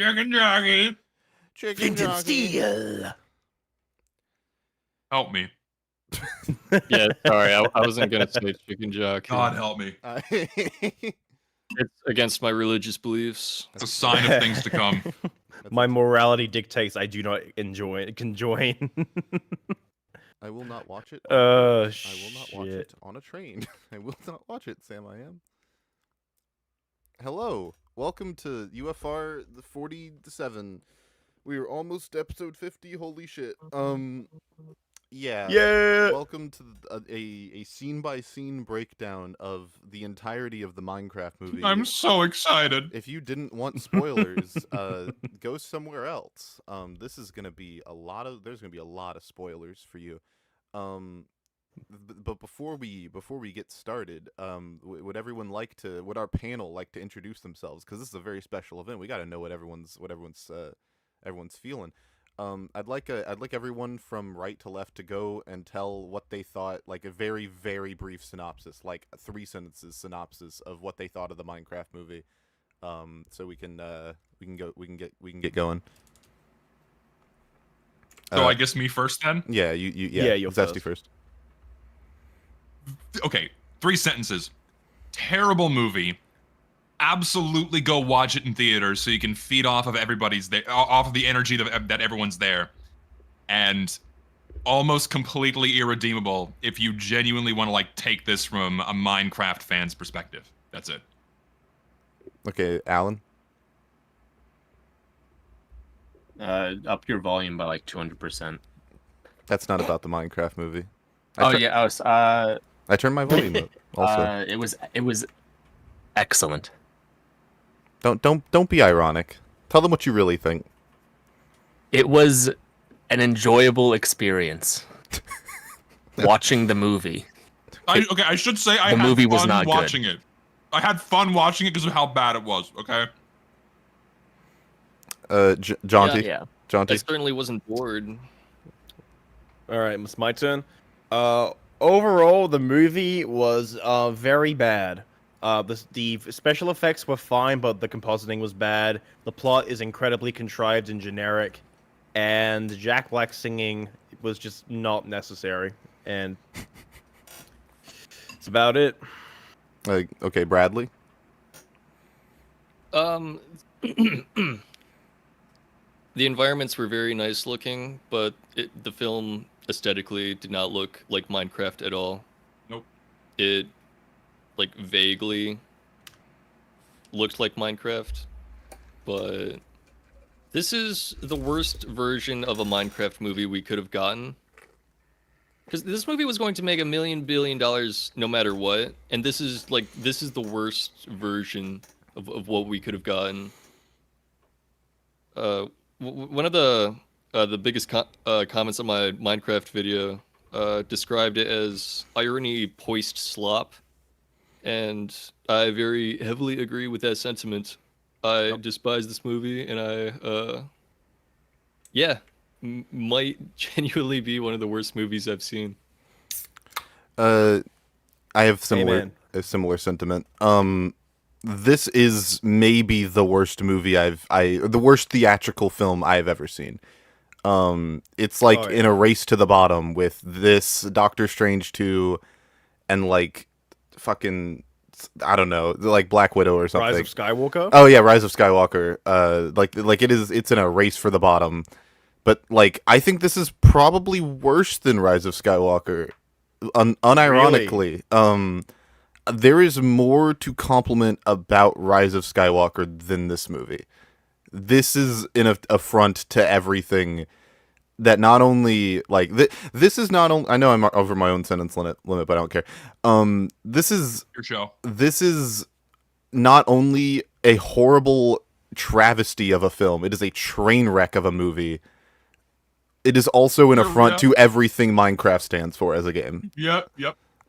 Chicken jockey. Chicken jockey. Steel. Help me. Yeah, sorry, I wasn't gonna say chicken jockey. God help me. It's against my religious beliefs. It's a sign of things to come. My morality dictates I do not conjoin. I will not watch it. I will not watch it on a train. I will not watch it, Sam. I am. Hello, welcome to UFR 47. We are almost episode 50. Holy shit. Yeah. Welcome to a scene by scene breakdown of the entirety of the Minecraft movie. I'm so excited. If you didn't want spoilers, go somewhere else. This is gonna be there's gonna be a lot of spoilers for you. But before we get started, would our panel like to introduce themselves? Because this is a very special event. We got to know what everyone's feeling. I'd like everyone from right to left to go and tell what they thought, like a very, very brief synopsis, like 3 sentences synopsis of what they thought of the Minecraft movie. So we can get going. So I guess me first then? Yeah, you're Zesty first. Okay, 3 sentences. Terrible movie. Absolutely go watch it in theaters so you can feed off of off of the energy that everyone's there. And almost completely irredeemable if you genuinely want to like take this from a Minecraft fan's perspective. That's it. Okay, Alan. Up your volume by like 200%. That's not about the Minecraft movie. I I turned my volume up. Also, it was excellent. Don't be ironic. Tell them what you really think. It was an enjoyable experience watching the movie. I should say I had movie was fun not watching it. I had fun watching it because of how bad it was. Okay. Jaunty. Yeah. Jaunty. I certainly wasn't bored. All right, it's my turn. Overall, the movie was very bad. The special effects were fine, but the compositing was bad. The plot is incredibly contrived and generic, and Jack Black singing was just not necessary. And that's about it. Okay, Bradley. The environments were very nice looking, but the film aesthetically did not look like Minecraft at all. Nope. It like vaguely looked like Minecraft, but this is the worst version of a Minecraft movie we could have gotten. Because this movie was going to make $1 billion no matter what, and this is the worst version of what we could have gotten. One of the biggest comments on my Minecraft video described it as irony poised slop, and I very heavily agree with that sentiment. I despise this movie, and I might genuinely be one of the worst movies I've seen. I have a similar sentiment. This is maybe the worst movie the worst theatrical film I've ever seen. It's like in a race to the bottom with this, Doctor Strange 2, and like fucking, I don't know, like Black Widow or something. Rise of Skywalker? Oh yeah, Rise of Skywalker. It's in a race for the bottom. But like, I think this is probably worse than Rise of Skywalker. Unironically. Really? There is more to compliment about Rise of Skywalker than this movie. This is an affront to everything that not only, like, this is not only, I know I'm over my own sentence limit, but I don't care. This is... Your show. This is not only a horrible travesty of a film, it is a train wreck of a movie. It is also an affront to everything Minecraft stands for as a game. Yep.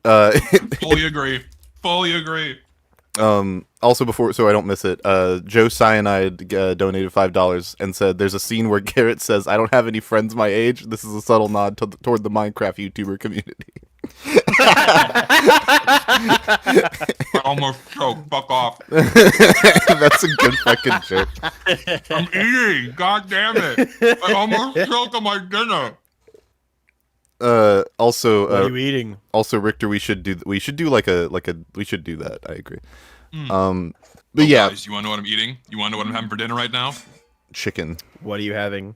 Fully agree. Also, so I don't miss it, Joe Cyanide donated $5 and said, "There's a scene where Garrett says, 'I don't have any friends my age.' This is a subtle nod toward the Minecraft YouTuber community." I almost choked. Fuck off. That's a good fucking joke. I'm eating. God damn it. I almost choked on my dinner. Also, What are you eating? also, Richter, we should do we should do that. I agree. Mm. But yeah, Guys, you want to know what I'm eating? You want to know what I'm having for dinner right now? chicken. What are you having?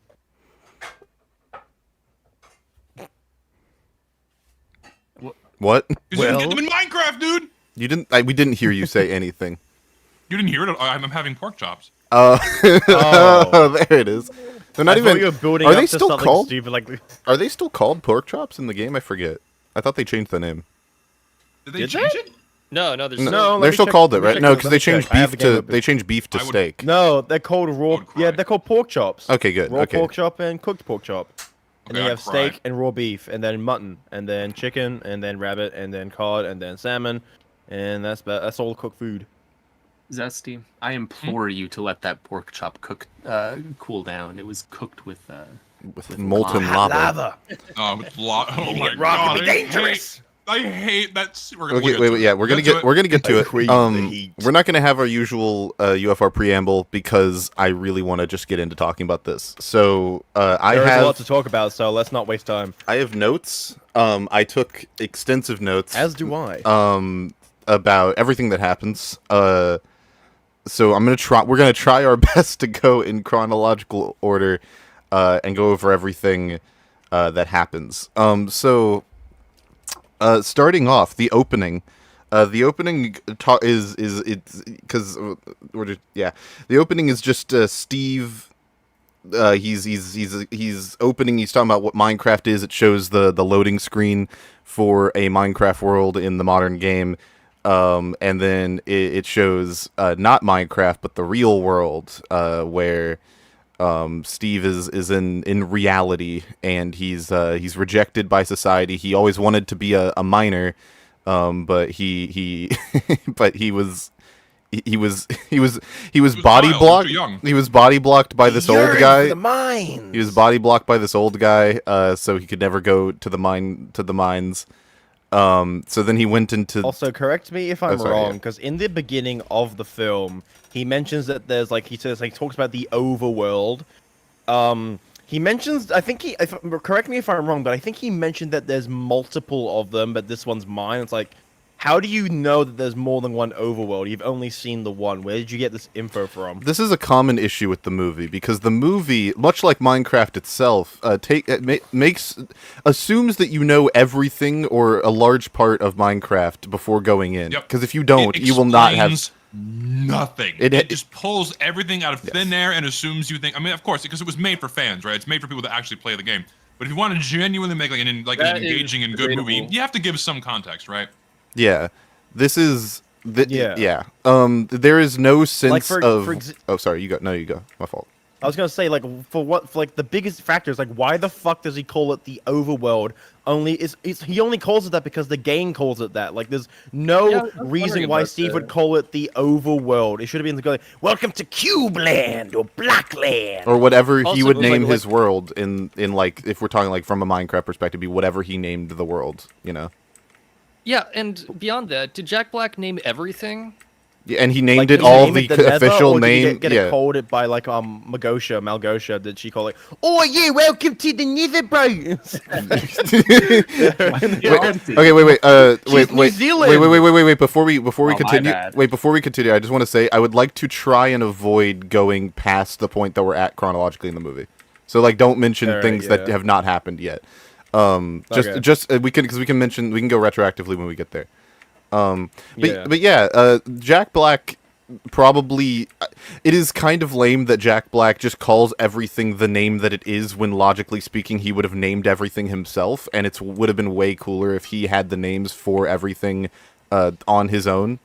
What? Because you can get them in Minecraft, dude. You didn't? We didn't hear you say anything. You didn't hear it? I'm having pork chops. Oh, Oh. there it is. They're not I thought even. you were building Are up they to still something called? stupid like. Are they still called pork chops in the game? I forget. I thought they changed the name. Did they Did change they? it? No, there's No, let They're me still check- called it, let me right? check No, it, because let they me changed check. I have beef the game to open. they changed beef to I would- steak. No, they're called raw. would Yeah, cry. they're called pork chops. Okay, good. Raw Okay. pork chop and cooked pork chop. And Okay, then you I'd have cry. steak and raw beef, and then mutton, and then chicken, and then rabbit, and then cod, and then salmon, and that's all cooked food. Zesty, I implore you to let that pork chop cool down. It was cooked with With molten lava. lava. Oh my rock god. can be dangerous. I hate that. Okay, wait, yeah, we're gonna get to it. Crave the heat. We're not gonna have our usual UFR preamble because I really want to just get into talking about this. So I There's a lot to have talk about, so let's not waste time. notes. I took extensive notes. As do I. About everything that happens. So we're gonna try our best to go in chronological order, and go over everything that happens. Starting off, the opening. The opening is it's because the opening is just Steve. He's opening. He's talking about what Minecraft is. It shows the loading screen for a Minecraft world in the modern game. And then it shows not Minecraft but the real world, where Steve is in reality, and he's rejected by society. He always wanted to be a miner, but he but he was body wild, blocked. too young. He was body blocked by this old guy. The mines. He was body blocked by this old guy, so he could never go to the mines. So then he went into. Also, correct me if I'm sorry, wrong, yeah. because in the beginning of the film, he mentions that there's he talks about the overworld. He mentions, correct me if I'm wrong, but I think he mentioned that there's multiple of them, but this one's mine. It's like, how do you know that there's more than one overworld? You've only seen the one. Where did you get this info from? This is a common issue with the movie because the movie, much like Minecraft itself, assumes that you know everything or a large part of Minecraft before going in. Yep. Because if you don't, It you will not have. explains nothing. It- It just pulls everything out of thin air and assumes you think. I mean, of course, because it was made for fans, right? It's made for people that actually play the game. But if you want to genuinely make an That is engaging and good movie, debatable. you have to give some context, right? Yeah, this is. Yeah. Yeah. There is no sense for of. ex- Oh, sorry. You go. No, you go. My fault. I was gonna say, for the biggest factor is why the fuck does he call it the overworld? He only calls it that because the game calls it that. There's no Yeah, I was reason wondering why about Steve that. would call it the overworld. It should have been welcome to Cubeland or Blackland. Or whatever he Also, would it was name like- his world in if we're talking from a Minecraft perspective, be whatever he named the world. You know. Yeah, and beyond that, did Jack Black name everything? Yeah, and he named Did it he all name the it Nether, official or did he name. Get Yeah. it called it by Malgosha? Did she call it? Oh yeah, welcome to the Nether, bro. Okay, wait. She's New Zealand. Wait. Before we my continue, bad. before we continue, I just want to say I would like to try and avoid going past the point that we're at chronologically in the movie. So don't mention Alright, things that yeah. have not happened yet. Okay. We can go retroactively when we get there. Yeah. But yeah, Jack Black probably. It is kind of lame that Jack Black just calls everything the name that it is when logically speaking he would have named everything himself, and it would have been way cooler if he had the names for everything on his own.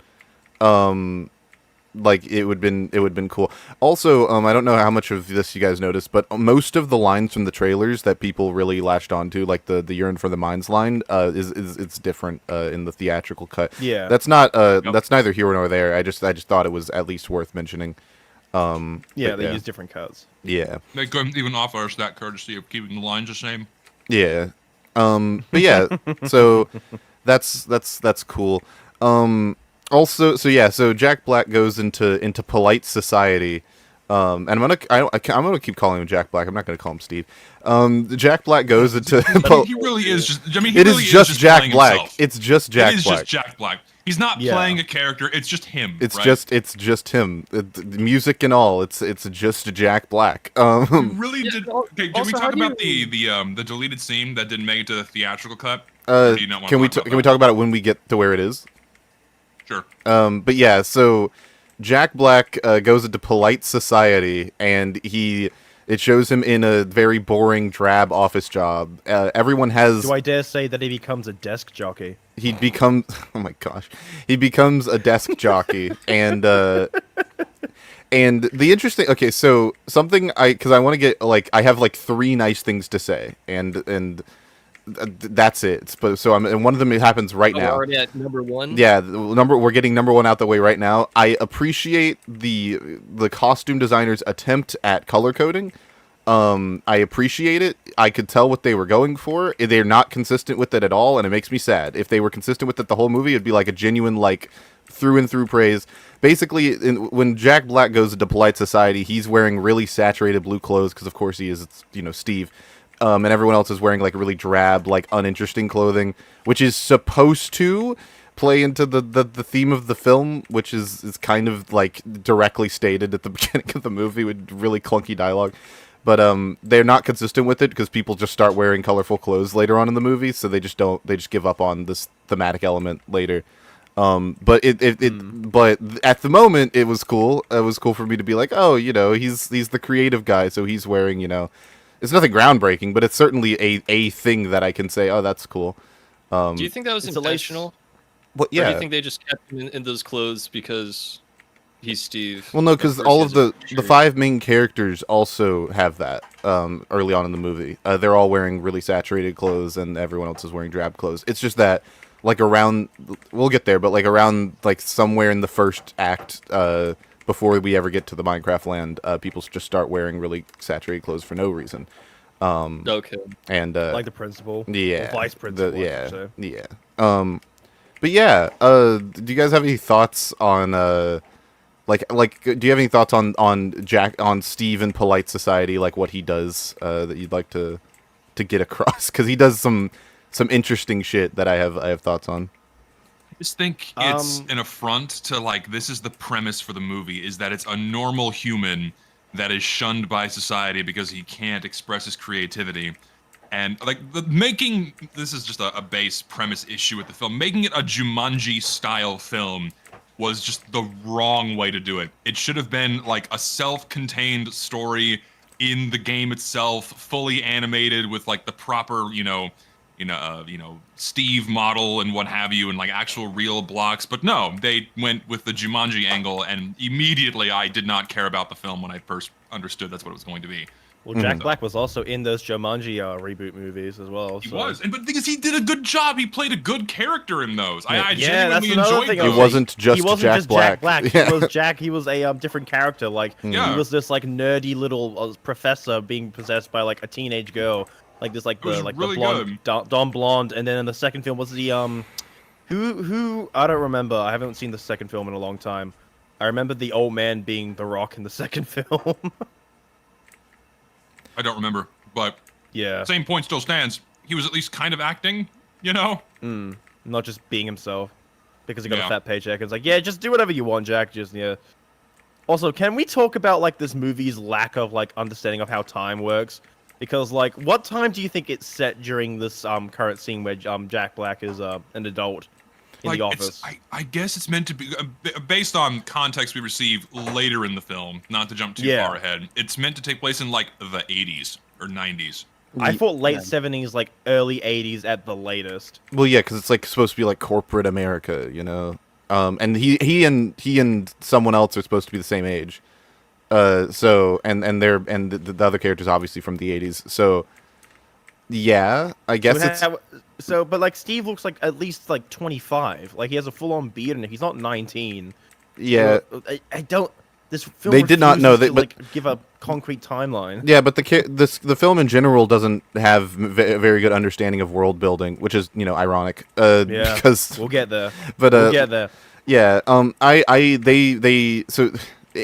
It would been cool. Also, I don't know how much of this you guys noticed, but most of the lines from the trailers that people really latched onto, like the yearn for the mines line, it's different in the theatrical cut. Yeah. That's not that's neither here nor there. I just thought it was at least worth mentioning. Yeah, But they use different cuts. Yeah. They couldn't even offer us that courtesy of keeping the lines the same. Yeah. But yeah, so That's cool. Also, so Jack Black goes into polite society. And I'm gonna keep calling him Jack Black. I'm not gonna call him Steve. Jack Black goes into. He really is just. I mean, he It really is just Jack playing Black. himself. It's just Jack It is Black. just Jack Black. He's not Yeah. playing a character. It's just him. It's right? just him. Music and all. It's just Jack Black. He really did. Okay, can we also, how talk do about the deleted scene that didn't make it to the theatrical cut? Uh, Or do you not want can we to can we talk about it when we get to where it is? Sure. But yeah, so Jack Black goes into polite society, and it shows him in a very boring, drab office job. Everyone has. Do I dare say that he becomes a desk jockey? He becomes. Oh my gosh, he becomes a desk jockey, and the interesting. Okay, so something because I want to get I have 3 nice things to say, and that's it. And one of them happens right We're now. already at number 1. Yeah, we're getting number 1 out the way right now. I appreciate the costume designer's attempt at color coding. I appreciate it. I could tell what they were going for. They're not consistent with it at all, and it makes me sad. If they were consistent with it the whole movie, it'd be like a genuine through and through praise. Basically, when Jack Black goes into polite society, he's wearing really saturated blue clothes because of course he is. It's Steve. And everyone else is wearing really drab, uninteresting clothing, which is supposed to play into the theme of the film, which is kind of directly stated at the beginning of the movie with really clunky dialogue. But they're not consistent with it because people just start wearing colorful clothes later on in the movie, so they just give up on this thematic element later. But but at the moment it was cool. It was cool for me to be like, oh, he's the creative guy, so he's wearing It's nothing groundbreaking, but it's certainly a thing that I can say, oh, that's cool. Do you think that was It's a intentional? Well, Or do yeah. you think they just kept him in those clothes because he's Steve? Well, no, because all of the Sure. 5 main characters also have that early on in the movie. They're all wearing really saturated clothes, and everyone else is wearing drab clothes. It's just that, around, we'll get there, but around somewhere in the first act, before we ever get to the Minecraft land, people just start wearing really saturated clothes for no reason. Okay. And Like the principal? yeah, Or vice principal, I yeah, should say. yeah. But yeah, do you guys have any thoughts on do you have any thoughts on Steve in polite society, what he does that you'd like to get across? Because he does some interesting shit that I have thoughts on. I just think it's an affront to this is the premise for the movie, is that it's a normal human that is shunned by society because he can't express his creativity. And this is just a base premise issue with the film. Making it a Jumanji style film was just the wrong way to do it. It should have been a self-contained story in the game itself, fully animated with the proper, Steve model and what have you, and actual real blocks. But no, they went with the Jumanji angle, and immediately I did not care about the film when I first understood that's what it was going to be. Well, Jack Black was also in those Jumanji reboot movies as well. He so. was, but because he did a good job, he played a good character in those. I Yeah, that's genuinely another enjoyed thing. those. He wasn't just he wasn't Jack just Black. Jack Black. Yeah. He was a different character. Yeah. He was this nerdy little professor being possessed by a teenage girl. was the really blonde Don Blonde, and then in the second film was the who I don't remember. I haven't seen the second film in a long time. I remember the old man being The Rock in the second film. I don't remember, but Yeah. same point still stands. He was at least kind of acting, Not just being himself. Because he got Yeah. a fat paycheck. It's yeah, just do whatever you want, Jack. Just, yeah. Also, can we talk about, this movie's lack of, understanding of how time works? Because, what time do you think it's set during this, current scene where, Jack Black is, an adult in the office? I guess it's meant to be, based on context we receive later in the film, not to jump too far ahead, it's meant to take place in, the 80s or 90s. I thought late 70s, early 80s at the latest. Well, yeah, because it's supposed to be corporate America, and he and someone else are supposed to be the same age. So the other characters obviously from the 80s. So yeah, I guess But Steve looks at least 25. He has a full-on beard and he's not 19. yeah. So, I don't. This film They did not know refuses that, to, like, give a concrete timeline. Yeah, but the film in general doesn't have a very good understanding of world building, which is ironic. Yeah, Because we'll get there. but We'll get there. yeah, they so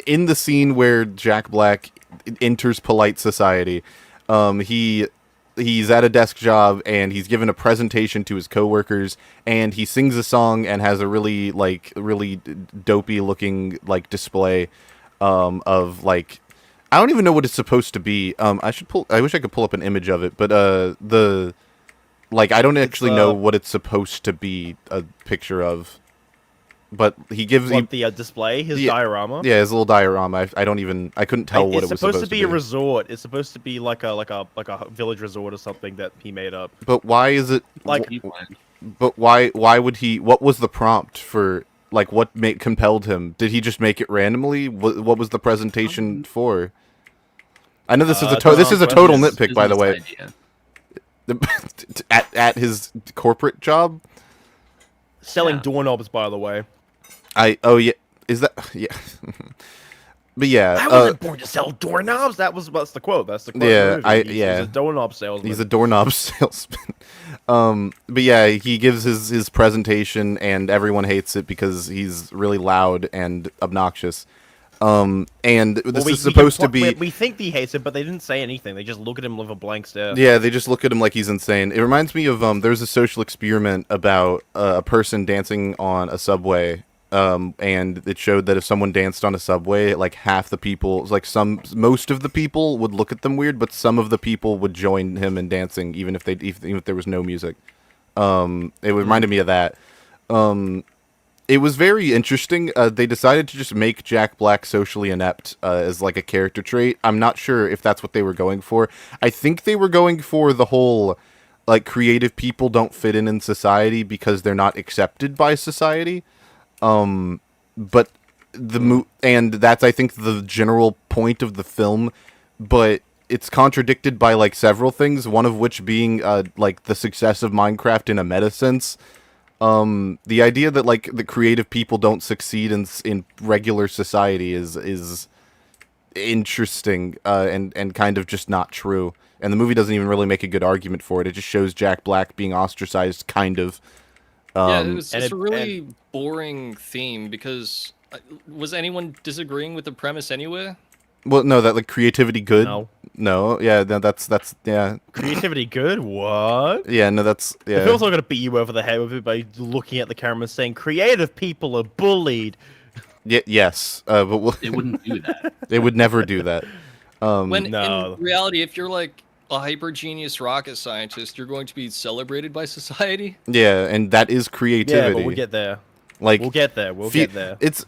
in the scene where Jack Black enters polite society, he's at a desk job and he's given a presentation to his coworkers and he sings a song and has a really dopey looking like display of like I don't even know what it's supposed to be. I wish I could pull up an image of it, but I don't actually know what it's supposed to be a picture of. But he gives the display, his diorama. Yeah, his little diorama. I couldn't tell what it was supposed to be. A resort. It's supposed to be like a village resort or something that he made up. But why is it like? But why would he? What was the prompt for? Like, what compelled him? Did he just make it randomly? What was the presentation for? I know this is a total nitpick, by the way. At his corporate job, selling doorknobs, by the way. Is that yeah? But yeah, I wasn't born to sell doorknobs. That's the quote. That's the quote. Yeah, he's a doorknob salesman. He's a doorknob salesman. But yeah, he gives his presentation, and everyone hates it because he's really loud and obnoxious. And this is supposed to be. We think he hates it, but they didn't say anything. They just look at him with a blank stare. Yeah, they just look at him like he's insane. It reminds me of there's a social experiment about a person dancing on a subway. And it showed that if someone danced on a subway, like half the people, most of the people would look at them weird, but some of the people would join him in dancing, even if there was no music. It reminded me of that. It was very interesting. They decided to just make Jack Black socially inept as like a character trait. I'm not sure if that's what they were going for. I think they were going for the whole like creative people don't fit in society because they're not accepted by society. But and that's I think the general point of the film, but it's contradicted by like several things, one of which being like the success of Minecraft in a meta sense. The idea that like the creative people don't succeed in regular society is interesting and kind of just not true. And the movie doesn't even really make a good argument for it. It just shows Jack Black being ostracized, kind of. Yeah, it's a really boring theme because was anyone disagreeing with the premise anyway? Well, no, that like creativity good. No, yeah, that's yeah. Creativity good? What? Yeah, no, that's yeah. The film's not gonna beat you over the head with it by looking at the camera saying creative people are bullied. Yes, but it wouldn't do that. It would never do that. In reality, if you're like a hyper genius rocket scientist, you're going to be celebrated by society. Yeah, and that is creativity. Yeah, but we'll get there. Like we'll get there. We'll get there. It's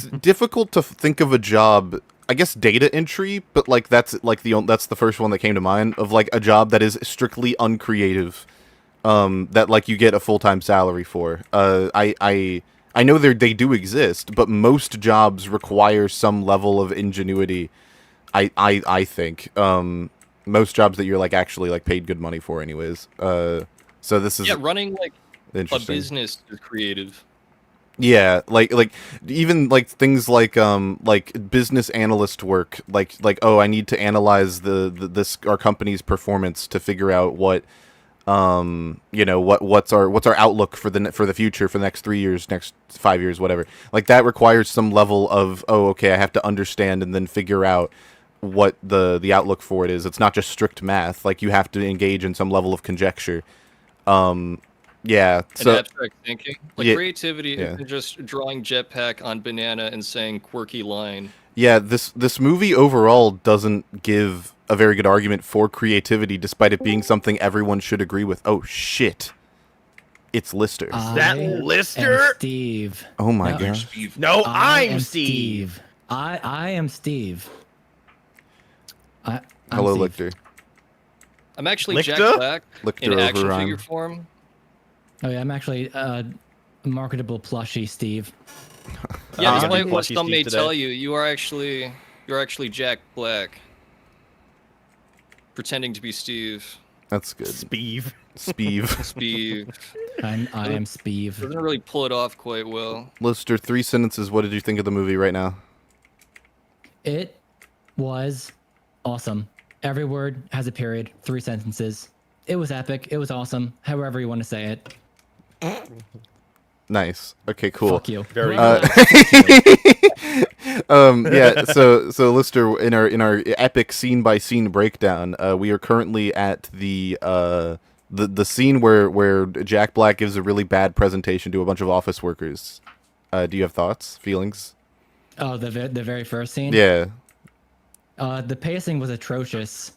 difficult to think of a job. I guess data entry, but like that's the first one that came to mind of like a job that is strictly uncreative, that like you get a full-time salary for. I know they do exist, but most jobs require some level of ingenuity. I think most jobs that you're like actually like paid good money for, anyways. So this is running like a business is creative. Yeah, like even like things like business analyst work, like oh, I need to analyze our company's performance to figure out what what's our outlook for the future for the next 3 years, next 5 years, whatever. Like that requires some level of okay, I have to understand and then figure out what the outlook for it is. It's not just strict math. Like you have to engage in some level of conjecture. Yeah, so and abstract thinking, like creativity isn't just drawing jetpack on banana and saying quirky line. Yeah, this movie overall doesn't give a very good argument for creativity, despite it being something everyone should agree with. Oh shit, it's Lister. Is that Lister? Steve. Oh my god. No, I'm Steve. I am Steve. I'm Hello, Steve. Lichter. I'm actually Lichter? Jack Black Lichter in action over figure form. Oh yeah, I'm actually a marketable plushie, Steve. Yeah, I'm despite what Plushy some Steve may today. tell you, you're actually Jack Black, pretending to be Steve. That's good. Steve. Speeve. I am Steve. Doesn't really pull it off quite well. Lister, 3 sentences. What did you think of the movie right now? It was awesome. Every word has a period, 3 sentences. It was epic. It was awesome. However you want to say it. Nice. Okay, cool. Fuck you. Very Whoever good. that- Yeah, so Lister, in our epic scene by scene breakdown, we are currently at the scene where Jack Black gives a really bad presentation to a bunch of office workers. Do you have thoughts, feelings? Oh, the very first scene. Yeah. The pacing was atrocious.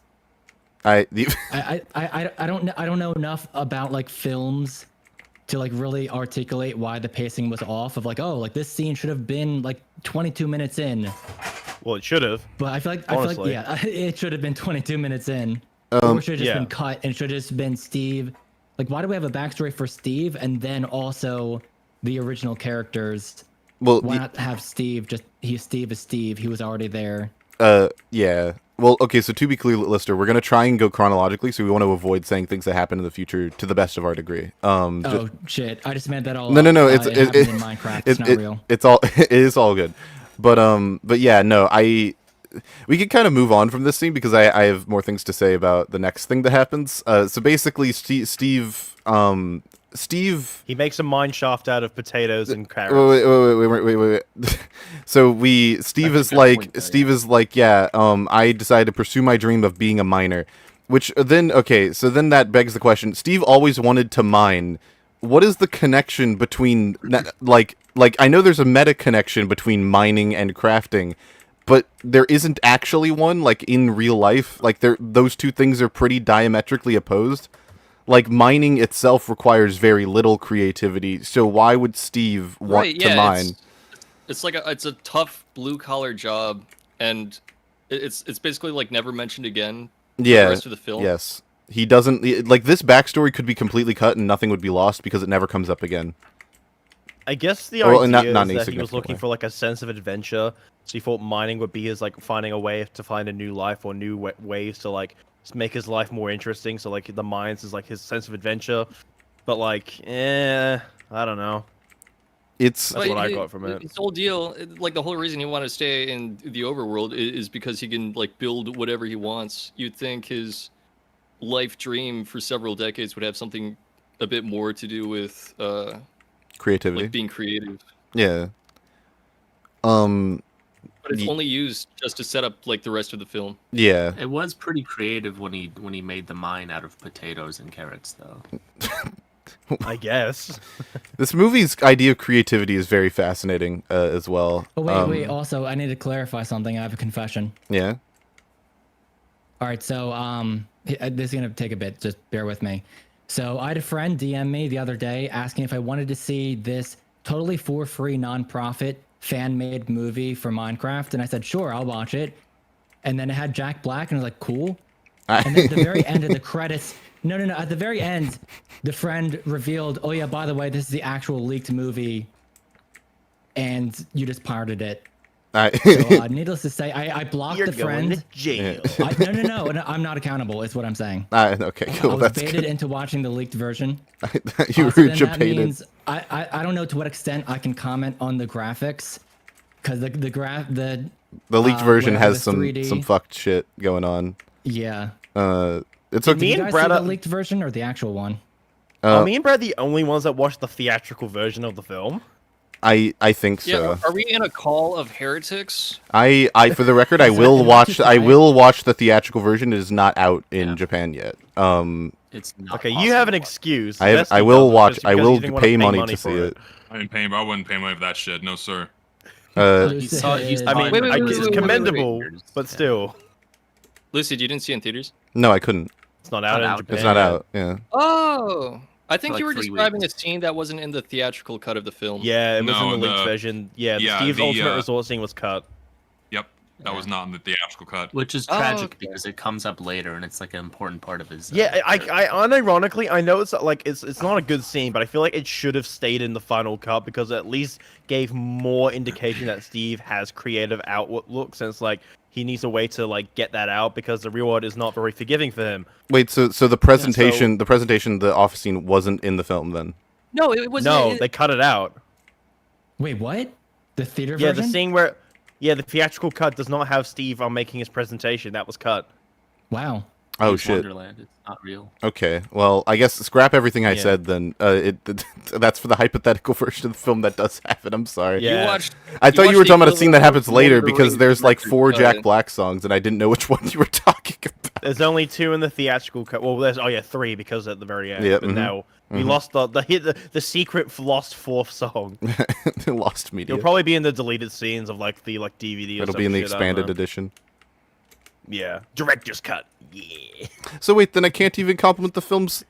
I I don't know enough about like films to like really articulate why the pacing was off. Of like, oh, like this scene should have been like 22 minutes in. Well, it should have. But I feel like Honestly. yeah, it should have been 22 minutes in. Or it should have just yeah. been cut and it should have just been Steve. Like, why do we have a backstory for Steve and then also the original characters? well, Why not have Steve just Steve is Steve? He was already there. yeah. Well, okay, so to be clear, Lister, we're gonna try and go chronologically, so we want to avoid saying things that happen in the future to the best of our degree. Oh shit! I just made that all. No, up. no, It it's happened in Minecraft. It's not real. It's all it is all good, but yeah, no, we could kind of move on from this scene because I have more things to say about the next thing that happens. So basically, Steve. He makes a mine shaft out of potatoes and carrots. Wait. So Steve is like, yeah, I decided to pursue my dream of being a miner. Which then, okay, so then that begs the question. Steve always wanted to mine. What is the connection between, like I know there's a meta connection between mining and crafting, but there isn't actually one, like, in real life. Like, those two things are pretty diametrically opposed. Like, mining itself requires very little creativity, so why would Steve want to mine? It's like it's a tough blue collar job, and it's basically like never mentioned again. For the rest of the film. Yes. He doesn't like this backstory could be completely cut and nothing would be lost because it never comes up again. I guess the Well, idea not is in a that he was significant looking way. for like a sense of adventure, so he thought mining would be his like finding a way to find a new life or new ways to like make his life more interesting. So like the mines is like his sense of adventure, but like, I don't know. It's That's what I got from it. His whole deal, like the whole reason he wanted to stay in the overworld is because he can like build whatever he wants. You'd think his life dream for several decades would have something a bit more to do with creativity. like being creative. Yeah. But it's only used just to set up like the rest of the film. Yeah. It was pretty creative when he made the mine out of potatoes and carrots, though. I guess. This movie's idea of creativity is very fascinating as well. Oh wait. Also, I need to clarify something. I have a confession. Yeah. All right, so this is gonna take a bit. Just bear with me. So I had a friend DM me the other day asking if I wanted to see this totally for free nonprofit fan-made movie for Minecraft, and I said sure, I'll watch it. And then it had Jack Black, and I was like cool. And then at the very end of the credits, no, at the very end, the friend revealed, oh yeah, by the way, this is the actual leaked movie, and you just pirated it. So, needless to say, I blocked You're the friend. going to jail. No, I'm not accountable. Is what I'm saying. Okay, cool. I was That's baited good. into watching the leaked version. You So were then that baited. means I don't know to what extent I can comment on the graphics, because the leaked version whatever, has the 3D. some fucked shit going on. Yeah. It's Me okay. Did you and guys Brad see are- the leaked version or the actual one? Are me and Brad the only ones that watched the theatrical version of the film? I think so. Yeah, are we in a call of heretics? I for the record, I will watch the theatrical version. It is not out in Japan yet. It's not Okay, possible. you have an excuse. I Zesty will doesn't, watch. just I because will you didn't wanna pay money to for see it. I wouldn't pay money for that shit. No, sir. He saw I mean, Wait, wait, it's wait, commendable, but still, Lucid, you didn't see it in theaters? No, I couldn't. it's not out in out. Japan. It's not yet. out. Yeah. Oh, I think For you like were 3 describing weeks. a scene that wasn't in the theatrical cut of the film. Yeah, it was No, in the leaked the- version. Yeah, the yeah, Steve's the, Ultimate uh, Resort scene was cut. Yep, that was not in the theatrical cut. Which is Oh, tragic okay. because it comes up later and it's like an important part of his. Yeah, I character. unironically, I know it's like it's not a good scene, but I feel like it should have stayed in the final cut because it at least gave more indication that Steve has creative outlook, since like he needs a way to like get that out because the real world is not very forgiving for him. Wait. So the presentation, the office scene wasn't in the film then. No, it was No, they cut it out. Wait, what? The theater Yeah, version? the scene where Yeah, the theatrical cut does not have Steve making his presentation. That was cut. Wow. Oh It's shit. Wonderland. It's not real. Okay, well, I guess scrap everything I Yeah. said then. That's for the hypothetical version of the film that does have it. I'm sorry. Yeah. You watched. I thought you were watched talking about the a scene that happens Lord of later the because Rings there's like director's 4 cut. Jack Black songs, and I didn't know which one you were talking about. There's only 2 in the theatrical cut. Well, there's 3 because at the very end. Yeah, but mhm, now we lost the secret lost 4th song. Lost media. It'll probably be in the deleted scenes of like the DVD. Or It'll some be in the shit, I don't expanded know. edition. Yeah, director's cut. Yeah. So wait, then I can't even compliment the film's.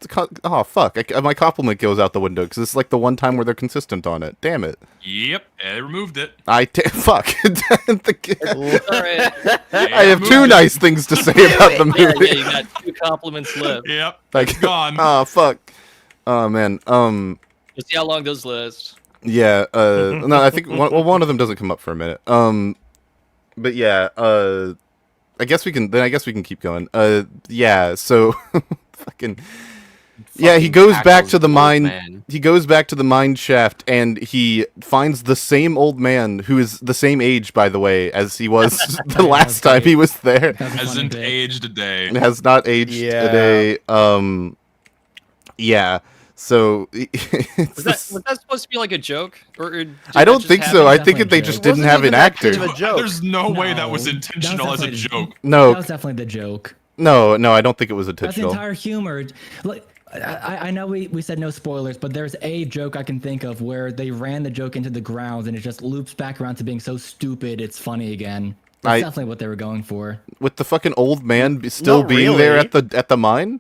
Oh fuck! My compliment goes out the window because it's like the one time where they're consistent on it. Damn it! Yep, I removed it. Fuck. Alright. I have 2 nice things to say about the Yeah, movie. yeah, you got 2 compliments left. Yep, Like, it's gone. Oh fuck. Oh man. We'll see how long those last. Yeah. No, I think one of them doesn't come up for a minute. But yeah. I guess we can keep going. Yeah. So, fucking. Yeah, he Fucking goes back tackles to the old mine. man. He goes back to the mine shaft, and he finds the same old man who is the same age, by the way, as he was the last time he was there. That was a funny Hasn't bit. aged a day. And has not aged Yeah. a day. Yeah. So Was that supposed to be like a joke? Or did I that don't just think happen? so. I Definitely think they a just joke. didn't It have an wasn't even that actor. kind of a joke. There's no way that was No, intentional as a definitely- joke. No, That was definitely the joke. no, I don't think it was That's the intentional. entire humor. Like, I know we said no spoilers, but there's a joke I can think of where they ran the joke into the ground and it just loops back around to being so stupid it's funny again. That's I- definitely what they were going for. With the fucking old man still Not being there really. at the mine?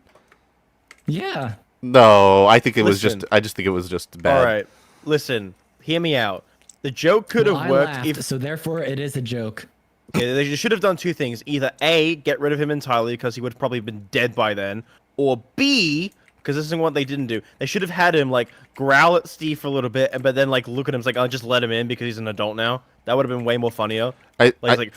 Yeah. No, I think it was Listen. just. I just think it was just bad. All right, listen, hear me out. The joke could Well, have I worked laughed, if so therefore it is a joke. okay, they should have done 2 things: either A, get rid of him entirely because he would have probably been dead by then, or B, because this is what they didn't do. They should have had him like growl at Steve for a little bit, but then like look at him it's like, I'll just let him in because he's an adult now. That would have been way more funnier. I Like,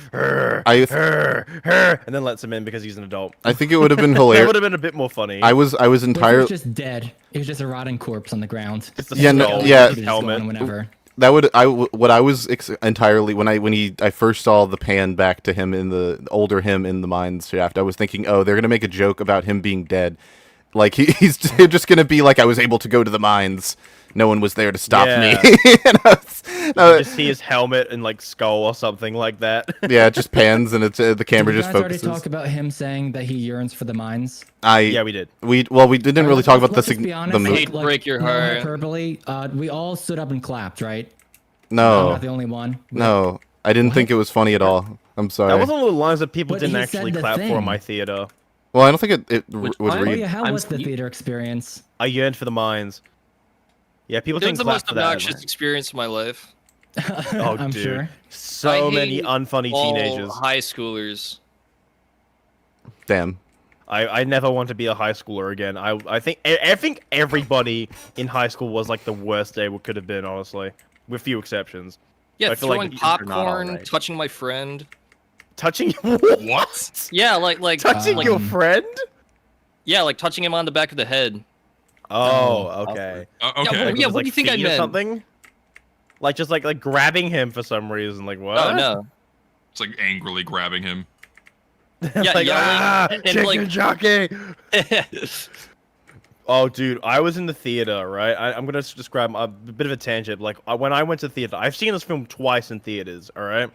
and then lets him in because he's an adult. I think it would have been That would hilarious. have been a bit more funny. I was What if he was entirely. just dead? He was just a rotting corpse on the ground. Just a Yeah, no, skull, yeah. his He was just helmet. going whenever. That would what I was entirely when I first saw the pan back to him in the older him in the mine shaft. I was thinking, oh, they're gonna make a joke about him being dead. Like he's just gonna be like, I was able to go to the mines. No one was there to stop Yeah. me. And I was- no, You just see his helmet and like skull or something like that. yeah, it just pans and it's the camera Did you just guys already focuses. talk about him saying that he yearns for the mines? Yeah, we did. we didn't really talk about Let's the just be honest, the I movie. hate to break your no heart. hyperbole. We all stood up and clapped, right? I'm No, not the only one. no, I didn't think it was funny at all. I'm sorry. That wasn't one of the lines that people But didn't he actually said the clap for in thing. my theater. Well, I don't think it Which would one? Oh read. yeah, how I'm was the s- theater experience? I yearned for the mines. Yeah, people It was didn't the clap most for that. obnoxious experience of my life. Oh, I'm dude. sure. So I many hate unfunny All teenagers. high schoolers. Damn. I never want to be a high schooler again. I think everybody in high school was like the worst day what could have been, honestly, with few exceptions. Yeah, I feel like throwing these are not popcorn, alright. touching my friend. Touching What? Yeah, like touching like, your friend? yeah, like touching him on the back of the head. Oh, okay. Okay. well, yeah, With what do you think I feet or meant? Something? Like just like grabbing him for some reason. Like what? Oh no. It's like angrily grabbing him. Yeah, like, yelling and, chicken like- jockey. Oh, dude, I was in the theater, right? I'm gonna describe a bit of a tangent. Like when I went to theater, I've seen this film twice in theaters. All right,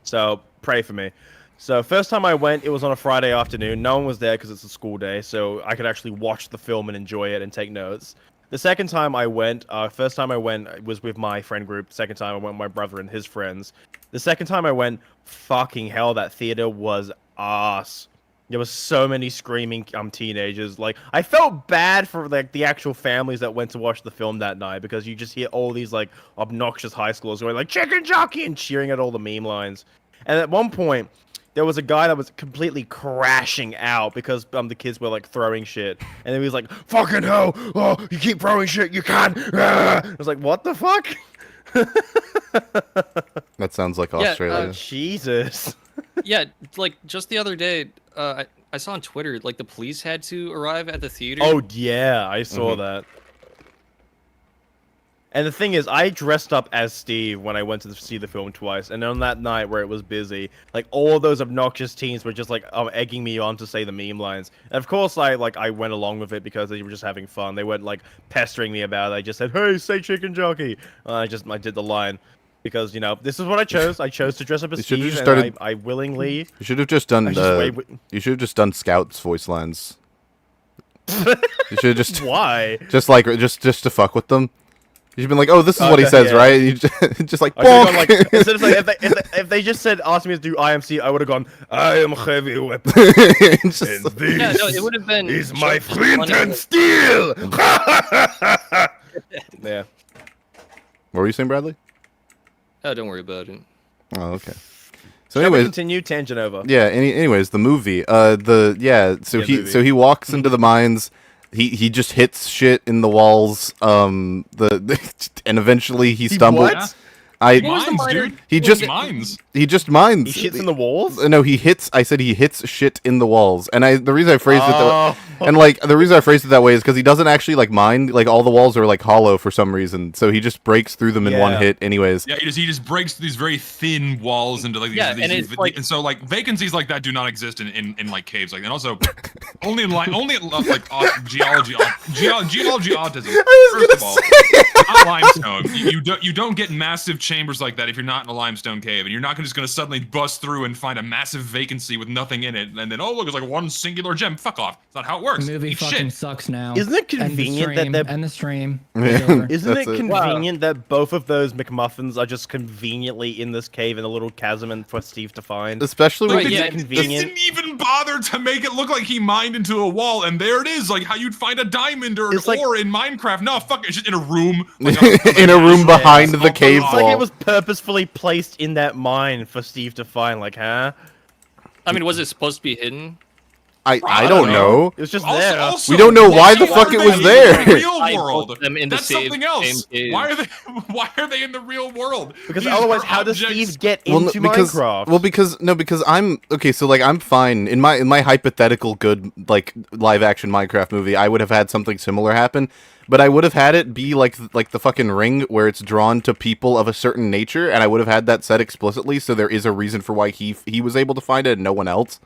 so pray for me. So first time I went, it was on a Friday afternoon. No one was there because it's a school day, so I could actually watch the film and enjoy it and take notes. The second time I went, first time I went was with my friend group. Second time I went with my brother and his friends. The second time I went, fucking hell, that theater was ass. There was so many screaming teenagers. Like I felt bad for like the actual families that went to watch the film that night because you just hear all these like obnoxious high schoolers going like chicken jockey and cheering at all the meme lines. And at one point, there was a guy that was completely crashing out because the kids were like throwing shit, and then he was like, "Fucking hell! Oh, you keep throwing shit, you can't!" I was like, "What the fuck?" That sounds like Yeah, Australia. Jesus. Yeah, like just the other day, I saw on Twitter like the police had to arrive at the theater. Oh yeah, I saw Mhm. that. And the thing is, I dressed up as Steve when I went to see the film twice, and on that night where it was busy, like all those obnoxious teens were just like egging me on to say the meme lines. And of course, I went along with it because they were just having fun. They weren't like pestering me about it. I just said, "Hey, say chicken jockey." I did the line because this is what I chose. I chose to dress up as Steve, and I willingly. You should have just done. You should have just done Scout's voice lines. You should have just. Why? Just to fuck with them. You've been like, oh, this is what he says, yeah. right? You just like, Gone, like, instead of like, if they just said, asked me to do IMC, I would have gone, I am heavy weapon. Just, And this Yeah, no, it would have been. is my just flint funny. and steel. Yeah. what were you saying, Bradley? Oh, don't worry about it. Oh, okay. So Shall we anyways, continue? Tangent over. yeah. anyways, the movie. So movie. he walks into the mines. He just hits shit in the walls. And eventually he stumbles. what? I What was the Mines, miner- dude. he just Mines. he just mines. He shits in the walls? No, he hits. I said he hits shit in the walls, and the reason I phrased it that way, Oh. and like the reason I phrased it that way is because he doesn't actually like mine. Like all the walls are like hollow for some reason, so he just breaks through them in one Yeah. hit. Anyways, Yeah, he just breaks these very thin walls into like these. Yeah, these and it's like- and so like vacancies like that do not exist in like caves, like, and also only in like geology autism. First of all, not limestone. You don't get massive chambers like that if you're not in a limestone cave, and you're not just gonna suddenly bust through and find a massive vacancy with nothing in it, and then oh look, it's like one singular gem. Fuck off. That's not how it works. The movie Eat fucking shit. sucks now. Isn't it End the convenient that stream, they're- end the stream? Yeah. It's over. Isn't That's it it. convenient that both of those McMuffins are just conveniently in this cave in a little chasm and for Steve to find? especially Right, when yeah, They convenient. didn't even bother to make it look like he mined into a wall, and there it is, like how you'd find a diamond or an It's like- ore in Minecraft. No, fuck it, it's just in a room. Like in a room Yeah. behind the It's cave It's wall. like it was purposefully placed in that mine for Steve to find, like, huh? I mean, was it supposed to be hidden? I don't know. It was just Also, there. also, We don't know why the why fuck are it they was in there. the real I world. put them in the That's same- something else. same cave. Why are they in the real world? Because These otherwise, are how does objects- Steve get Well, into because Minecraft? because I'm okay. So like I'm fine in my hypothetical good like live action Minecraft movie. I would have had something similar happen, but I would have had it be like the fucking Ring, where it's drawn to people of a certain nature, and I would have had that said explicitly, so there is a reason for why he was able to find it and no one else.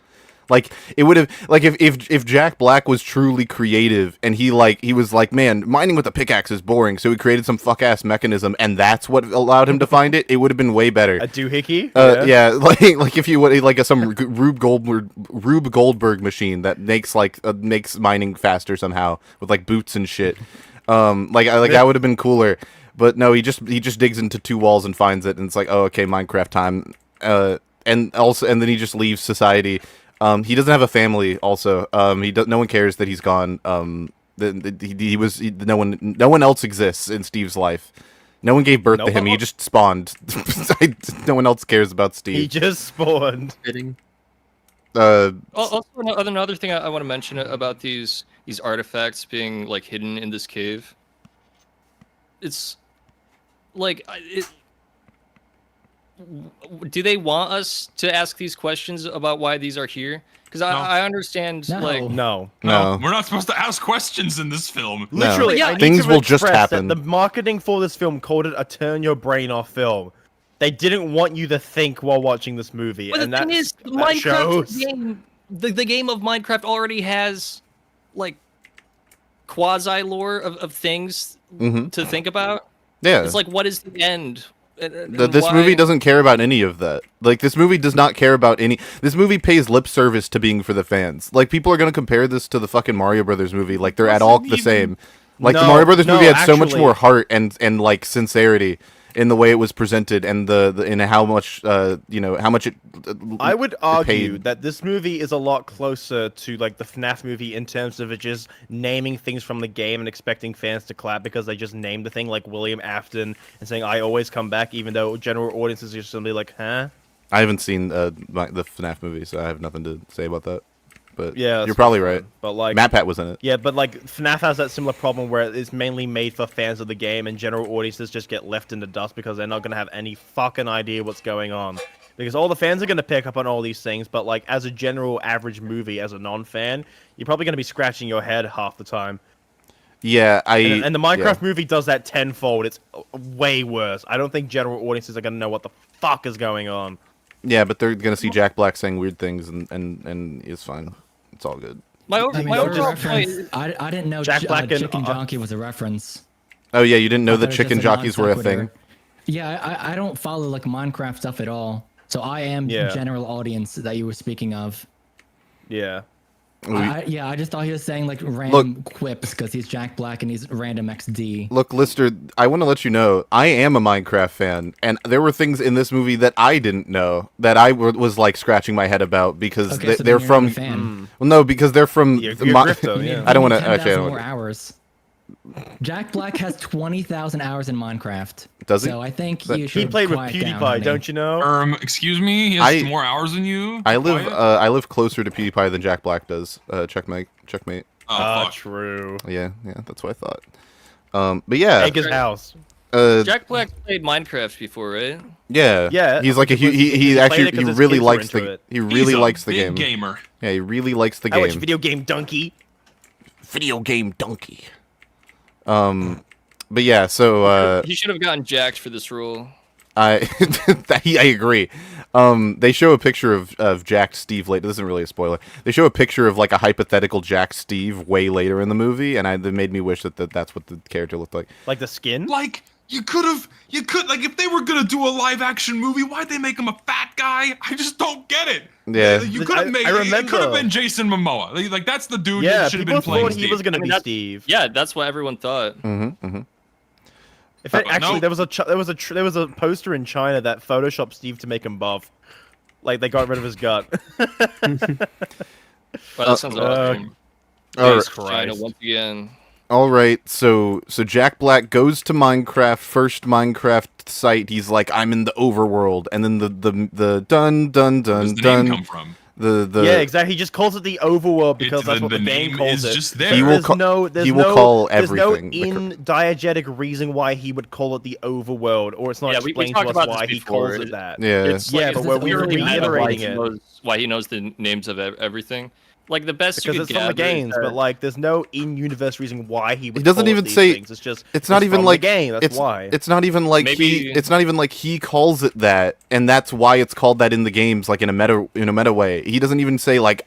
Like it would have like if Jack Black was truly creative and he was like, man, mining with a pickaxe is boring, so he created some fuck ass mechanism and that's what allowed him to find it. It would have been way better. A doohickey? Yeah, like if you would like some Rube Goldberg machine that makes makes mining faster somehow with like boots and shit. That would have been cooler. But no, he just digs into two walls and finds it, and it's like, oh, okay, Minecraft time. And then he just leaves society. He doesn't have a family. Also, no one cares that he's gone. No one else exists in Steve's life. No one gave birth to him. He just spawned. No one else cares about Steve. He just spawned. Fitting. Also, another thing I want to mention about these artifacts being like hidden in this cave. It's like do they want us to ask these questions about why these are here? Because I understand No. like No. No. We're not supposed to ask questions in this film. No. Literally, Yeah, I need things to will just express that happen. The marketing for this film called it a turn your brain off film. They didn't want you to think while watching this movie, But and the thing is, that Minecraft shows. game, the game of Minecraft already has like quasi lore of things Mhm. to think about. Yeah. It's like, what is the end? And This why- movie doesn't care about any of that. Like, this movie does not care about any... This movie pays lip service to being for the fans. Like, people are going to compare this to the fucking Mario Brothers movie. Like, they're at all the same. Like, the No, Mario Brothers no, movie had so much actually- more heart and like, sincerity in the way it was presented and in how much, how much it... I would argue paid. that this movie is a lot closer to like the FNAF movie in terms of it just naming things from the game and expecting fans to clap because they just named the thing, like William Afton, and saying "I always come back," even though general audiences are just gonna be like, "Huh." I haven't seen the FNAF movie, so I have nothing to say about that. But Yeah, you're that's probably fine. right. But like, Matt Pat was in it. yeah, but like FNAF has that similar problem where it's mainly made for fans of the game, and general audiences just get left in the dust because they're not gonna have any fucking idea what's going on. Because all the fans are gonna pick up on all these things, but like as a general average movie, as a non-fan, you're probably gonna be scratching your head half the time. Yeah, And the Minecraft movie does that tenfold. It's way worse. I don't think general audiences are gonna know what the fuck is going on. Yeah, but they're gonna see Jack Black saying weird things, and it's fine. It's all good. My I mean, overall for reference, point. I didn't know Jack Black and, chicken jockey was a reference. Oh yeah, you didn't know I that thought it was chicken just a non jockeys were a sequitur. thing. Yeah, I don't follow like Minecraft stuff at all. So I am the general audience that you were speaking of. Yeah. I just thought he was saying like random quips because he's Jack Black and he's random XD. Look, Lister, I want to let you know, I am a Minecraft fan, and there were things in this movie that I didn't know, that I was, like, scratching my head about, because Okay, so they're then you're not from... a fan. Well, no, because they're from... You're Grifto, yeah. I don't want to... 10,000 Actually, I don't more want hours. Jack Black has 20,000 hours in Minecraft. Does he? So I think you should He played with quiet down, PewDiePie, honey. don't you know? Excuse me. He has more hours than you. I live Quiet? I live closer to PewDiePie than Jack Black does. Checkmate. Oh, fuck. True. Yeah, that's what I thought. But yeah, Egg his house. Jack Black played Minecraft before, right? Yeah, He's like a because he he played it 'cause his really kids were likes into the it. he really He's a likes the big game. gamer. Yeah, he really likes the I watch game. video game donkey. Video game donkey. But yeah, so He should have gotten jacked for this role. I I agree. They show a picture of Jack Steve later. This isn't really a spoiler. They show a picture of like a hypothetical Jack Steve way later in the movie, and that made me wish that's what the character looked like. Like the skin? Like you could like if they were gonna do a live action movie, why'd they make him a fat guy? I just don't get it. Yeah. You could have made. I It could have remember. been Jason Momoa. Like that's the dude Yeah, that should have people been playing thought he Steve. was gonna I mean, be that's- Steve. Yeah, that's what everyone thought. In fact, But actually, no. there was a poster in China that photoshopped Steve to make him buff. Like they got rid of his gut. Well, that sounds awesome. All Jesus right. China Christ. once again. All right, so Jack Black goes to Minecraft, first Minecraft site. He's like, I'm in the overworld, and then the dun dun Where dun does the name dun. come from? The Yeah, exactly. He just calls it the overworld because that's what the game name calls is it. just there. He will call There's everything no diegetic reason why he would call it the overworld, or it's not Yeah, we explained talked to us about why this he before. calls it that. Yeah. It's Yeah, like, but it's we're really meta reiterating why he knows the names of everything. Like the best Because you it's could from the gather is games, that- but like, there's no in-universe reason why he would. doesn't call it even these say- things. It's just. It's not even from like the game. That's it's why. It's not even like Maybe- it's not even like he calls it that, and that's why it's called that in the games, like in a meta way. He doesn't even say like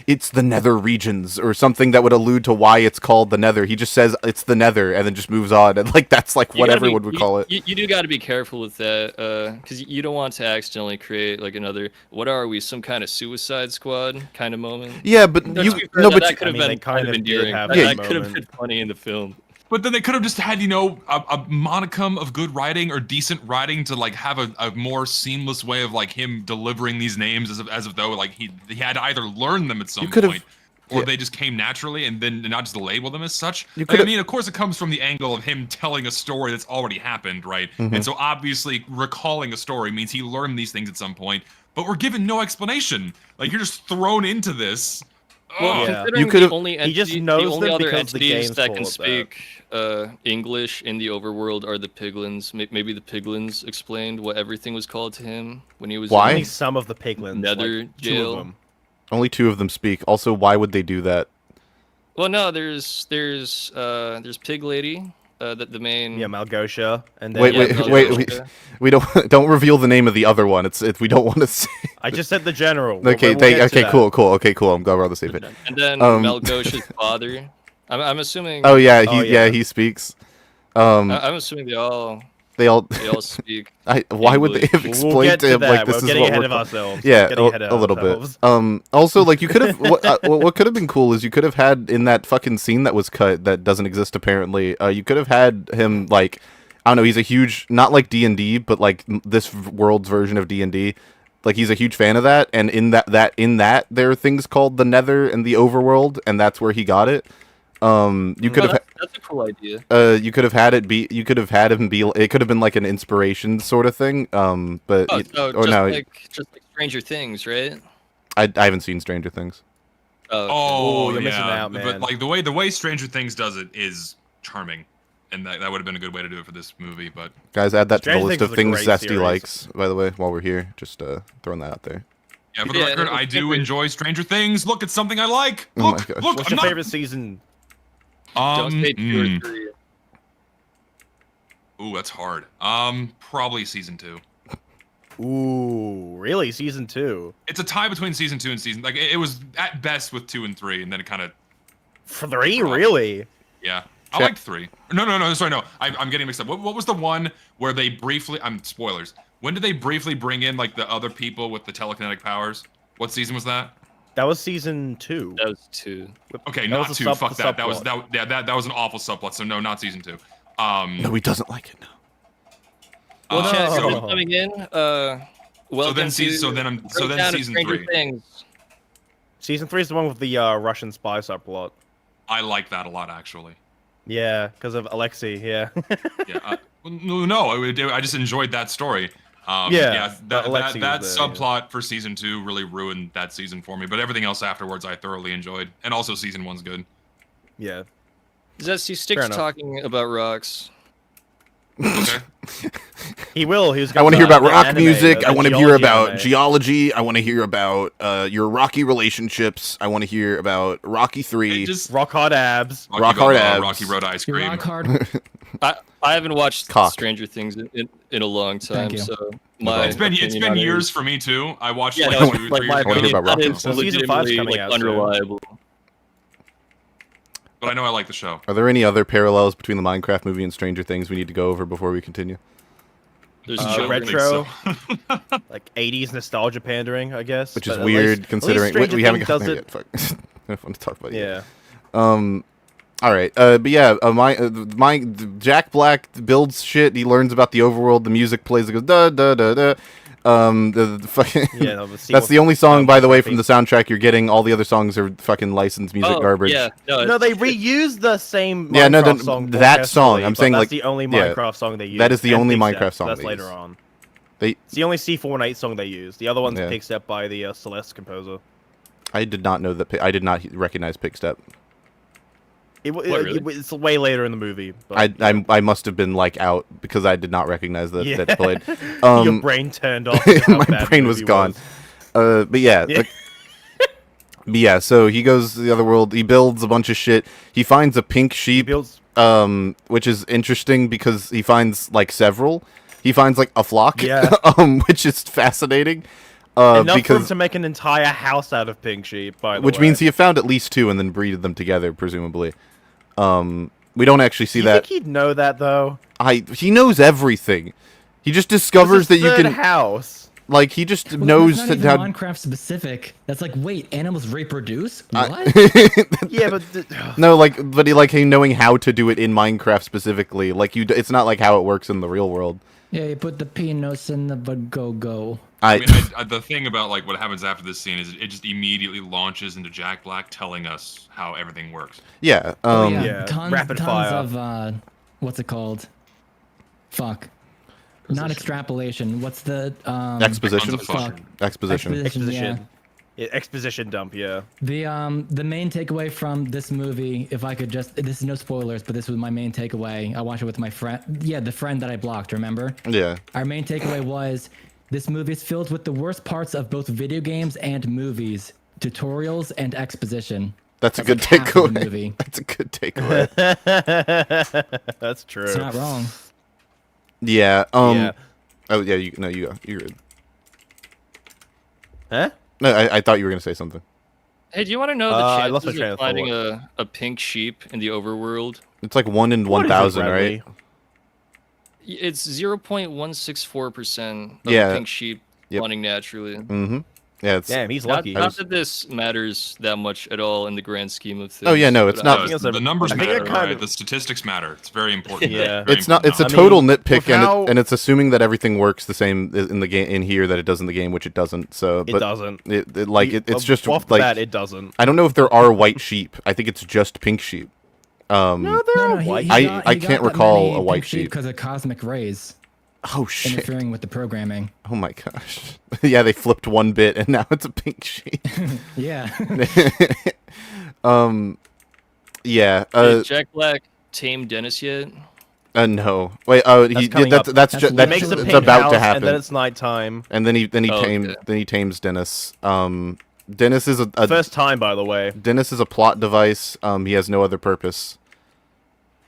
it's the Nether regions or something that would allude to why it's called the Nether. He just says it's the Nether and then just moves on, and like that's like You what gotta everyone would call it. You do got to be careful with that, because you don't want to accidentally create like another. What are we? Some kind of Suicide Squad kind of moment. Yeah, but No, you to be fair, no, that, but that could have I mean, they been kind kind of of did endearing. have That, that that could have been moment. funny in the film. But then they could have just had, a monicum of good writing or decent writing to like have a more seamless way of like him delivering these names as if though like he had to either learn them at some could've- point or yeah. they just came naturally and then not just label them as such. You Like, I could've- mean, of course, it comes from the angle of him telling a story that's already happened, right? Mm-hmm. And so obviously recalling a story means he learned these things at some point, but we're given no explanation. Like you're just thrown into this. Well, Ugh. Yeah. considering You could've- the only He just entity, knows the only them other because the entities games that call can it that. speak English in the overworld are the piglins. Maybe the piglins explained what everything was called to him when he was Why? Only in some of the piglins. Nether like, 2 jail. of them. Only 2 of them speak. Also, why would they do that? Well, no, there's Pig Lady, the main. Yeah, Malgosha, and then Wait, yeah, wait. We don't reveal the name of the other one. It's we don't want to say. I just said the general. Okay, We'll get to okay, that. cool. Okay, cool. I'm glad we're on the same page. And then Um, Malgosha's father. I'm assuming. Oh yeah, Oh, yeah, yeah. he speaks. I'm assuming they all speak. Why would they have We'll get explained to him that. like this We're is getting what ahead we're of ourselves. Yeah, We're getting ahead of a little ourselves. bit. Also, like you could have what could have been cool is you could have had in that fucking scene that was cut that doesn't exist apparently. You could have had him like I don't know. He's a huge not like D&D, but like this world's version of D&D. Like he's a huge fan of that, and in that there are things called the Nether and the overworld, and that's where he got it. You could have. That's a cool idea. You could have had it be. You could have had him be. It could have been like an inspiration sort of thing. But Oh, it- so or just no, like Stranger Things, right? I haven't seen Stranger Things. Oh, okay. Oh, you're yeah. missing out, But man. like the way Stranger Things does it is charming, and that would have been a good way to do it for this movie. But Guys, add that to Stranger the list Things of is a things great Zesty series. likes. By the way, while we're here, just throwing that out there. yeah, for the Yeah, record, I do enjoy Stranger Things. Look, it's something I like. Oh my Look, gosh. look. What's I'm your not- favorite season? Don't say 2 or 3. Ooh, that's hard. Probably season 2. Ooh, really? Season 2? It's a tie between season 2 and season. Like it was at best with 2 and 3, and then it kind of. 3? Really? Yeah, I liked 3. No. Sorry, no. I'm getting mixed up. What was the one where they briefly? Spoilers. When did they briefly bring in like the other people with the telekinetic powers? What season was that? That was season 2. That was 2. Okay, That not was a 2. Fuck that. That was subplot. that was an awful subplot. So no, not season 2. No, he doesn't like it. No. Well, No. Chad, if you're So- coming in. Welcome so then Breakdown of season Stranger 3. Things. Season 3 is the one with the Russian spy subplot. I like that a lot actually. Yeah, because of Alexei, yeah. Yeah. No, I just enjoyed that story. Yeah, that but Alexei that was there, subplot for season 2 really ruined that season for me. But everything else afterwards, I thoroughly enjoyed, and also season 1's good. Yeah. Zesty, stick Fair to enough. talking about rocks. Okay. He will. He was I want to hear about rock anime, music. the I want to hear geology about anime. geology. I want to hear about your rocky relationships. I want to hear about Rocky 3. Just Rock hard abs. Rock hard abs. Rocky Road ice You cream. rock hard. I haven't watched Cock. Stranger Things in a long time, Thank you. so my It's been opinion on it years is- for me too. I watched Yeah, like no, 2 or 3 like my years wanna ago, hear opinion about on it Rock is Well, season 5's legitimately coming like out soon. unreliable. but I know I like the show. Are there any other parallels between the Minecraft movie and Stranger Things we need to go over before we continue? There's I don't children. think retro. so. Like 80s nostalgia pandering, I guess. Which is but at weird least considering Stranger we haven't Things gotten does there it- yet. Fuck. I don't want to talk about it. yet. Yeah. All right. But yeah, my Jack Black builds shit. He learns about the overworld. The music plays. It goes da da da da. The fucking. Yeah, no, the scene That's with- the only song, by the way, Frisbee. from the soundtrack you're getting. All the other songs are fucking licensed music Oh, garbage. yeah, No, they reused the same Minecraft Yeah, no, song. that song, orchestrally, I'm but saying, that's like, the only yeah, Minecraft song they used. that is the and only Pigstep, Minecraft song That's they later used. on. They. It's the only C4 song they used. The other one's Yeah. Pigstep by the Celeste composer. I did not know that. I did not recognize Pickstep. really? It's way later in the movie. But, I must have been like out because I did not recognize that yeah. that played. Your brain turned off. with how My bad the brain was movie gone. But yeah. Yeah. But yeah, so he goes to the other world. He builds a bunch of shit. He finds a pink He sheep, builds. which is interesting because he finds like several. He finds like a flock, Yeah. which is fascinating. Enough for him Because to make an entire house out of pink sheep. By the which way. means he found at least 2 and then breeded them together, presumably. We don't actually see You that. think he'd know that though? He knows everything. He just It's discovers that his you third can house. like he just Well, knows that's not that even how. Minecraft specific. That's like, wait, animals reproduce? I- What? Yeah, but No, but he knowing how to do it in Minecraft specifically. Like it's not like how it works in the real world. Yeah, you put the peanuts in the go-go. I mean, the thing about like what happens after this scene is it just immediately launches into Jack Black telling us how everything works. yeah. Oh, yeah, tons, rapid tons fire. of what's it called? Fuck. Not extrapolation. What's the Exposition. Tons of fuck. Exposition. Yeah. exposition. Yeah, exposition dump. Yeah. The main takeaway from this movie, if I could just, this is no spoilers, but this was my main takeaway. I watched it with my friend. Yeah, the friend that I blocked. Remember? Yeah. Our main takeaway was this movie is filled with the worst parts of both video games and movies, tutorials and exposition. That's a good like half of the takeaway. movie. That's a good takeaway. That's true. It's not wrong. Yeah. Yeah. Oh yeah. You go. You're good. Huh? No, I thought you were gonna say something. Hey, do you want to know I the lost my chances train of of finding a pink sheep in the overworld? It's like 1 in What is it, 1,000, Bradley? right? It's 0.164% of Yeah. pink sheep Yep. spawning naturally. Mm-hmm. Yeah. It's. Damn, he's Not, lucky. not that this matters that much at all in the grand scheme of things. Oh, yeah, no, but it's not- No, think it's the a- numbers I think it matter, kind right? of- The statistics matter. It's very important. Yeah. Very It's not. It's a important. total mean, nitpick, with how- and it's assuming that everything works the same in the game in here that it does in the game, which it doesn't. So, It but doesn't. it's just off the like bat, it doesn't. I don't know if there are white sheep. I think it's just pink sheep. No, there No, are no, white. I got can't that recall many a white pink sheep sheep. because of cosmic rays Oh shit! interfering with the programming. Oh my gosh! Yeah, they flipped one bit and now it's a pink sheep. Yeah. Yeah. Did Jack Black tame Dennis yet? No. Wait. Oh, he coming did. up. That's That's just what that Makes a it's pink about house, to happen. and then it's nighttime. And then he Oh, tamed okay. then he tames Dennis. Dennis is a First time, by the way. Dennis is a plot device. He has no other purpose.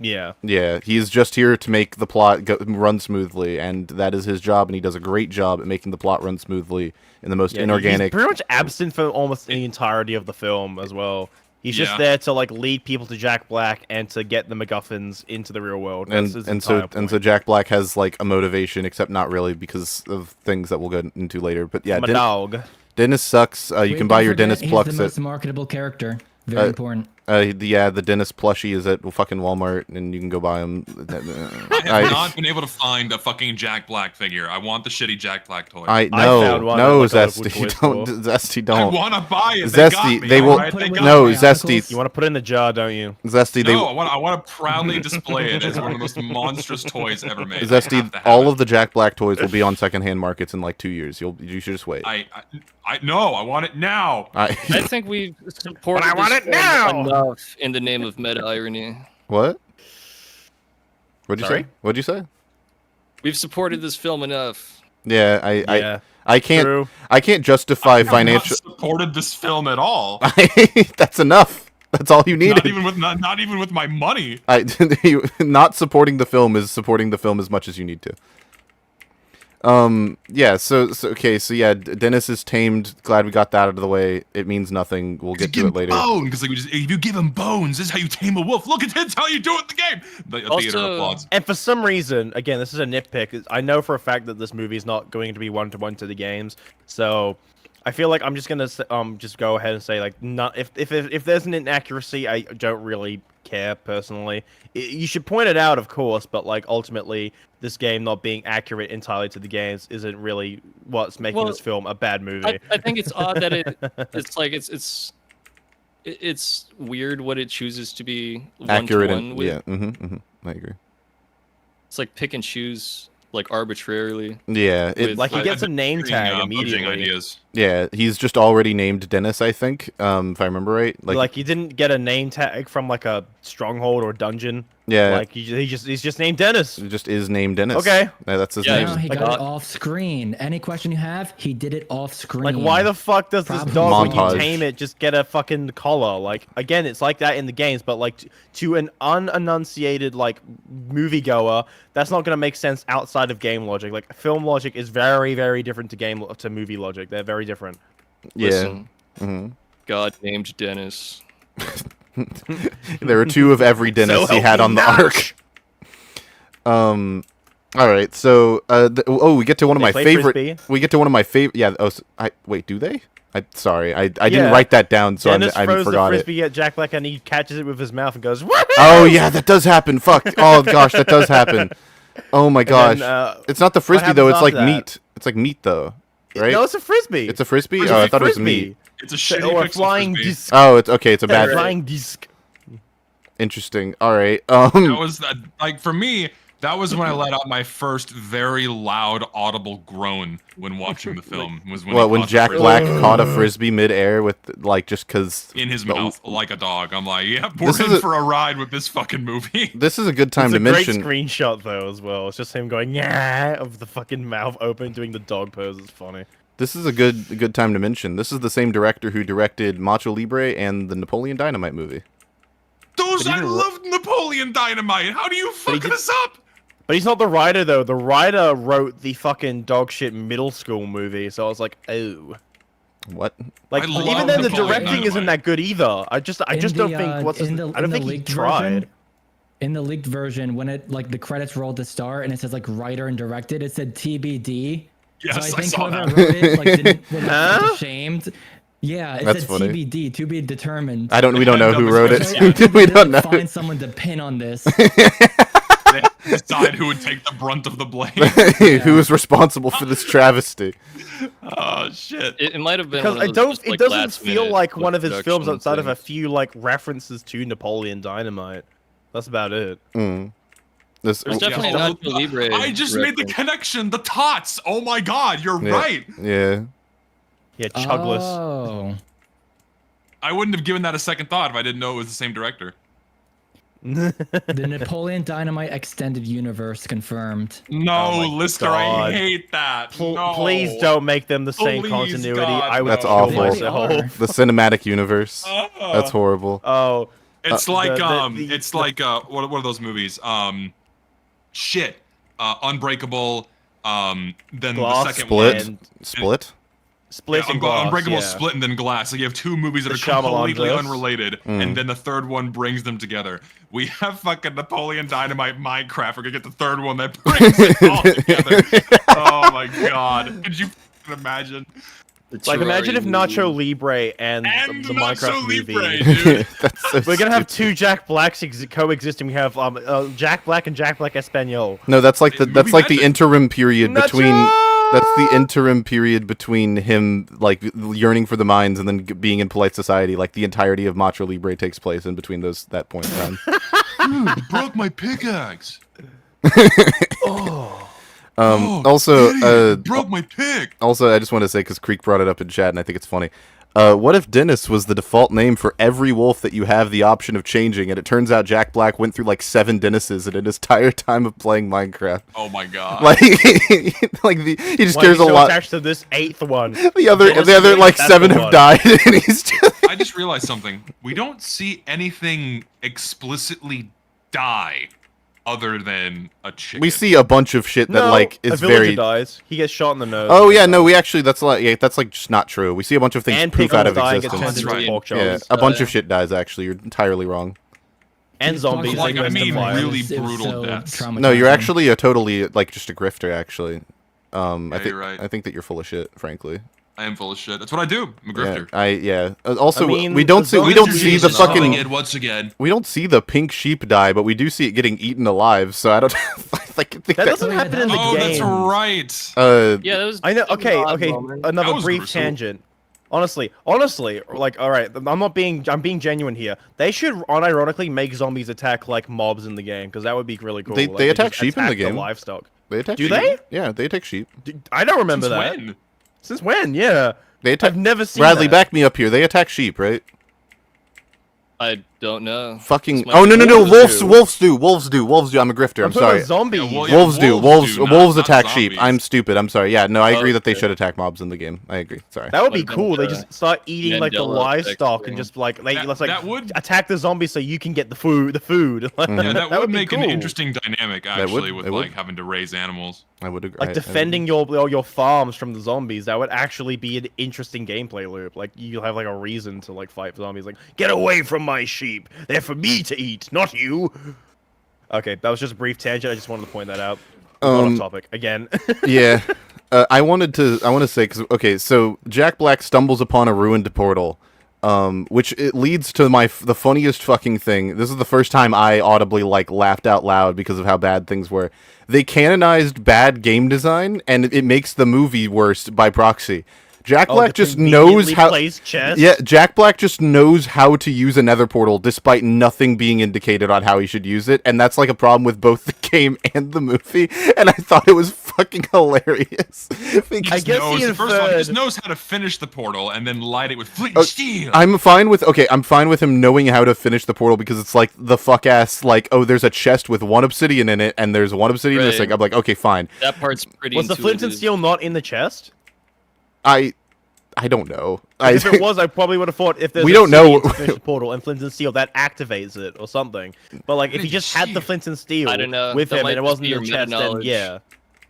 Yeah. Yeah, he's just here to make the plot run smoothly, and that is his job, and he does a great job at making the plot run smoothly in the most Yeah, inorganic. He's pretty much absent for almost the entirety of the film as well. He's just Yeah. there to like lead people to Jack Black and to get the MacGuffins into the real world. That's his and entire so Jack Black has like a motivation, except not really because of things that we'll go into later. But yeah, I'm a dog. Dennis sucks. You Wait, can buy don't your forget, Dennis he's Plux the at most marketable character. Very important. the Dennis plushie is at fucking Walmart, and you can go buy him. I have not been able to find a fucking Jack Black figure. I want the shitty Jack Black toy. I found one no, at, like, a local Zesty, toy store. Zesty, I don't. want to buy it. Zesty, they they got will- me. All right, they got no, me. Zesty, You want to put it in the jar, don't you? Zesty, they No, I want to proudly display it as one of the most monstrous toys ever made. I Zesty, have to have all it. of the Jack Black toys will be on secondhand markets in like 2 years. You should just wait. No, I want it now. I think we've supported I want this it film now! enough in the name of meta irony. What? What'd you Sorry? say? What'd you say? We've supported this film enough. Yeah, Yeah. I can't True. I can't justify I have financial. not supported this film at all. That's enough. That's all you needed. Not even with my money. Not supporting the film is supporting the film as much as you need to. Yeah, so yeah, Dennis is tamed. Glad we got that out of the way. It means nothing. We'll get to it later. Bone, because if you give him bones, this is how you tame a wolf. Look, it's how you do it in the game. The theater Also- applauds. And for some reason, again, this is a nitpick. I know for a fact that this movie is not going to be one-to-one to the games, so I feel like I'm just gonna just go ahead and say like, not if there's an inaccuracy, I don't really care personally. You should point it out, of course, but like ultimately, this game not being accurate entirely to the games isn't really what's making this film a bad movie. I think it's odd that it's like it's weird what it chooses to be Accurate one-to-one and with. yeah, I agree. It's like pick and choose like arbitrarily. Yeah, With- Like he I- gets a I've been name hearing, tag budging immediately. ideas. yeah, he's just already named Dennis, I think, if I remember right. Like he didn't get a name tag from like a stronghold or dungeon. yeah, Like he's just named Dennis. it just is named Dennis. Okay. Yeah, that's his Yeah, name. No, he Like, got it off screen. Any question you have, he did it off screen. Like, why the fuck does this Probably. dog, when Montage. you tame it, just get a fucking collar? Like, again, it's like that in the games, but like to an unenunciated like moviegoer, that's not gonna make sense outside of game logic. Like, film logic is very, very different to movie logic. They're very different. Yeah. Listen, hmm God named Dennis. There were two of every Dennis So he had help on me the arc. All right. So, we get to one of They my play favorite. Frisbee. We get to one of my favorite. Yeah. Oh, wait. Do they? Sorry. I didn't Yeah. write that down, so Dennis I throws the forgot it. frisbee at Jack Black and he catches it with his mouth and goes, "Woohoo!" Oh yeah, that does happen. Fuck. Oh gosh, that does happen. Oh my gosh. then, It's not the frisbee happens though. It's like after that? meat. It's like meat though, right? No, it's a frisbee. It's a frisbee. It's Oh, a I thought it was frisbee. meat. It's a shitty Or a pixel flying Frisbee. disc. Oh, it's okay. It's a A bad. flying disc. Interesting. All right. That was like for me. That was when I let out my first very loud audible groan when watching the film. Was when he when caught the Jack frisbee Black caught a frisbee midair with like just because in his the- mouth like a dog. I'm like, yeah, This we're is in a- for a ride with this fucking movie. This is a good time It's to a great mention. screenshot though as well. It's just him going yeah of the fucking mouth open doing the dog pose. It's funny. This is a good time to mention. This is the same director who directed Macho Libre and the Napoleon Dynamite movie. Those But I even- loved Napoleon Dynamite. How do you fuck did- this up? But he's not the writer though. The writer wrote the fucking dog shit middle school movie. So I was like, oh. What? Like I love even then the Napoleon directing isn't Dynamite. that good either. I just don't think what's his, I don't think he leaked tried. version, in the leaked version, when it like the credits rolled to start and it says like writer and directed, it said TBD. Yes, so I I think saw whoever that. wrote it like didn't was Huh? ashamed. Yeah, it That's said funny. TBD, to be determined. We don't know who wrote it. So I think We they don't didn't know. Find someone to pin on this. They had to decide who would take the brunt of the blame. Who is responsible for this travesty? Oh shit. It might have been Because one of those just, it like, doesn't last feel minute like one of his films production outside of a things. few like references to Napoleon Dynamite. That's about it. This, There's definitely Yeah, an Nacho Libre I just made the reference. connection. The tots. Oh my god, you're yeah, right. Yeah. Yeah, Chugless. Oh. I wouldn't have given that a second thought if I didn't know it was the same director. The Napoleon Dynamite extended universe confirmed. No, Oh my Lister, God. I hate that. No. Please don't make them the same Please, continuity. God, I would That's kill awful. They already myself. are. The cinematic universe. Ah. That's horrible. Oh, It's like the- it's like what are those movies? Unbreakable. Then Glass, the second Split. one. Split. Split and Glass, Unbreakable, yeah. Split, and then Glass. So you have two movies that The are Shyamalan completely verse. unrelated, and then the third one brings them together. We have fucking Napoleon Dynamite Minecraft. We're gonna get the third one that brings it all together. Oh my god! Could you fucking imagine? Like, imagine if Nacho movie. Libre and the Nacho Minecraft Libre, movie. dude. That's so We're gonna have stupid. two Jack Blacks coexisting. We have Jack Black and Jack Black Espanol. No, that's like the Movie that's like the magic. interim period between. Nacho! That's the interim period between him like yearning for the mines and then being in polite society. Like the entirety of Macho Libre takes place in between that point in time. Dude, broke my pickaxe. Oh. Also, broke my pick. I just want to say because Creek brought it up in chat, and I think it's funny. What if Dennis was the default name for every wolf that you have the option of changing? And it turns out Jack Black went through like 7 Dennises in his entire time of playing Minecraft. Oh my god. Like, he just Why cares he's a so lot. attached to this 8th one. The other Dennis like that's 7 the have one. died, and he's just. I just realized something. We don't see anything explicitly die other than a chicken. We see a bunch of shit that No, like a is villager very. dies. He gets shot in the nose. Oh yeah, no, we actually that's like just not true. We see a bunch of things And poof people out of die and get existence. turned into That's right. pork Yeah, chops. a bunch of shit dies. Actually, you're entirely wrong. And zombies. Like, they I go mean, into fire. really It was brutal so deaths. No, you're traumatizing. actually a totally like just a grifter. Actually, I Yeah, think you're right. I think that you're full of shit. Frankly. I am full of shit. That's what I do. I'm a grifter. Also, I mean, we don't the see we don't zombies see are the just fucking coming in once again. we don't see the pink sheep die, but we do see it getting eaten alive. So I don't think That doesn't Oh, yeah, happen in the Oh, game. that's right. Yeah, that was. I know. that was Okay, an odd okay. moment. Another That was brief gruesome. tangent. Honestly, like, all right. I'm being genuine here. They should unironically make zombies attack like mobs in the game because that would be really cool. They Like, attack just sheep in the attack game. livestock. They attack Do sheep. they? Yeah, they attack sheep. I don't remember Since that. when? Since when? Yeah. They attack. I've never seen Bradley, that. back me up here. They attack sheep, right? I don't know. Fucking. This might Oh be no! wolves Wolves do. do. Wolves do. I'm a grifter. I'm talking sorry. about zombies. Yeah, well, yeah. Wolves do. wolves do, Wolves not attack sheep. zombies. I'm stupid. I'm sorry. Yeah, no, I agree that they Okay. should attack mobs in the game. I agree. Sorry. That would be Like cool. They Banter. just start eating like the Mandela livestock effect and thing. just like let's like that would- attack the zombies so you can get the food. Yeah, that would be make an cool. interesting dynamic would, actually with it would. like having to raise animals. I would agree. Like defending your farms from the zombies. That would actually be an interesting gameplay loop. Like you'll have like a reason to like fight zombies. Like get away from my sheep. They're for me to eat, not you. Okay, that was just a brief tangent. I just wanted to point that out. Off topic again. Yeah. I want to say because okay, so Jack Black stumbles upon a ruined portal, which it leads to the funniest fucking thing. This is the first time I audibly like laughed out loud because of how bad things were. They canonized bad game design, and it makes the movie worse by proxy. Jack Oh, Black the just knows conveniently how. placed chest? Yeah, Jack Black just knows how to use a Nether portal despite nothing being indicated on how he should use it, and that's like a problem with both the game and the movie. And I thought it was fucking hilarious. He I just guess knows, he the first one, he just inferred- knows how to finish the portal and then light it with flint Oh, and steel. I'm fine with him knowing how to finish the portal because it's like the fuck ass like, oh, there's a chest with 1 obsidian in it and there's 1 obsidian Right. missing. I'm like, okay, fine. That part's pretty. Was the flint and intuitive. steel not in the chest? I don't know. If it was, I probably would have thought if there's We a don't know. obsidian to finish the portal and flint and steel, that activates it or something. But like, if he just had the flint and steel I don't know. with That him might and it just wasn't be in the your chest, then meta-knowledge. yeah.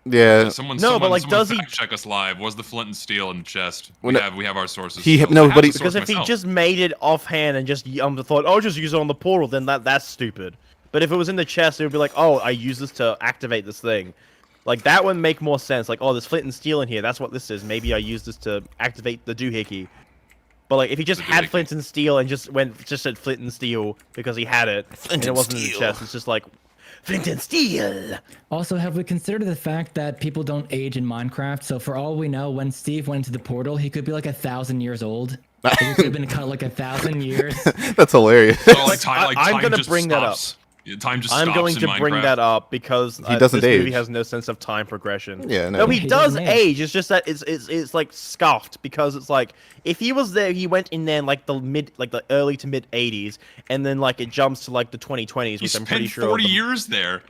Yeah. Someone, No, but, like, does he- fact check us live? Was the flint and steel in the chest? Well, We have our sources. he- still. no, I have but the he- source Because if he myself. just made it offhand and just thought, oh, just use it on the portal, then that's stupid. But if it was in the chest, it would be like, oh, I use this to activate this thing. Like, that would make more sense. Like, oh, there's flint and steel in here. That's what this is. Maybe I use this to activate the doohickey. But, like, if he just The had doohickey. flint and steel and just said flint and steel because he had it, and it wasn't in the chest, it's just like, flint and steel! Also, have we considered the fact that people don't age in Minecraft? So for all we know, when Steve went into the portal, he could be like 1,000 years old. Like, he could have been cut like 1,000 years. That's hilarious. So, like, time I'm time gonna just bring that up. stops. Yeah, time just I'm stops going in to bring Minecraft. that up because He doesn't this movie age. has no sense of time progression. Yeah, no. No, he He does doesn't age. It's just that it's like scuffed because it's like if he was there, he went in there in like the early to mid 80s, and then like it jumps to like the 2020s, He which I'm pretty spent sure. 40 years there.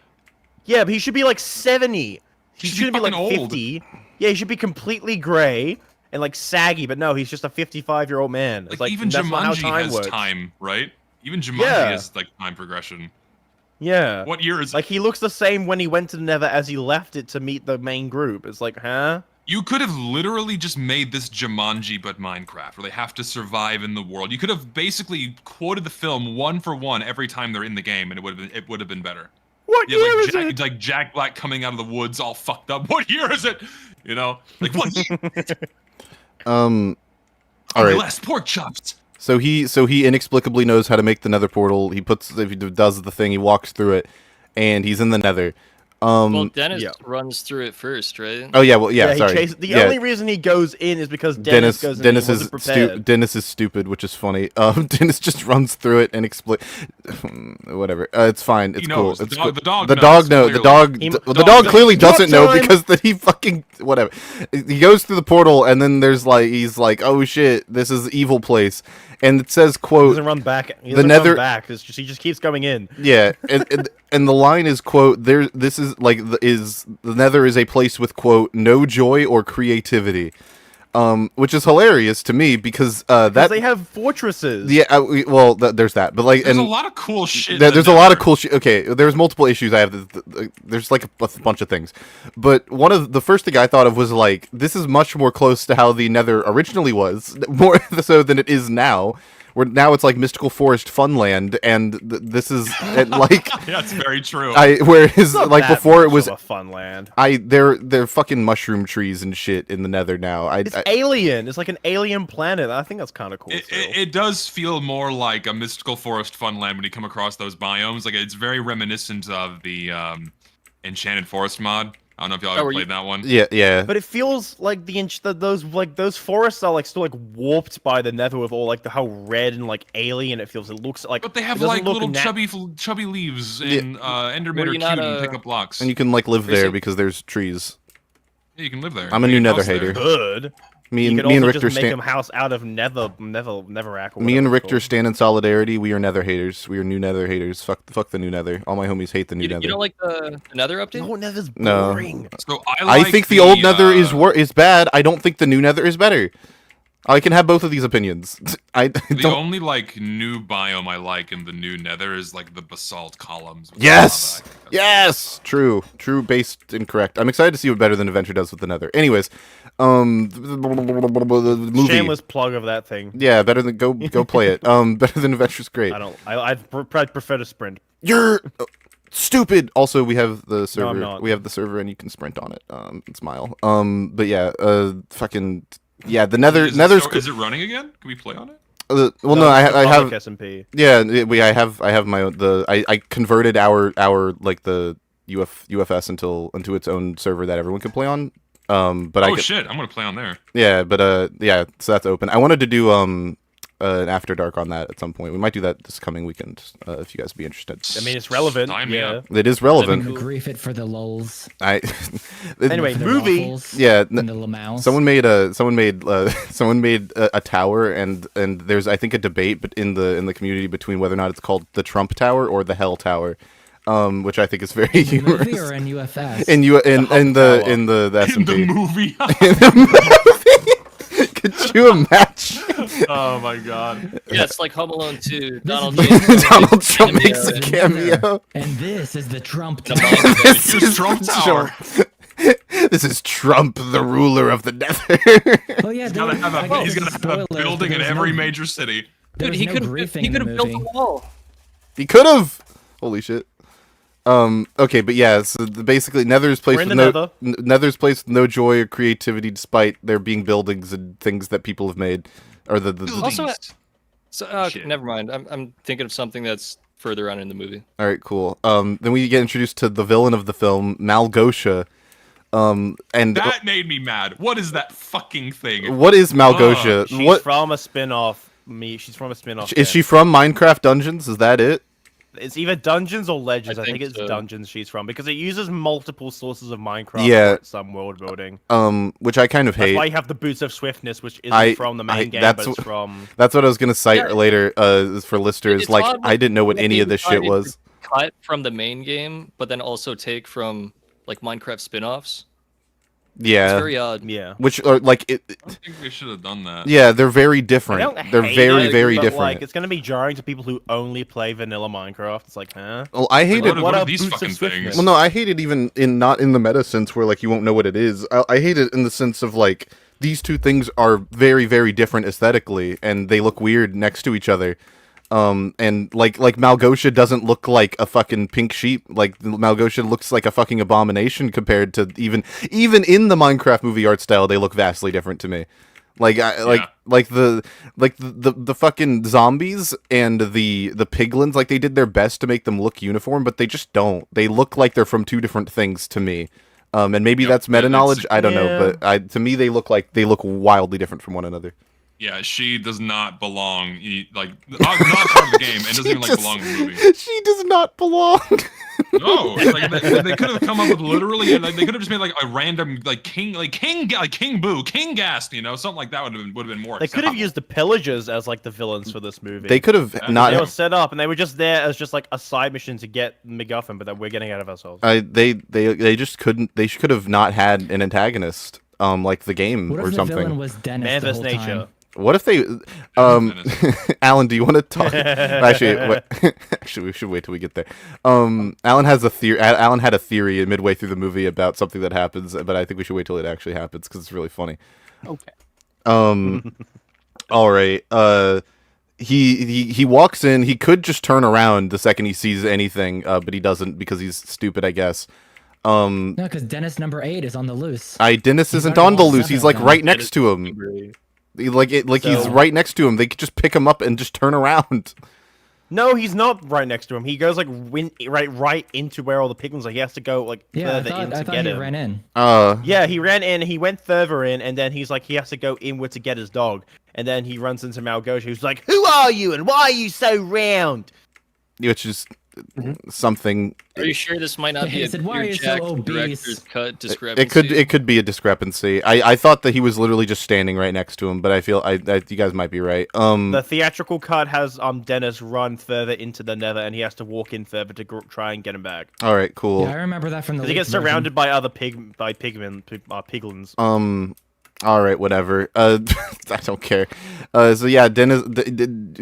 Yeah, but he should be like 70. He Should be shouldn't be like fucking old. 50. Yeah, he should be completely gray and like saggy, but no, he's just a 55-year-old man. It's Like, like even that's not how Jumanji time has works. time, right? Even Jumanji Yeah. has like time progression. Yeah. What year is Like, he looks the same when he went to the Nether as he left it to meet the main group. It's like, huh? You could have literally just made this Jumanji but Minecraft, where they have to survive in the world. You could have basically quoted the film one for one every time they're in the game, and it would have been better. What Yeah, year like is Jack, it? like Jack Black coming out of the woods all fucked up. What year is it? You know, like what year? All My right. last pork chops. So he inexplicably knows how to make the Nether portal. He does the thing. He walks through it, and he's in the Nether. Well, Dennis yeah. runs through it first, right? Oh yeah, well yeah. he Sorry. chases, the Yeah. only reason he goes in is because Dennis goes in and he wasn't prepared. Dennis is stupid, which is funny. Dennis just runs through it and whatever. It's fine. It's He cool. knows. It's The dog The knows, dog knows. The clearly. dog. The The dog dog knows. clearly doesn't know Time. because that he fucking whatever. He goes through the portal and then there's like he's like, oh shit, this is evil place, and it says He quote. doesn't run back. He The doesn't Nether- run back. It's just, he just keeps going in. Yeah, and the line is quote there. This is like the Nether is a place with quote no joy or creativity, which is hilarious to me because Because that they have fortresses. yeah well there's that but like There's and a lot of cool shit. there's a lot of cool shit. Okay, there's multiple issues I have. There's like a bunch of things, but one of the first thing I thought of was like this is much more close to how the Nether originally was, more so than it is now. Where now it's like mystical forest funland, and this is like That's very true. whereas It's not like that before it much was of a fun land. they're fucking mushroom trees and shit in the Nether now. It's alien. It's like an alien planet. I think that's kind of cool. It, still. it does feel more like a mystical forest funland when you come across those biomes. Like it's very reminiscent of the Enchanted Forest mod. I don't know if y'all ever were you- played that one. yeah. But it feels like those forests are like still like warped by the Nether with all like the how red and like alien it feels. It looks like. But they have it doesn't like look little nat- chubby leaves and Enderman Were are you cute not, and pick up blocks. And you can like live there Seriously? because there's trees. Yeah, you can live there. I'm a Make new house Nether there. hater. good. Me You and could me and also Richter just make stand. him house out of Netherrack. Me and Richter stand in solidarity. We are Nether haters. We are new Nether haters. Fuck the new Nether. All my homies hate the new You Nether. don't like the Nether update? No, Nether's No. boring. So I like think the old Nether is bad. I don't think the new Nether is better. I can have both of these opinions. I The don't. only like new biome I like in the new Nether is like the basalt columns. with Yes! lava. I think that's- Yes! True. True, based, incorrect. I'm excited to see what Better Than Adventure does with the Nether. Anyways, the movie. Shameless plug of that thing. Yeah, better than go play it. Better Than Adventure's great. I don't. I'd prefer to sprint. You're stupid. Also, we have the server. I'm not. We have the server, and you can sprint on it. And smile. But yeah, fucking yeah. The Nether. Is it Nether's. is it running again? Can we play on it? Well, no, I have. SMP. Yeah, I have my own. I converted our like the UFS into its own server that everyone can play on. But Oh shit! I'm gonna play on there. yeah, but yeah, so that's open. I wanted to do an after dark on that at some point. We might do that this coming weekend if you guys would be interested. I mean, it's relevant. Sign me Yeah. up. It is I'm relevant. gonna grief it for the lulz. I Anyway, For the movie. waffles, Yeah, and the lamau. someone made a tower, and there's I think a debate, but in the community between whether or not it's called the Trump Tower or the Hell Tower, which I think is very In the movie humorous. or in UFS? In the Tower. in the In the SMP. movie. Could you imagine? Oh my god. Yeah, it's like Home Alone 2. Donald is- Trump Donald Trump cameo. makes a cameo. And this is the Trump The Tower. Minecraft. This Here's Trump Tower. This is Trump, the ruler of the Nether. Oh yeah, He's gonna have a, he's gonna have a building in every major city. Dude, he could have built a wall. He could have. Holy shit. Okay, but yeah, so basically Nether's place We're in with the no Nether's place with no joy or creativity, despite there being buildings and things that people have made, or the Also, Buildings. So, Shit. never mind. I'm thinking of something that's further on in the movie. All right, cool. Then we get introduced to the villain of the film, Malgosha. And That made me mad. What is that fucking thing? what is Malgosha? She's What from a spin-off. She's from a spin-off. is she from? Minecraft Dungeons? Is that it? It's either Dungeons or Legends. I think think it's so. Dungeons she's from because it uses multiple sources of Minecraft. Yeah. For some world building. Which I kind of That's hate. why you have the Boots of Swiftness, which isn't I- from the I- main game, that's but it's wh- from. That's what I was gonna cite Yeah. later. For listeners, It's like odd I didn't know what that any they of this shit decided to was. Cut from the main game, but then also take from like Minecraft spin-offs. Yeah. It's very odd. Yeah. Which are like it. I don't think they should have done that. Yeah, they're very I different. don't They're hate very, it, very but, different. Like, it's gonna be jarring to people who only play vanilla Minecraft. It's like, huh? Well, I hate it. What What are are these boots of fucking swiftness? things? Well, no, I hate it even not in the meta sense where like you won't know what it is. I hate it in the sense of like these two things are very, very different aesthetically, and they look weird next to each other. And like Malgosha doesn't look like a fucking pink sheep. Like Malgosha looks like a fucking abomination compared to even in the Minecraft movie art style. They look vastly different to me. Like the fucking zombies and the piglins, like they did their best to make them look uniform, but they just don't. They look like they're from two different things to me. And maybe Yep, that's meta knowledge. it's- I don't know, Yeah. but to me they look wildly different from one another. Yeah, she does not belong. Like, not part of the game, and doesn't even like belong in the movie. She does not belong. No, like they could have come up with literally, like they could have just made like a random King Boo, King Gast, something like that would have been more. They could have acceptable. used the pillagers as like the villains for this movie. They could have Yeah. They not. were set up and they were just there as just like a side mission to get MacGuffin, but that we're getting out of ourselves. They just couldn't. They could have not had an antagonist, like the game What or if the something. villain was Dennis Man the vs. whole nature. time? What if they, Alan? Do you want to talk? Actually, actually, we should wait till we get there. Alan has a theory. Alan had a theory midway through the movie about something that happens, but I think we should wait till it actually happens because it's really funny. Okay. All right. He walks in. He could just turn around the second he sees anything, but he doesn't because he's stupid, I guess. No, because Dennis number 8 is on the loose. Dennis isn't already on the lost loose. 7 He's like of them. right next to him. He's So- right next to him. They could just pick him up and just turn around. No, he's not right next to him. He goes like right into where all the piglins are. He has to go like Yeah, further in I to thought get he him. ran in. Yeah, he ran in, he went further in, and then he's like, he has to go inward to get his dog. And then he runs into Malgosha, who's like, "Who are you, and why are you so round?" Which is something. Are you sure this might not be He a said, "Why are you so Jack obese?" director's cut discrepancy? It could be a discrepancy. I thought that he was literally just standing right next to him, but I feel you guys might be right. The theatrical cut has Dennis run further into the Nether, and he has to walk in further to try and get him back. All right, cool. Yeah, I remember that from the. Because he gets leaked version. surrounded by other piglins. All right, whatever. I don't care. So yeah, Dennis,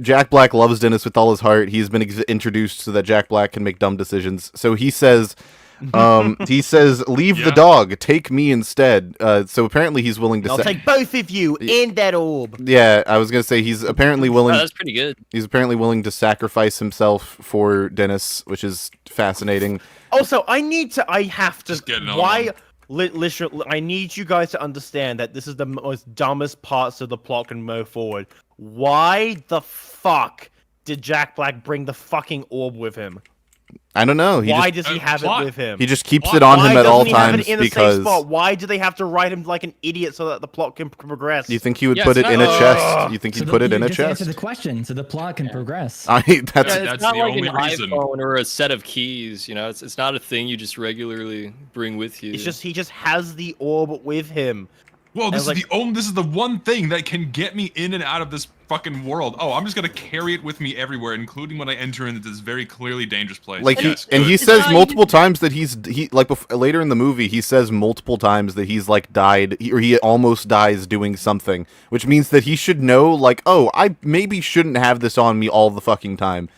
Jack Black loves Dennis with all his heart. He's been introduced so that Jack Black can make dumb decisions. So he says, leave the Yeah. dog, take me instead. So apparently he's willing to. I'll take both of you in that orb. Yeah, I was gonna say he's apparently willing. Oh, that's pretty good. He's apparently willing to sacrifice himself for Dennis, which is fascinating. Also, I have to. Just getting on Why? them. Listen, I need you guys to understand that this is the most dumbest parts of the plot can move forward. Why the fuck did Jack Black bring the fucking orb with him? I don't know. Why does he uh, have plot. it with him? He just keeps Why- it on Why him at all doesn't he have times it in the because same spot? Why do they have to write him like an idiot so that the plot can progress? you think he would Yeah, put it it's in a not- chest? You think So he'd put it in a just chest? Answer the question, so the plot can progress. That's Yeah, That's it's not the like only an reason. iPhone or a set of keys. It's not a thing you just regularly bring with you. It's just he just has the orb with him. Well, this is like- this is the one thing that can get me in and out of this fucking world. Oh, I'm just gonna carry it with me everywhere, including when I enter into this very clearly dangerous place. like Yes, and good. he It's says not multiple times that later in the movie he says multiple times that he's like died or he almost dies doing something, which means that he should know like, oh, I maybe shouldn't have this on me all the fucking time.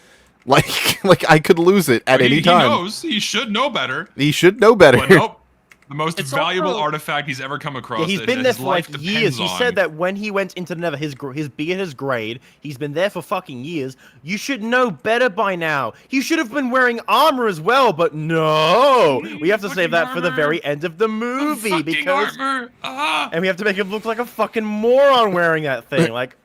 Like I could lose it at any time. He knows. He should know better. He should know better. But nope. The most It's valuable also- artifact he's ever come across. Yeah, he's that been there his for like life years. depends He on. said that when he went into the Nether, his beard has grayed. He's been there for fucking years. You should know better by now. He should have been wearing armor as well, but no. We have to save that for the armor. very end of the movie Fucking because, armor. Ah. and we have to make him look like a fucking moron wearing that thing. Like,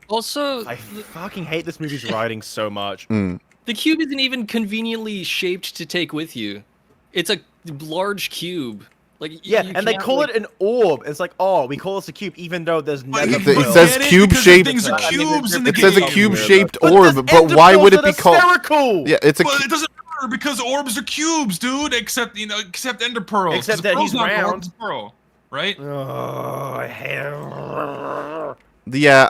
also, I fucking hate this movie's writing so much. the cube isn't even convenently shaped to take with you. It's a large cube. Like Yeah, you and they can't, call like- it an orb. It's like, oh, we call this a cube, even though there's But never. It you been- says get it cube-shaped- because things are I mean, cubes in the It says a game. cube-shaped But orb, there's but why would it enderpearls be that are called? spherical? Yeah, it's a. Well, it doesn't matter because orbs are cubes, dude. Except ender pearls. Except 'cause that pearl's he's not an orb, round. it's a pearl, right? Oh, I hate. Yeah,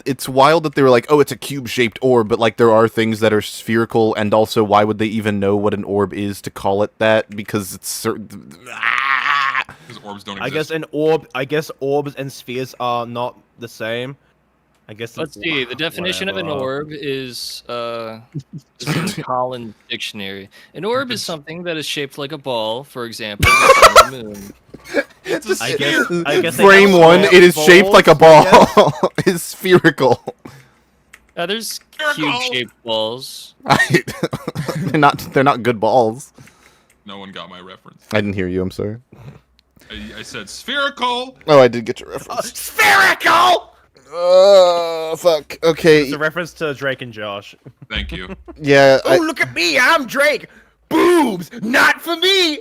it's wild that they were like, oh, it's a cube-shaped orb, but like there are things that are spherical, and also why would they even know what an orb is to call it that? Because it's certain. Because orbs don't I exist. guess orbs and spheres are not the same. I guess. Let's see. The definition of an orb is in Collins Dictionary. An orb is something that is shaped like a ball. For example, the sun or moon. It's a I guess. sphere. I guess they Frame have one, small it is shaped like a balls, ball. I guess. It's spherical. There's Spherical. cube-shaped balls. They're not good balls. No one got my reference. I didn't hear you. I'm sorry. I said spherical. Oh, I did get your reference. Spherical. Fuck. Okay. It's a reference to Drake and Josh. Thank you. Yeah. Oh, look at me! I'm Drake. Boobs, not for me.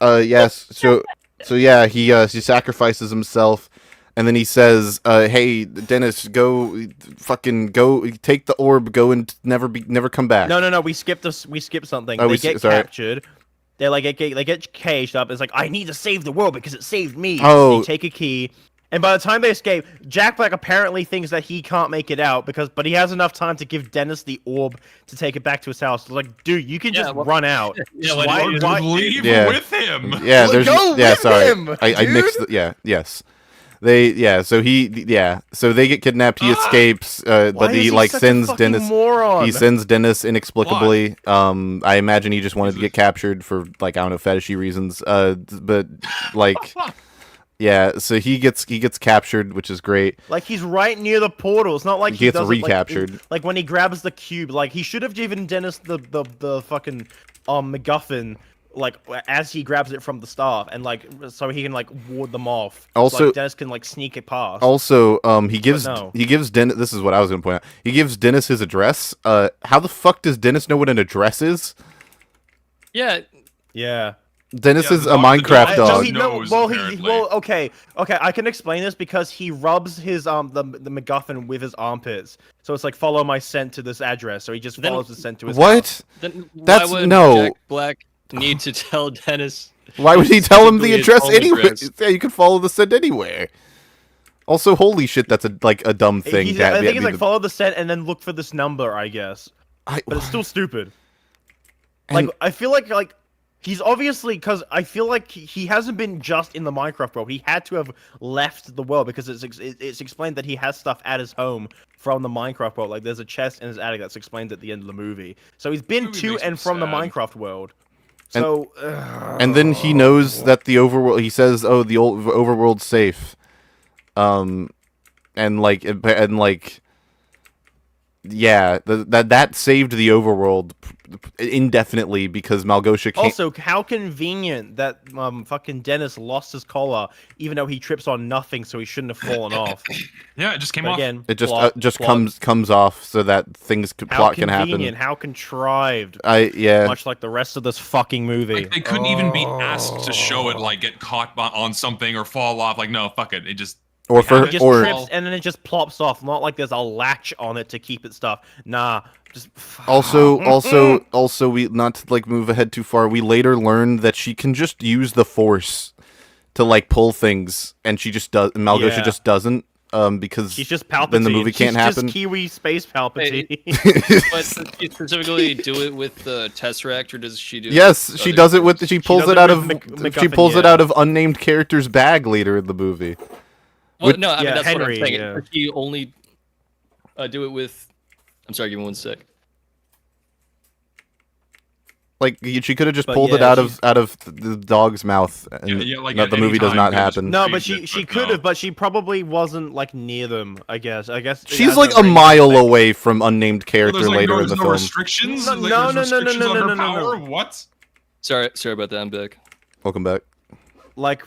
Yes. So yeah, he sacrifices himself, and then he says, "Hey, Dennis, go, fucking go, take the orb, go and never come back." No. We skipped something. Oh, They get captured. They get caged up. It's like, I need to save the world because it saved me. Oh. They take a key. And by the time they escape, Jack Black apparently thinks that he can't make it out but he has enough time to give Dennis the orb to take it back to his house. It's like, dude, you can just run out. Yeah, Leave Yeah. with him. Yeah, Well, there's go yeah. with Sorry, him, I mixed. Yes. So they get kidnapped. He escapes, but Why he is like such a sends fucking Dennis. moron? He sends Dennis inexplicably. I imagine he just wanted to get captured for like, I don't know, fetishy reasons. But like, yeah. So he gets captured, which is great. Like, he's right near the portal. It's not like He gets does it, like, recaptured. like when he grabs the cube, like he should have given Dennis the fucking MacGuffin, like as he grabs it from the staff, and like so he can like ward them off. Also- like, Dennis can like sneak it past. Also, he gives no. Dennis. This is what I was gonna point out. He gives Dennis his address. How the fuck does Dennis know what an address is? Yeah, Yeah. Dennis Yeah, is the a dog- the Minecraft dog dog. knows, apparently. Okay. I can explain this because he rubs his the MacGuffin with his armpits, so it's like, follow my scent to this address. So he just Then- follows the scent to his What? house. then That's- why would no. Jack Black need to tell Dennis? Why would he tell him the Specifically his address home anyway? address. Yeah, you can follow the scent anywhere. Also, holy shit, that's a dumb thing. I think he's like, follow the scent and then look for this number, I guess. I- But it's still stupid. And- Like, I feel like he's obviously, because I feel like he hasn't been just in the Minecraft world. He had to have left the world because it's explained that he has stuff at his home from the Minecraft world. Like, there's a chest in his attic that's explained at the end of the movie. So he's been Movie to makes and me from the sad. Minecraft world. And- So, And then he knows that the overworld. He says, "Oh, the old overworld's safe." And like, yeah, that saved the overworld indefinitely because Malgosha can't. also, how convenient that fucking Dennis lost his collar, even though he trips on nothing, so he shouldn't have fallen off. Yeah, it just came But off. again, It just plot. comes off so that How plot can convenient, happen. how contrived. Yeah. Much like the rest of this fucking movie. Like, they couldn't even be asked to show it, like get caught on something or fall off. Like, no, fuck it. It just Or for It just or trips and then it just plops off. Not like there's a latch on it to keep it stuff. Nah, just also we, not to like move ahead too far, we later learned that she can just use the force to like pull things, and she just does. Malgosha Yeah. just doesn't. Because she's just Palpatine. then the movie can't She's happen. Just Kiwi space Palpatine. But does she specifically do it with the Tesseract, or does she do? Yes, it she with does it other with. things? She pulls does it it out with of. Mc- She MacGuffin, pulls it yeah. out of unnamed character's bag later in the movie. Well, no, I mean Yeah, that's Henry, what I'm saying. yeah. Does she only do it with? I'm sorry, give me one sec. Like she could have just But pulled it yeah, out of the dog's mouth, and Yeah, like, no, at the any movie does time, not you just- happen. No, She but did, she but could no. have, but she probably wasn't like near them. I guess. it She's has like no a range mile effect. away from unnamed Well, character there's like later no, in the there's no film. restrictions. No, Like, no, there's no, no, restrictions no, on no, her no, no, power? no. What? Sorry about that. I'm back. Welcome back. Like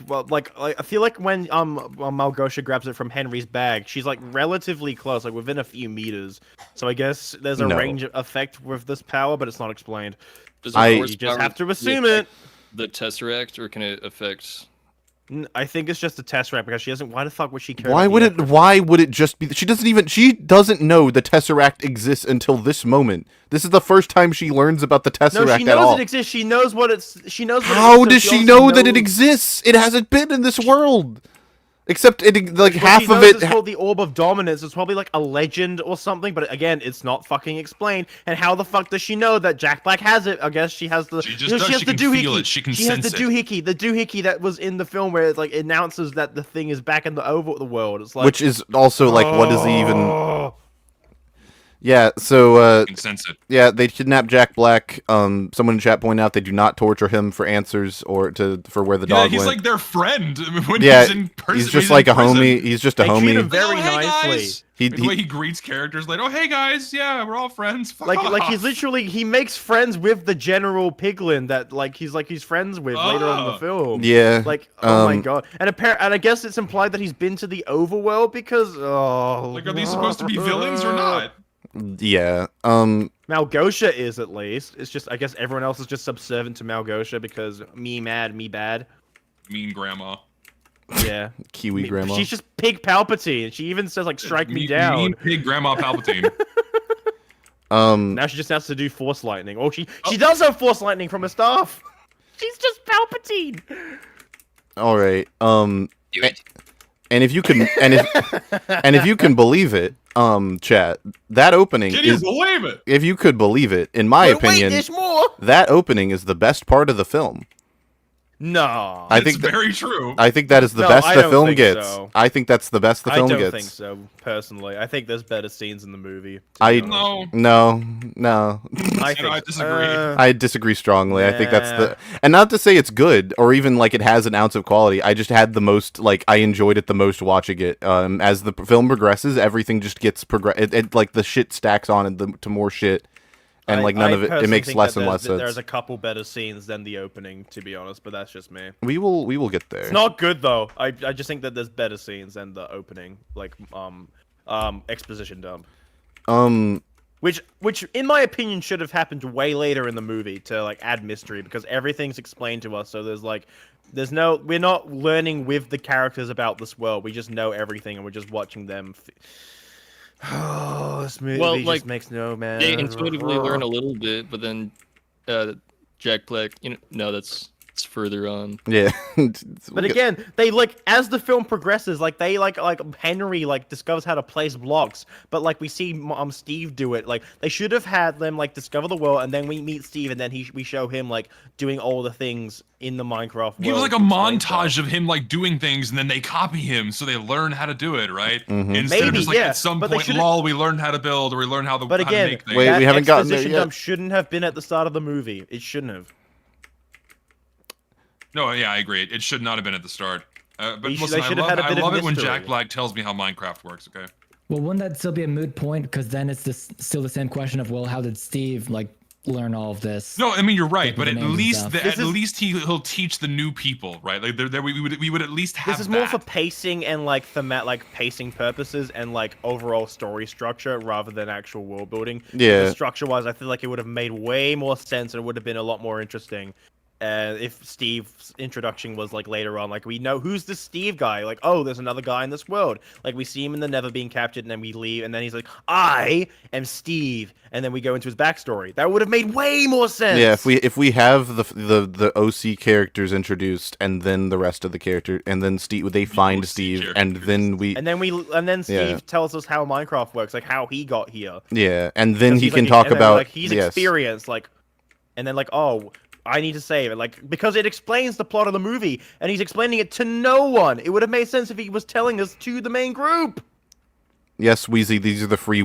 I feel like when Malgosha grabs it from Henry's bag, she's like relatively close, like within a few meters. So I guess there's a No. range effect with this power, but it's not explained. Does I- the You force just power have to really assume affect it. The Tesseract, or can it affect? I think it's just a test rap because she doesn't. Why the fuck would she care? Why about would the it? effort? Why would it just be? She doesn't know the Tesseract exists until this moment. This is the first time she learns about the Tesseract No, she at all. knows it exists. She knows what it's. She knows. What How it is, so does she also know that it knows- exists? It hasn't been in this world. Except it, like What half she of knows it. is called the Orb of Dominance. It's probably like a legend or something, but again, it's not fucking explained. And how the fuck does she know that Jack Black has it? I guess she has the. She just does. She has She the can feel doohickey. it. She can She has the sense it. doohickey that was in the film where it like announces that the thing is back in the world. It's like, Which is also like, what is he even? Oh. Yeah. So You can sense it. yeah, they kidnap Jack Black. Someone in chat pointed out they do not torture him for answers or for where the Yeah, dog he's went. like their friend when Yeah, he's in prison. he's just like a homie. He's just a They treat homie. him very Like, oh, hey, nicely. guys. The way he greets characters, like, oh, hey guys, yeah, we're all friends. Fuck Like he's off. literally he makes friends with the General Piglin that he's friends with later on in the Oh. film. Yeah. Like, oh my um, god. And I guess it's implied that he's been to the overworld because Like, are these supposed to be villains or not? Yeah. Malgosha is at least. It's just I guess everyone else is just subservient to Malgosha because me mad, me bad. Mean grandma. Yeah. Kiwi grandma. She's just Pig Palpatine. She even says like strike me down. Mean pig grandma Palpatine. Now she just has to do Force Lightning. Oh, she does have Force Lightning from her staff. She's just Palpatine. All right. Do it. And if you can, and if you can believe it, chat, that opening Can you is, believe it? if you could believe it, in my But wait, opinion, there's more. that opening is the best part of the film. No. I It's think that, very true. I think that is the No, best I the don't film think gets. so. I think that's the best the film I don't gets. think so, personally. I think there's better scenes in the movie. to I- be honest. No, No. I know, think I disagree. I disagree strongly. I think that's Yeah. the, and not to say it's good or even like it has an ounce of quality. I just had the most, like, I enjoyed it the most watching it. As the film progresses, everything just gets it like the shit stacks on to more shit, and like none of it. It personally makes think less that and less sense. There's a couple better scenes than the opening, to be honest, but that's just me. We will get there. It's not good though. I just think that there's better scenes than the opening, like exposition dump. Which in my opinion should have happened way later in the movie to like add mystery because everything's explained to us. So we're not learning with the characters about this world. We just know everything and we're just watching them. Oh, this movie Well, just like, makes no man. They intuitively learn a little bit, but then Jack Black, no, that's further on. Yeah. But again, they like as the film progresses, like they like Henry like discovers how to place blocks, but like we see Steve do it. Like they should have had them like discover the world, and then we meet Steve, and then we show him like doing all the things in the Minecraft world. Give us like a to explain montage stuff. of him like doing things, and then they copy him, so they learn how to do it, right? Mhm. Instead of Maybe, just like yeah, at some but they point, should've- lol, we learned how to build, or we learned how to But how to again, make things. Wait, that we haven't gotten there exposition yet. dump shouldn't have been at the start of the movie. It shouldn't have. No, yeah, I agree. It should not have been at the start. But They listen, should I have had a bit of love it when mystery. Jack Black tells me how Minecraft works. Okay. Well, wouldn't that still be a moot point? Because then it's still the same question of, well, how did Steve like learn all of this? No, I mean you're right, Like but with at the names and least stuff. This is- he'll teach the new people, right? Like we would at least have This is more that. for pacing and like pacing purposes and like overall story structure rather than actual world building. Yeah. Structure-wise, I feel like it would have made way more sense and it would have been a lot more interesting. If Steve's introduction was like later on, like we know who's this Steve guy, like oh there's another guy in this world, like we see him in the Nether being captured and then we leave and then he's like I am Steve and then we go into his backstory. That would have made way more sense. Yeah, if we have the OC characters introduced and then the rest of the character and then they find OC Steve and characters. then Steve Yeah. tells us how Minecraft works, like how he got here. yeah, and then he He's can like- talk and then, about like he's yes. experienced like and then like oh I need to save it like because it explains the plot of the movie and he's explaining it to no one. It would have made sense if he was telling us to the main group. Yes, Wheezy, these are the free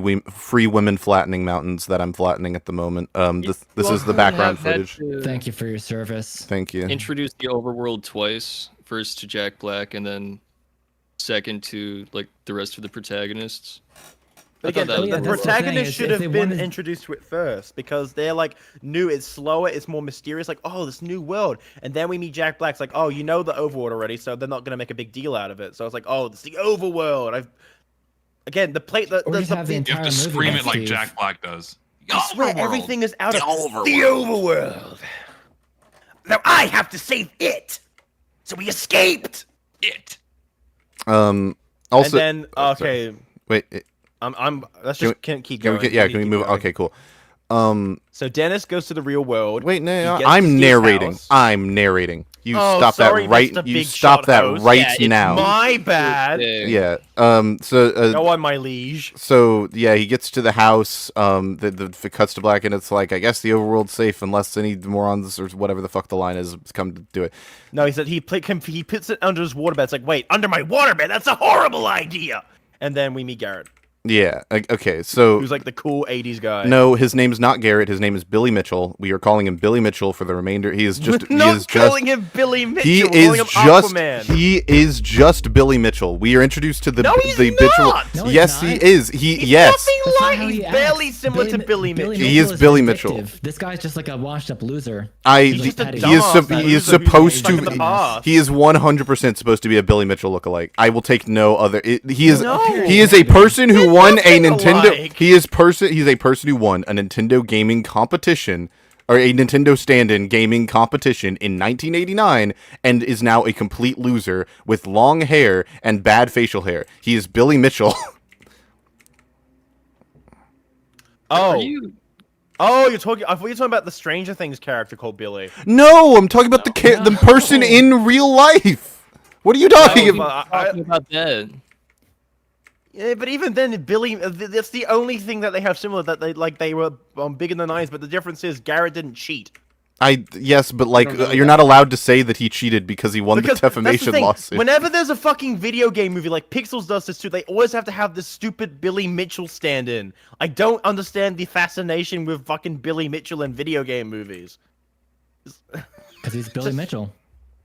women flattening mountains that I'm flattening at the moment. This is the background footage. Thank you for your service. Thank you. Introduce the overworld twice. First to Jack Black, and then second to like the rest of the protagonists. But again, I thought that the was- that's the thing, protagonist is should if have they been wanted- introduced to it first because they're like new. It's slower. It's more mysterious. Like, oh, this new world, and then we meet Jack Black's like, oh, you know the overworld already, so they're not gonna make a big deal out of it. So it's like, oh, it's the overworld. Again, the plate, Or just have the You have entire to movie scream about it like Steve. Jack Black does. I swear everything is out of overworld. the overworld. Now I have to save it, so we escaped. It. Also, and then oh, sorry. okay, Wait. let's Can just keep Can going. we, yeah, can we keep move? going. Okay, cool. So Dennis goes to the real world. Wait, no, He gets to I'm Steve's narrating. house. I'm narrating. You Oh, stop sorry, that right. Mr. You Big stop Shot that host. right Yeah, it's now. my bad. Yeah. So. Go on, my liege. So yeah, he gets to the house. It cuts to black, and it's like, I guess the overworld's safe unless any morons or whatever the fuck the line is come to do it. No, he said he puts it under his waterbed. It's like, wait, under my waterbed? That's a horrible idea. And then we meet Garrett, Yeah. Okay. So. who's like the cool '80s guy. No, his name is not Garrett. His name is Billy Mitchell. We are calling him Billy Mitchell for the remainder. He is just. We're not calling him Billy Mitchell. He We're is calling him just. Aquaman. He is just Billy Mitchell. We are introduced to the No, he's the not! No, he's yes, not. he is. He He's yes. nothing That's not like. how He's he barely acts. similar to Billy Mitchell. He is Mitchell Billy vindictive. Mitchell. This guy's just like a washed-up loser. He's just a petty. dumbass he is loser who's supposed stuck in the to. past. He is 100% supposed to be a Billy Mitchell lookalike. I will take no other. He is. No. He is a person who They're won a nothing Nintendo. alike. He's a person who won a Nintendo gaming competition. Or a Nintendo stand-in gaming competition in 1989, and is now a complete loser with long hair and bad facial hair. He is Billy Mitchell. Are Oh, you? you're talking. I thought you were talking about the Stranger Things character called Billy. No, I'm talking about the person in real life. What are you talking No, about? Talking about that. Yeah, but even then, Billy. That's the only thing that they have similar. That they were big in the 90s, but the difference is Garrett didn't cheat. Yes, but like don't know you're that. not allowed to say that he cheated because he won Because the that's the defamation thing, lawsuit. whenever there's a fucking video game movie like Pixels does this too, they always have to have this stupid Billy Mitchell stand-in. I don't understand the fascination with fucking Billy Mitchell in video game movies. Because he's Billy Mitchell.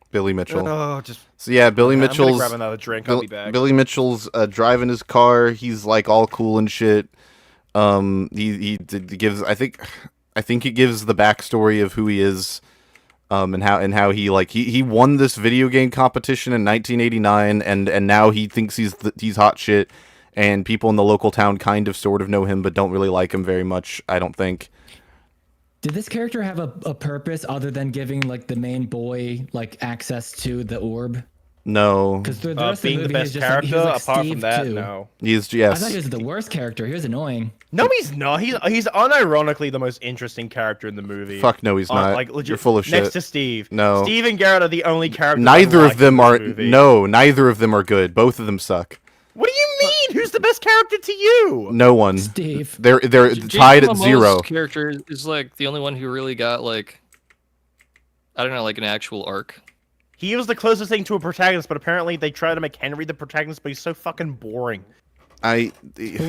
Billy Mitchell. Oh, just So yeah, Billy I'm gonna Mitchell's grab another drink. I'll be back. Billy Mitchell's driving his car. He's like all cool and shit. He gives I think he gives the backstory of who he is, and how he like he won this video game competition in 1989, and now he thinks he's hot shit, and people in the local town kind of sort of know him but don't really like him very much. I don't think. Did this character have a purpose other than giving like the main boy like access to the orb? No, Because the rest of the Being the movie best he's just like, he character, was like apart from Steve that, too. no. he's I yes. thought he was the worst character. He was annoying. No, he's not. He's unironically the most interesting character in the movie. Fuck no, he's not. Like legit, You're full of Next shit. to Steve. No. Steve and Garrett are the only characters. Neither I of like them in this are movie. neither of them are good. Both of them suck. What do you mean? Who's the best character to you? No one. Steve. They're Jason tied at Momoa's 0. Character is like the only one who really got like, I don't know, like an actual arc. He was the closest thing to a protagonist, but apparently they tried to make Henry the protagonist, but he's so fucking boring. It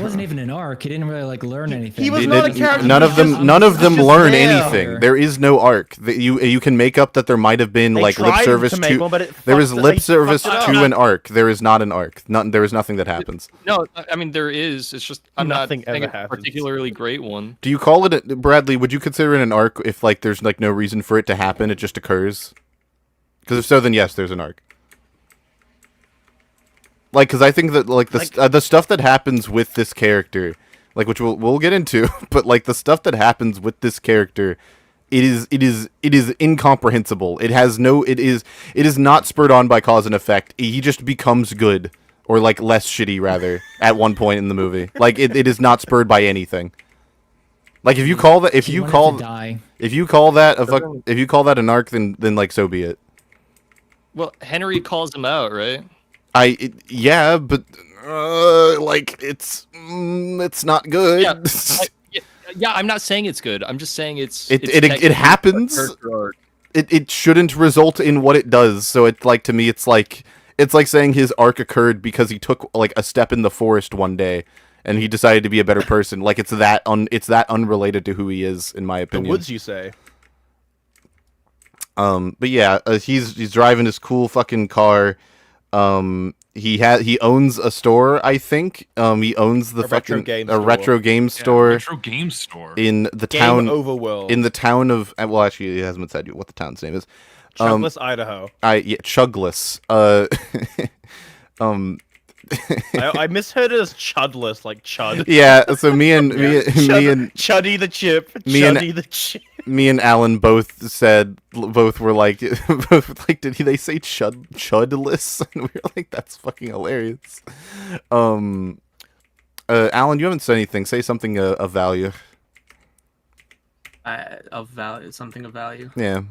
wasn't even an arc. He didn't really like learn anything. he was They not a didn't- character. None of He's them. just- None of he's them just learn there. anything. There is no arc. You can make up that there might have been They like lip tried service to make one, but it There is fucked- lip they service fucked it up. to an arc. There is not an arc. There is nothing that happens. No, I mean there is. It's just I'm Nothing not saying ever it's a happens. particularly great one. Do you call it Bradley? Would you consider it an arc if like there's like no reason for it to happen? It just occurs. Because if so, then yes, there's an arc. Like, because I think that like the stuff that happens with this character, like which we'll get into, but like the stuff that happens with this character, it is incomprehensible. It is not spurred on by cause and effect. He just becomes good, or like less shitty rather, at one point in the movie. Like it is not spurred by anything. Like if you call that He wanted to die. if you call that an arc, then like so be it. Well, Henry calls him out, right? Yeah, but like it's not good. Yeah, I'm not saying it's good. I'm just saying it's It technically happens. a character arc. It shouldn't result in what it does. So it's like to me, it's like saying his arc occurred because he took like a step in the forest one day and he decided to be a better person. Like it's that unrelated to who he is, in my The opinion. woods, you say? But yeah, he's driving his cool fucking car. He owns a store, I think. He owns the retro game a store. retro game store Retro game store. in the Game town Overworld. in the town of well, actually, it hasn't said what the town's name is. Chugless, Idaho. Chugless. I misheard it as Chudless, like Chud. Yeah. So me and Chuddy the Chip. me and- Chuddy the Chip. me and Alan both were like did they say chudless? And we were like, that's fucking hilarious. Alan, you haven't said anything. Say something of value. Of value, something of value. Yeah.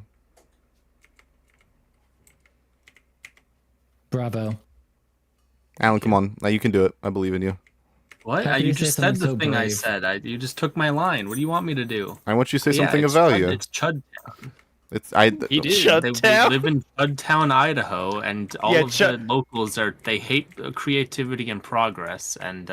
Bravo. Alan, come on. Now you can do it. I believe in you. What? How could You you say just said the something so thing I brave? said. You just took my line. What do you want me to do? I want you to say Yeah, something of it's value. It's Chud. He did. Chud They Town? live in Chud Town, Idaho, and all Yeah, of the locals they hate creativity and progress, and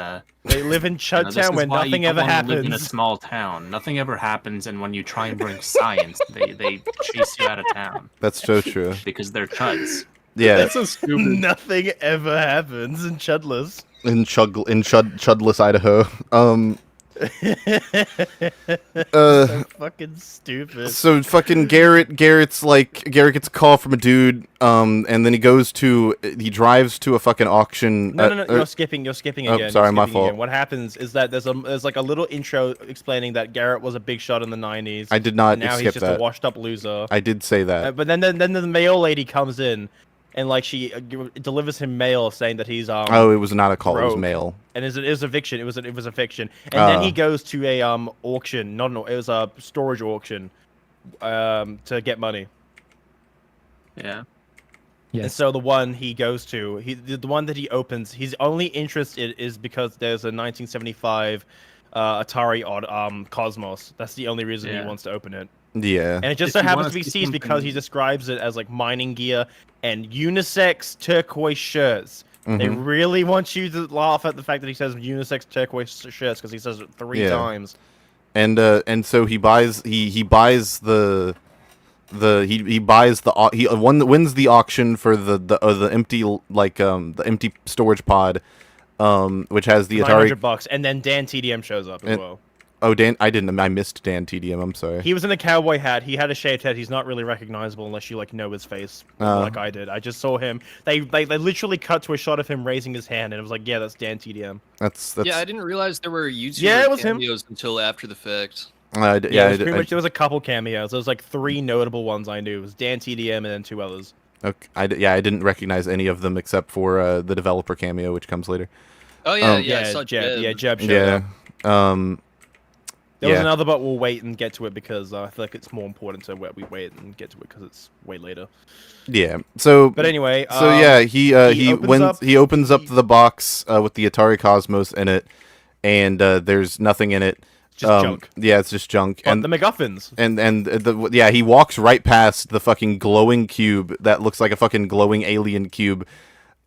They live in Chud this Town is where why you nothing don't ever wanna live in a happens. small town. Nothing ever happens, and when you try and bring science, they chase you out of town That's so true. because they're chuds. Yeah. That's so stupid. Nothing ever happens in Chudless. In Chudless, Idaho. So fucking stupid. So fucking Garrett gets a call from a dude, and then he drives to a fucking auction. No, you're skipping Oh, again. sorry, You're my skipping fault. again. What happens is that there's like a little intro explaining that Garrett was a big shot in the 90s. I did not and now skip he's just that. a washed up loser. I did say that. But then the mail lady comes in, and like she delivers him mail saying that he's Oh, it was not a call. It was rogue. mail. And it was a fiction. It was a fiction. And then he goes to a auction. It was a storage auction, to get money. Yeah. And Yes. so the one he goes to, the one that he opens, his only interest is because there's a 1975 Atari Cosmos. That's the only reason he Yeah. wants to open it. Yeah. And it just If so you happens wanna to be see seized because he something- describes it as like mining gear and unisex turquoise shirts. They Mhm. really want you to laugh at the fact that he says unisex turquoise shirts because he says it 3 Yeah. times. And so he buys he buys the wins the auction for the empty the empty storage pod, which has the Atari. $900, and then Dan TDM shows up as And- well. Oh, I missed Dan TDM. I'm sorry. He was in a cowboy hat. He had a shaved head. He's not really recognizable unless you like know his face, like I did. I just saw him. They literally cut to a shot of him raising his hand, and it was like, yeah, that's Dan TDM. That's Yeah, I didn't realize there were YouTuber Yeah, it was him. cameos until after the fact. Yeah, it was pretty much, there was a couple cameos. There was like 3 notable ones I knew. It was Dan TDM and then 2 others. okay, I didn't recognize any of them except for the developer cameo, which comes later. Oh yeah, Um, yeah, I saw Jeb. Jeb showed Yeah. up. There was yeah. another, but we'll wait and get to it because I feel like it's more important to we wait and get to it because it's way later. Yeah. So. But anyway, So yeah, he opens up he- the box with the Atari Cosmos in it, and there's nothing in it. Just junk. Yeah, it's just junk. And the MacGuffins. He walks right past the fucking glowing cube that looks like a fucking glowing alien cube.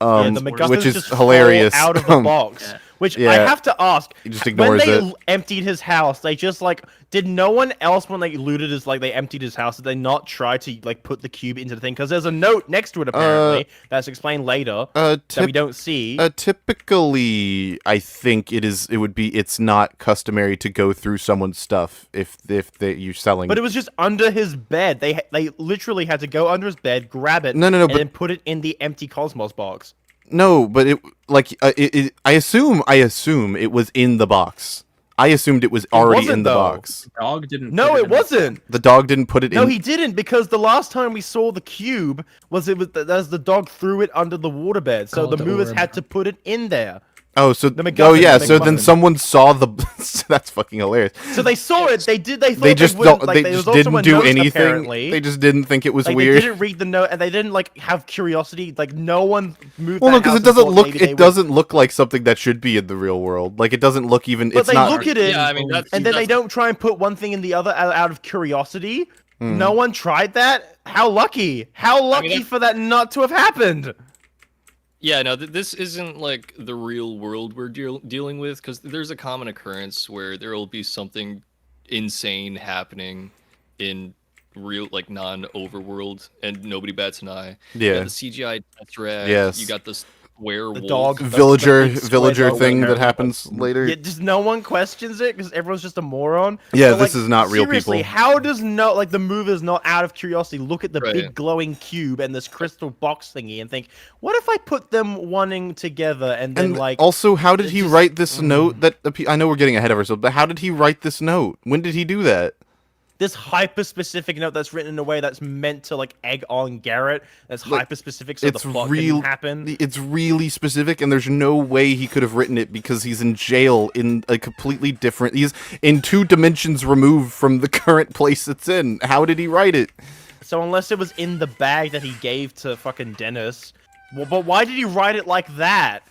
Yeah, the MacGuffins which is just hilarious. fall out of the box. Yeah. Which I Yeah. have to ask. He just ignores when they it. emptied his house, they just like did no one else when they looted his they emptied his house, did they not try to like put the cube into the thing? Because there's a note next to it apparently that's explained later that we don't see. Typically, I think it's not customary to go through someone's stuff if you're selling. But it was just under his bed. They literally had to go under his bed, grab it, No, and but- then put it in the empty Cosmos box. No, but I assume it was in the box. I assumed it was already wasn't, in the though. box. Dog didn't. No, put it in the- wasn't. The dog didn't put it No, in. he didn't, because the last time we saw the cube was as the dog threw it under the waterbed, so Called the the movers orb. had to put it in there. Oh, so The MacGuffin, oh yeah, the so then MacGuffin. someone saw the. That's fucking hilarious. So they saw it. They did. They thought They just wouldn't, don't. like, They there was just also didn't a do note, anything. Apparently. They just didn't think it was Like, weird. They didn't read the note, and they didn't like have curiosity. Like no one moved. Well, no, because because it doesn't look like something that should be in the real world. Like it doesn't look even. But It's they not. look at it, Yeah, I mean, that's, and then they that's- don't try and put one thing in the other out of curiosity. Hmm. No one tried that. How lucky! How lucky that's- for that not to have happened. Yeah, no, this isn't like the real world we're dealing with, because there's a common occurrence where there will be something insane happening in real, like, non-overworld, and nobody bats an eye. You Yeah. got the CGI Tetrad. Yes. You got this werewolf. dog. Villager the big villager square thing dog that hair. happens later. Yeah, just no one questions it because everyone's just a moron. Yeah, But, this like, is not real seriously, people. how does the movers not out of curiosity look at the Right. big glowing cube and this crystal box thingy and think, what if I put them wanting together and then And like also, how did it he just- write this note? That I know we're getting ahead of ourselves, but how did he write this note? When did he do that? this hyper-specific note that's written in a way that's meant to like egg on Garrett. That's Like, hyper-specific, so the plot can happen. It's really specific, and there's no way he could have written it because he's in jail in a completely different. He's in 2 dimensions removed from the current place it's in. How did he write it? So unless it was in the bag that he gave to fucking Dennis, well, but why did he write it like that?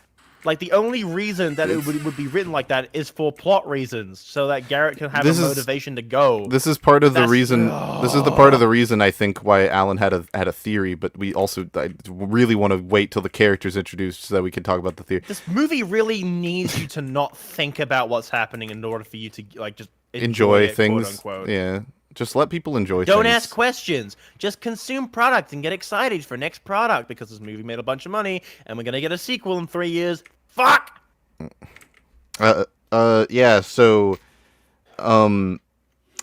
Like, the only reason that it would be written like that is for plot reasons, so that Garrett can have motivation to go. This is part of the reason. This is the part of the reason I think why Alan had a theory, but I really want to wait till the character's introduced so that we can talk about the theory. This movie really needs you to not think about what's happening in order for you to like just Enjoy it, things. quote unquote. Yeah, just let people enjoy. Don't things. ask questions. Just consume product and get excited for next product because this movie made a bunch of money and we're gonna get a sequel in 3 years. Fuck. Yeah. So,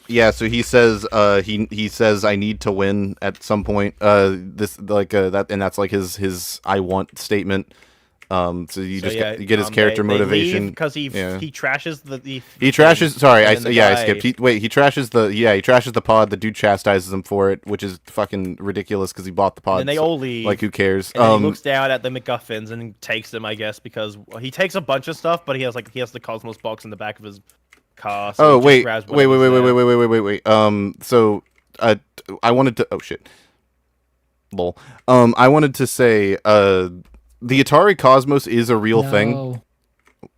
yeah. So he says, he says, I need to win at some point. This like that, and that's like his I want statement. So you get his character motivation because he trashes the he trashes. Sorry, I guy, skipped. He trashes the pod. The dude chastises him for it, which is fucking ridiculous because he bought the pod. And they all leave. Like, who cares? And then he looks down at the MacGuffins and takes them, I guess, because he takes a bunch of stuff, but he has the Cosmos box in the back of his car. So wait. So I wanted to. Oh shit. Lol. I wanted to say the Atari Cosmos is a real thing.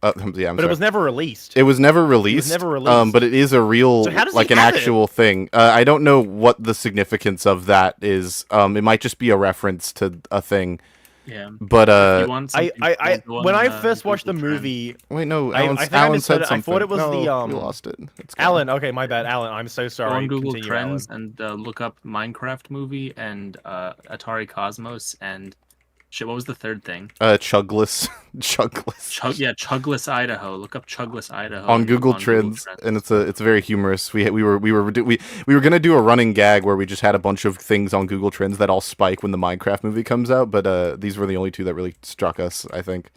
Yeah, I'm sorry. It was never released. It was never released. But it is a real, so like an actual thing. I don't know what the significance of that is. It might just be a reference to a thing. Yeah. But when I first watched the movie, wait, no, Alan said something. I thought it was we the lost it. Alan. Okay, my bad, Alan. I'm so sorry. Go on Google Continue, Trends Alan. and look up Minecraft movie and Atari Cosmos and shit. What was the third thing? Chugless. Chugless Idaho. Look up Chugless Idaho on Google Trends, and it's very humorous. We were gonna do a running gag where we just had a bunch of things on Google Trends that all spike when the Minecraft movie comes out, but these were the only 2 that really struck us, I think.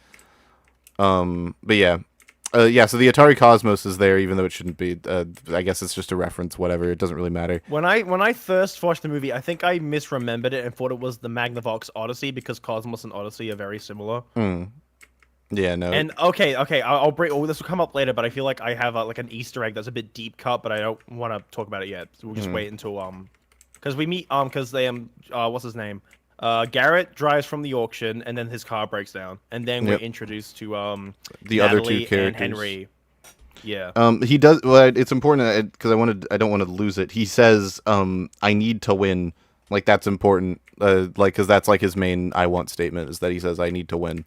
But yeah. So the Atari Cosmos is there, even though it shouldn't be. I guess it's just a reference. Whatever, it doesn't really matter. When I first watched the movie, I think I misremembered it and thought it was the Magnavox Odyssey because Cosmos and Odyssey are very similar. Yeah, no. And okay, I'll bring. Oh, this will come up later, but I feel like I have like an Easter egg that's a bit deep cut, but I don't want to talk about it yet. So we'll just wait until because we meet because they what's his name? Garrett drives from the auction, and then his car breaks down, and then we're introduced to the Natalie other 2 characters, and Henry. Yeah. He does. Well, it's important because I don't want to lose it. He says, "I need to win." Like, that's important. Because that's like his main "I want" statement is that he says, "I need to win."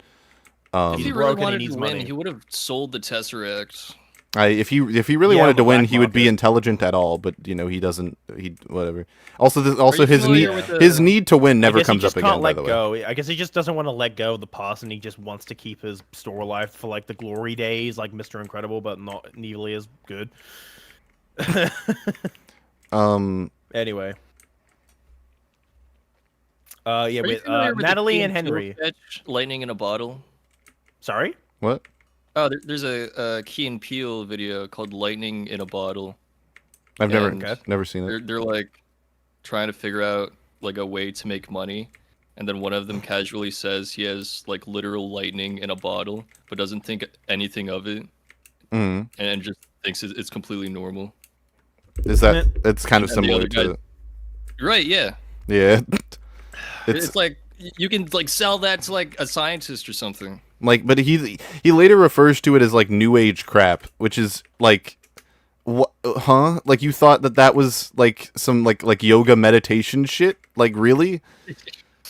If he really wanted to win, money. he would have sold the Tesseract. If he really wanted to win, he would be intelligent at all. But he doesn't. He whatever. Also, his need to win never comes up again. By the way, I guess he just doesn't want to let go of the past, and he just wants to keep his store alive for like the glory days, like Mr. Incredible, but not nearly as good. Anyway. With Natalie and Henry. Lightning in a bottle. Sorry? What? Oh, there's a Key and Peele video called "Lightning in a Bottle." I've never seen it. They're like trying to figure out like a way to make money, and then one of them casually says he has like literal lightning in a bottle, but doesn't think anything of it, and just thinks it's completely normal. Is that? It's kind of similar to. Right? Yeah. Yeah. It's like you can like sell that to like a scientist or something. Like, but he later refers to it as like new age crap, which is like, what? Huh? Like, you thought that was like some like yoga meditation shit? Like, really?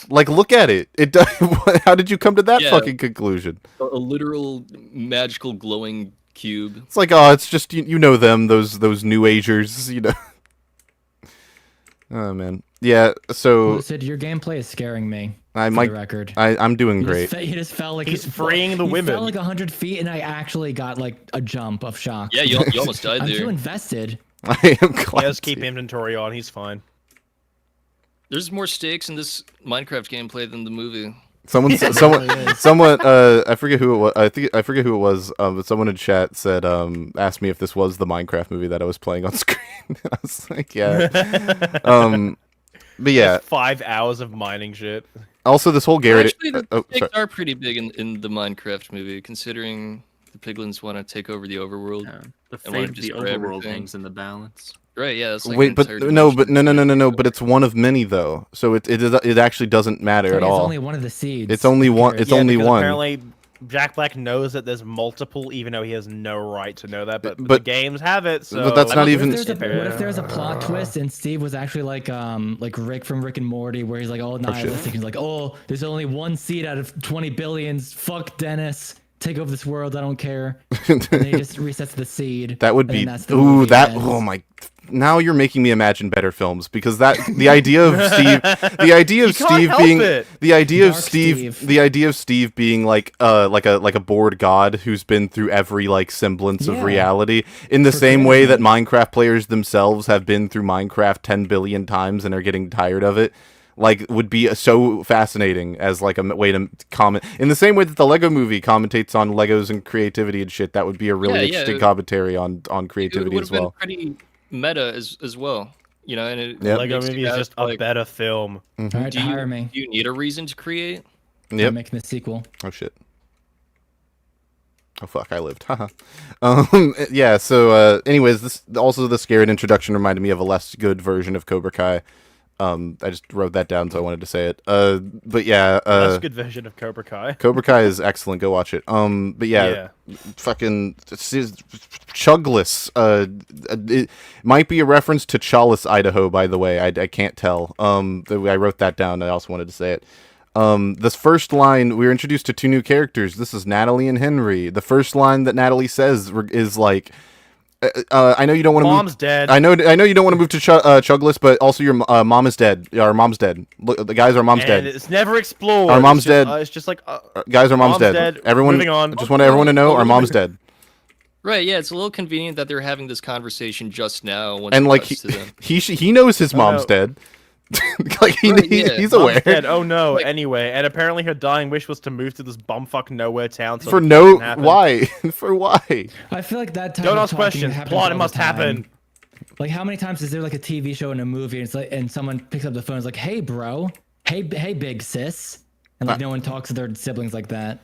Like, look at it. It does. How did you come to that fucking conclusion? A literal magical glowing cube. It's like, oh, it's just you know them, those new agers, Oh man, yeah. So Lucid, your gameplay is scaring me. The record. I'm doing great. He just fell like he's freeing the women. He fell like 100 feet, and I actually got like a jump of shock. Yeah, you almost died there. I'm too invested. I am glad. He does keep inventory on. He's fine. There's more stakes in this Minecraft gameplay than the movie. Someone I forget who it was. I forget who it was. But someone in chat said asked me if this was the Minecraft movie that I was playing on screen. I was like, yeah. But yeah, Just 5 hours of mining shit. also this whole Garrett. Actually, the oh, pigs sorry. are pretty big in the Minecraft movie, considering the piglins want to take over the overworld. Yeah. The I wanna fate of the destroy overworld everything. hangs in the balance. Right? Yeah. That's like Wait, an but entire no, dimension. no. But it's one of many though, so it actually doesn't matter at It's all. only one of the seeds. It's only one. Garrett. It's only because one. Apparently, Jack Black knows that there's multiple, even though he has no right to know that. But the But- games have it. So but that's not What even- if there's a plot twist and Steve was actually like Rick from Rick and Morty, where he's like all nihilistic. He's like, oh, there's only one seed out of 20 billions. Fuck Dennis. Take over this world. I don't care. And then he just resets the seed. That would and then be that's the movie ends. oh my. Now you're making me imagine better films because the idea of Steve You can't help it. the idea of Dark Steve Steve. the idea of Steve being like a bored god who's been through every like semblance of Yeah. reality in the For same way that creativity. Minecraft players themselves have been through Minecraft 10 billion times and are getting tired of it. Like, would be so fascinating as like a way to comment in the same way that the Lego Movie commentates on Legos and creativity and shit. That would be a really Yeah, interesting it- commentary on It creativity would as have well. been pretty meta as well. You know, and it Yep. Lego makes you Movie is guys, just a like, better film. All right, do you, hire me. do you need a reason to create? I'm Yep. making the sequel. Oh shit. Oh fuck, I lived. Haha. Yeah, so anyways, this Garrett introduction reminded me of a less good version of Cobra Kai. I just wrote that down, so I wanted to say it. But yeah, That's a good version of Cobra Kai. Cobra Kai is excellent. Go watch it. But yeah, fucking Chugless. It might be a reference to Chalice, Idaho, by the way. I can't tell. I wrote that down. I also wanted to say it. This first line, we were introduced to two new characters. This is Natalie and Henry. The first line that Natalie says is like, I know you don't want to move. Mom's dead. I know you don't want to move to Chugless, but also your mom is dead. Our mom's dead. Look, the guys, our mom's And dead. it's never explored. Our mom's It's just, dead. it's just like Guys, our mom's, mom's dead. dead. Everyone, Moving on. just want everyone to know our mom's dead. Right, yeah, it's a little convenient that they're having this conversation just now. Once And it like cuts to them. he knows his mom's no. dead. Like Right, yeah. he's Mom's aware. dead. Oh no. Like- Anyway, and apparently her dying wish was to move to this bumfuck nowhere town. So For it no couldn't happen. why? For why? I feel like that type Don't of ask talking questions. happens Plot. all It the must time. happen. Like, how many times is there like a TV show and a movie, and it's like, and someone picks up the phone, and is like, "Hey, bro, hey, big sis," and like no one talks to their siblings like that.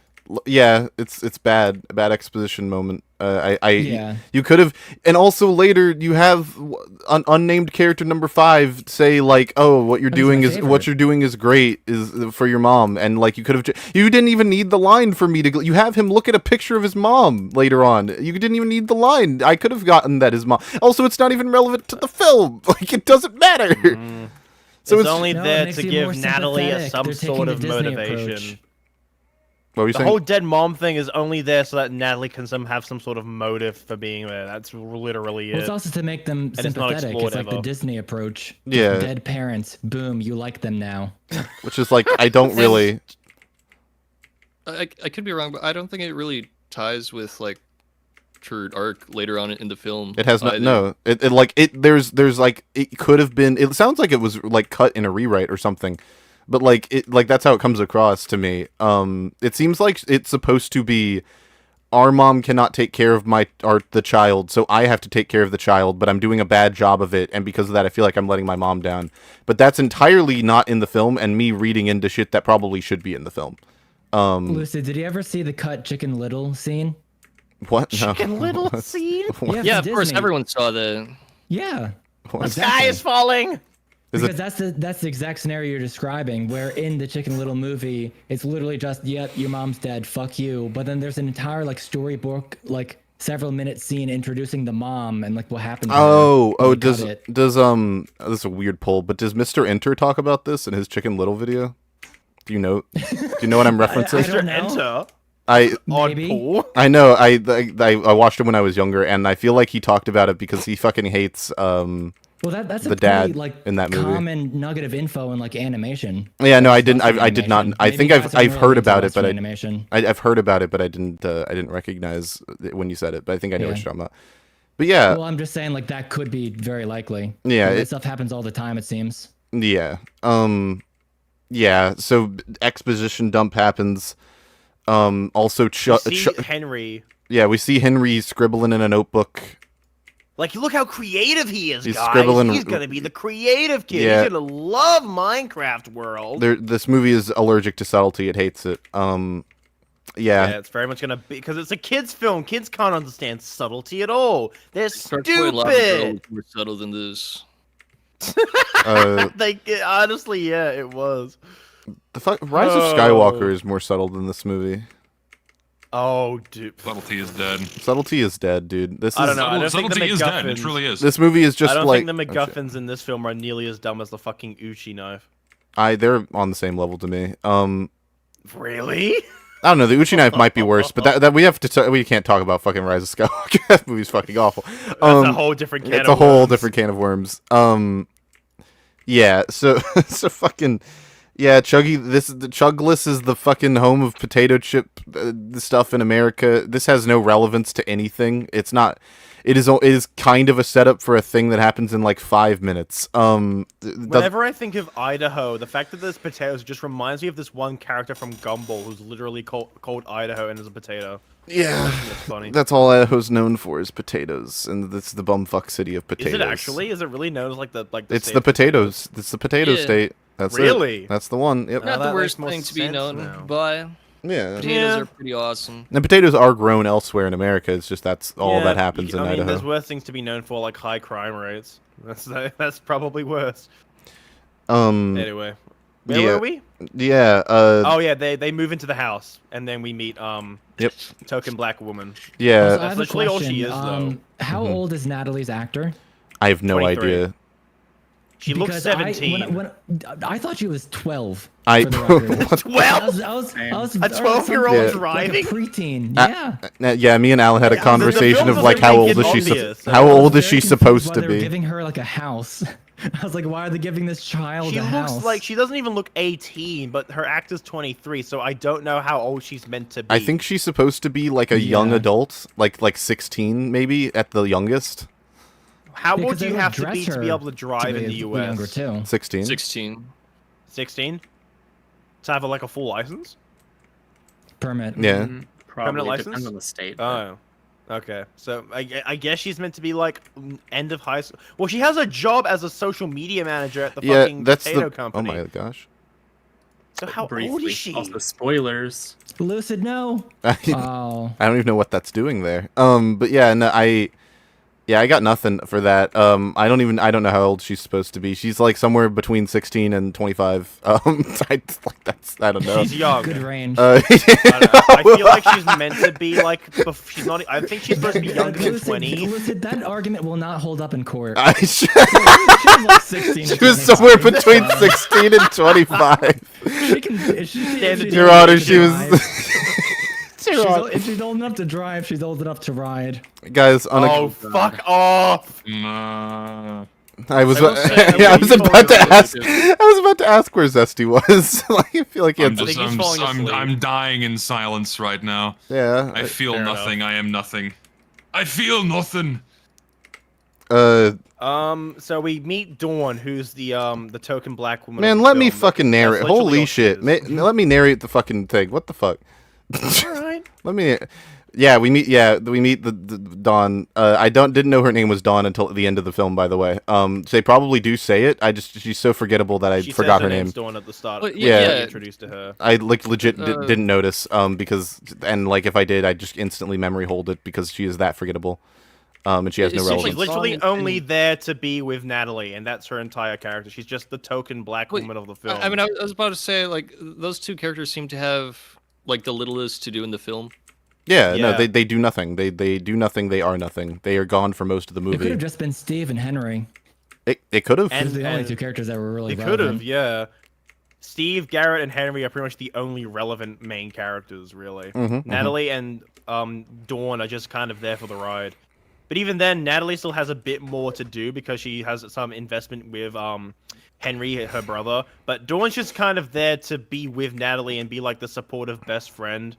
Yeah, it's bad. A bad exposition moment. Yeah. You could have, and also later you have unnamed character number 5 say like, "Oh, what you're Oh, he's doing my is favorite. what you're doing is great is for your mom," and like you could have, you didn't even need the line for me to. You have him look at a picture of his mom later on. You didn't even need the line. I could have gotten that his mom. Also, it's not even relevant to the film. Like it doesn't matter. So it's only No, it there makes to you more give Natalie sympathetic. some They're taking sort the of Disney motivation. approach. What were you The saying? whole dead mom thing is only there so that Natalie can have some sort of motive for being there. That's literally Well, it. it's also to make them And it's not sympathetic. explored It's like the ever. Disney approach. Just Yeah. Dead parents. Boom. You like them now. Which is like I don't really. I could be wrong, but I don't think it really ties with like her arc later on in the film. It has either. no. It like it. There's like it could have been. It sounds like it was like cut in a rewrite or something, but like it like that's how it comes across to me. It seems like it's supposed to be. Our mom cannot take care of the child, so I have to take care of the child, but I'm doing a bad job of it, and because of that, I feel like I'm letting my mom down. But that's entirely not in the film, and me reading into shit that probably should be in the film. Lucid, did you ever see the cut Chicken Little scene? What? No. Chicken Little scene? Yeah, Yeah, from of course, Disney. everyone saw that. Yeah. What? The sky is falling. Is Because it? that's the exact scenario you're describing, where in the Chicken Little movie, it's literally just, yep, your mom's dead, fuck you. But then there's an entire like storybook, like several minute scene introducing the mom and like what happened. To her, Oh, and they does cut it. this is a weird poll, but does Mr. Enter talk about this in his Chicken Little video? Do you know what I'm referencing? I don't know. Enter. Maybe. Oddpool. I know. I watched him when I was younger, and I feel like he talked about it because he fucking hates Well, that's a the pretty, dad like in that movie. common nugget of info in like animation. Yeah, no, I That's didn't. mostly I did not. animation. I Maybe think you guys aren't I've really heard into about it, Western but animation. I've heard about it, but I didn't recognize it when you said it. But I think I know what Yeah. you're talking about. But yeah, Well, I'm just saying like that could be very likely. Yeah, Like, it- this stuff happens all the time. It seems. yeah. Yeah, so exposition dump happens. Also, We see Henry. Yeah, we see Henry scribbling in a notebook. Like, look how creative he is, He's guys. scribbling- He's gonna be the creative kid. Yeah. He's gonna love Minecraft World. This movie is allergic to subtlety. It hates it. Yeah, Yeah. it's very much gonna be because it's a kids' film. Kids can't understand subtlety at all. They're Lava stupid. Girl more subtle than this. Honestly, yeah, it was. The Rise of Skywalker is more subtle than this movie. Oh, dude. Subtlety is dead. Subtlety is dead, dude. This is I don't know. I don't think the Subtlety is dead. It MacGuffins- truly is. This movie is just I don't like think the oh, shit. MacGuffins in this film are nearly as dumb as the fucking Uchi knife. They're on the same level to me. Really? I don't know. The Uchi knife might be worse, but that we can't talk about fucking Rise of Skywalker. That movie's fucking awful. That's a whole different can It's of a whole worms. different can of worms. Yeah. So so fucking yeah. The Chugless is the fucking home of potato chip stuff in America. This has no relevance to anything. It's not. It is kind of a setup for a thing that happens in like 5 minutes. Whenever I think of Idaho, the fact that there's potatoes just reminds me of this one character from Gumball who's literally called Idaho and is a potato. Yeah, That's funny. that's all Idaho's known for is potatoes, and it's the bumfuck city of potatoes. Is it actually? Is it really known as like the It's state the of potatoes. It's the potato Yeah. state. That's Really? it. That's the one. Yep. No. Not that the worst makes more thing to be sense known now. by. Yeah. Potatoes Yeah. are pretty awesome. And potatoes are grown elsewhere in America. It's just that's all Yeah, that happens in I mean, there's Idaho. worse things to be known for, like high crime rates. That's probably worse. Anyway, where yeah. were we? Yeah. Oh yeah, they move into the house, and then we meet Yep. token black woman. Yeah. Also, I That's have a literally all she question. is, though. How old is Natalie's actor? I have no 23. idea. She looks Because 17. I thought she was 12. I- for the record. What? 12? I was A 12-year-old Yeah. driving? Like a preteen. Uh, Yeah. Yeah, me and Alan had a The conversation film of like doesn't how make old it is she? obvious, so- How I was old is very she confused supposed why to they were be? giving her like a house. I was like, why are they giving this child She a looks house? like she doesn't even look 18, but her actor's 23, so I don't know how old she's meant to be. I think she's supposed to be like a young Yeah. adult, like 16 maybe at the youngest. How Yeah, old 'cause do they you would have to dress be to be her able to drive in the US? Younger too. 16. 16. 16? To have like a full license? Permit. Yeah. Probably license? depends on the state. but- Oh. Okay, so I guess she's meant to be like end of high school. Well, she has a job as a social media manager at the Yeah, fucking that's potato the. company. Oh my gosh. So how old briefly. is she? Also, spoilers. Lucid, no. I Oh. don't even know what that's doing there. But yeah, no, I got nothing for that. I don't know how old she's supposed to be. She's like somewhere between 16 and 25. I don't know. She's young. Good range. I feel like she's meant to be like. She's not. I think she's supposed to be younger than 20. Lucid, that argument will not hold up in court. She She was like 16. to was 25. somewhere between 16 and 25. She can. She's Your old Honor, enough to she was. drive. If she's old enough to drive, she's old enough to ride. Guys, Oh, fuck off! Nah. I was. I will say, Yeah, I I was believe about to all ask. of I was about to ask where Zesty was. Like, I feel like he I'm had. think he's I'm, falling asleep. I'm dying in silence right now. Yeah. I feel Fair enough. nothing. I am nothing. I feel nothing. So we meet Dawn, who's the token black woman. Man, of the let me film. fucking narrate. That's literally Holy all she shit! is. Let me narrate the fucking thing. What the fuck? Alright. Let me. Yeah, we meet. Yeah, we meet the Dawn. I didn't know her name was Dawn until the end of the film. By the way, they probably do say it. She's so forgettable that I She forgot says her name's name. Dawn at the start. Well, yeah, When we yeah. introduced to her. I like legit didn't notice. Because like if I did, I just instantly memory hold it because she is that forgettable. And she has no It's relevance. She's literally Song only and- there to be with Natalie, and that's her entire character. She's just the token black Wait, woman of the film. I mean, I was about to say, like, those two characters seem to have, like, the littlest to do in the film. Yeah, no, Yeah. they do nothing. They do nothing. They are nothing. They are gone for most of the It could movie. have just been Steve and Henry. It could have. And- Those are the only two characters that were really They could relevant. have, yeah. Steve, Garrett, and Henry are pretty much the only relevant main characters, really. Mhm, Natalie and Dawn are just kind of there for the ride. But even then, Natalie still has a bit more to do because she has some investment with Henry, her brother. But Dawn's just kind of there to be with Natalie and be like the supportive best friend.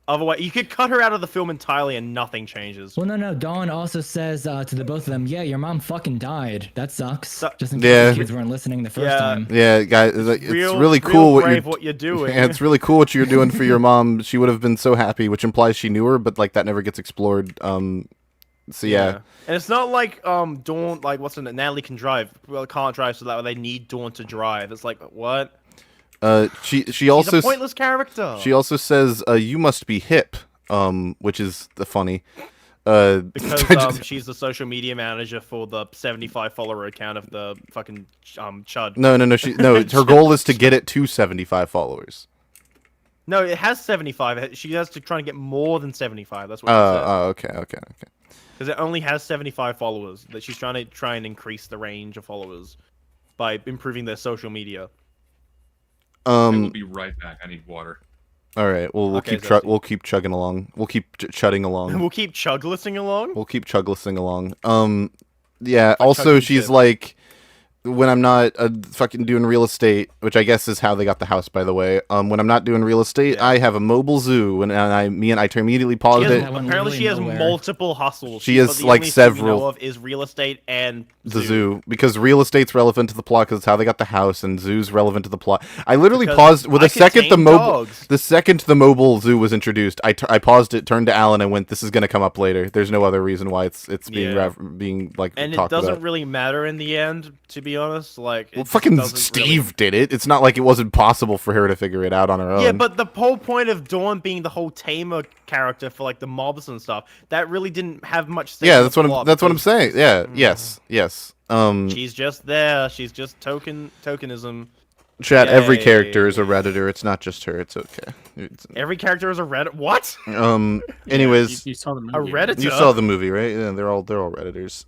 Otherwise, you could cut her out of the film entirely and nothing changes. Well, no. Dawn also says to the both of them, "Yeah, your mom fucking died. That sucks." So- Just in case Yeah. the kids weren't listening the first Yeah. time. Yeah, guys, it's really cool Real what you're. brave what you're doing. Yeah, it's really cool what you're doing for your mom. She would have been so happy, which implies she knew her, but like that never gets explored. So yeah. And it's not like Dawn, like what's her name? Natalie can drive. Well, can't drive, so that they need Dawn to drive. It's like what? She also She's a pointless character. she also says, "You must be hip," which is funny. Because she's the social media manager for the 75 follower account of the fucking Chud. No, her goal is to get it to 75 followers. No, it has 75. She has to try and get more than 75. That's what she said. Oh, okay. Because it only has 75 followers. That she's trying to increase the range of followers by improving their social media. I will be right back. I need water. All right. Well, Okay, we'll keep chugging along. We'll keep chudding along. We'll keep chuglisting along. We'll keep chuglisting along. Yeah. Like Also, chugging she's shit. like, when I'm not fucking doing real estate, which I guess is how they got the house, by the way. When I'm not doing real estate, Yeah. I have a mobile zoo, and I immediately She paused has, it. That went apparently, she has literally nowhere. multiple hustles. She but has, the like, only two we several. know of is real estate and The zoo, because real estate's relevant to the plot because it's how they got the house, and zoo's relevant to the plot. I literally Because paused with I the could second the tame mobile dogs. the mobile zoo was introduced. I paused it, turned to Alan, and went, "This is gonna come up later. There's no other reason why it's being Yeah. being like And it talked doesn't about." really matter in the end, to be honest. Like, Well, it just fucking doesn't Steve really- did it. It's not like it wasn't possible for her to figure it out on her own. Yeah, but the whole point of Dawn being the whole tamer character for like the mobs and stuff, that really didn't have much. Say yeah, in that's the what plot I'm because saying. Yeah, yes. She's just there. She's just tokenism. Chat. Every character Yay. is a redditor. It's not just her. It's okay. Every character is a Reddit. What? Anyways, You saw the movie. A right? Redditor? you saw the movie, right? Yeah, they're all redditors.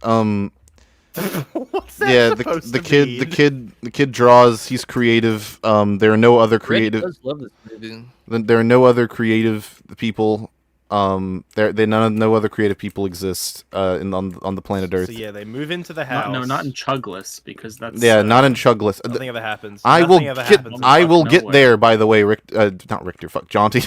What's that Yeah, supposed to mean? the kid draws. He's creative. There are no other creative. Rick does love this movie. There are no other creative people. No other creative people exist on the planet Earth. So yeah, they move into the house. Not in Chugless because that's Yeah, not in Chugless. Nothing ever happens. I will Nothing ever get. happens. I will Fuck get nowhere. there. By the way, not Richter. Fuck Jaunty.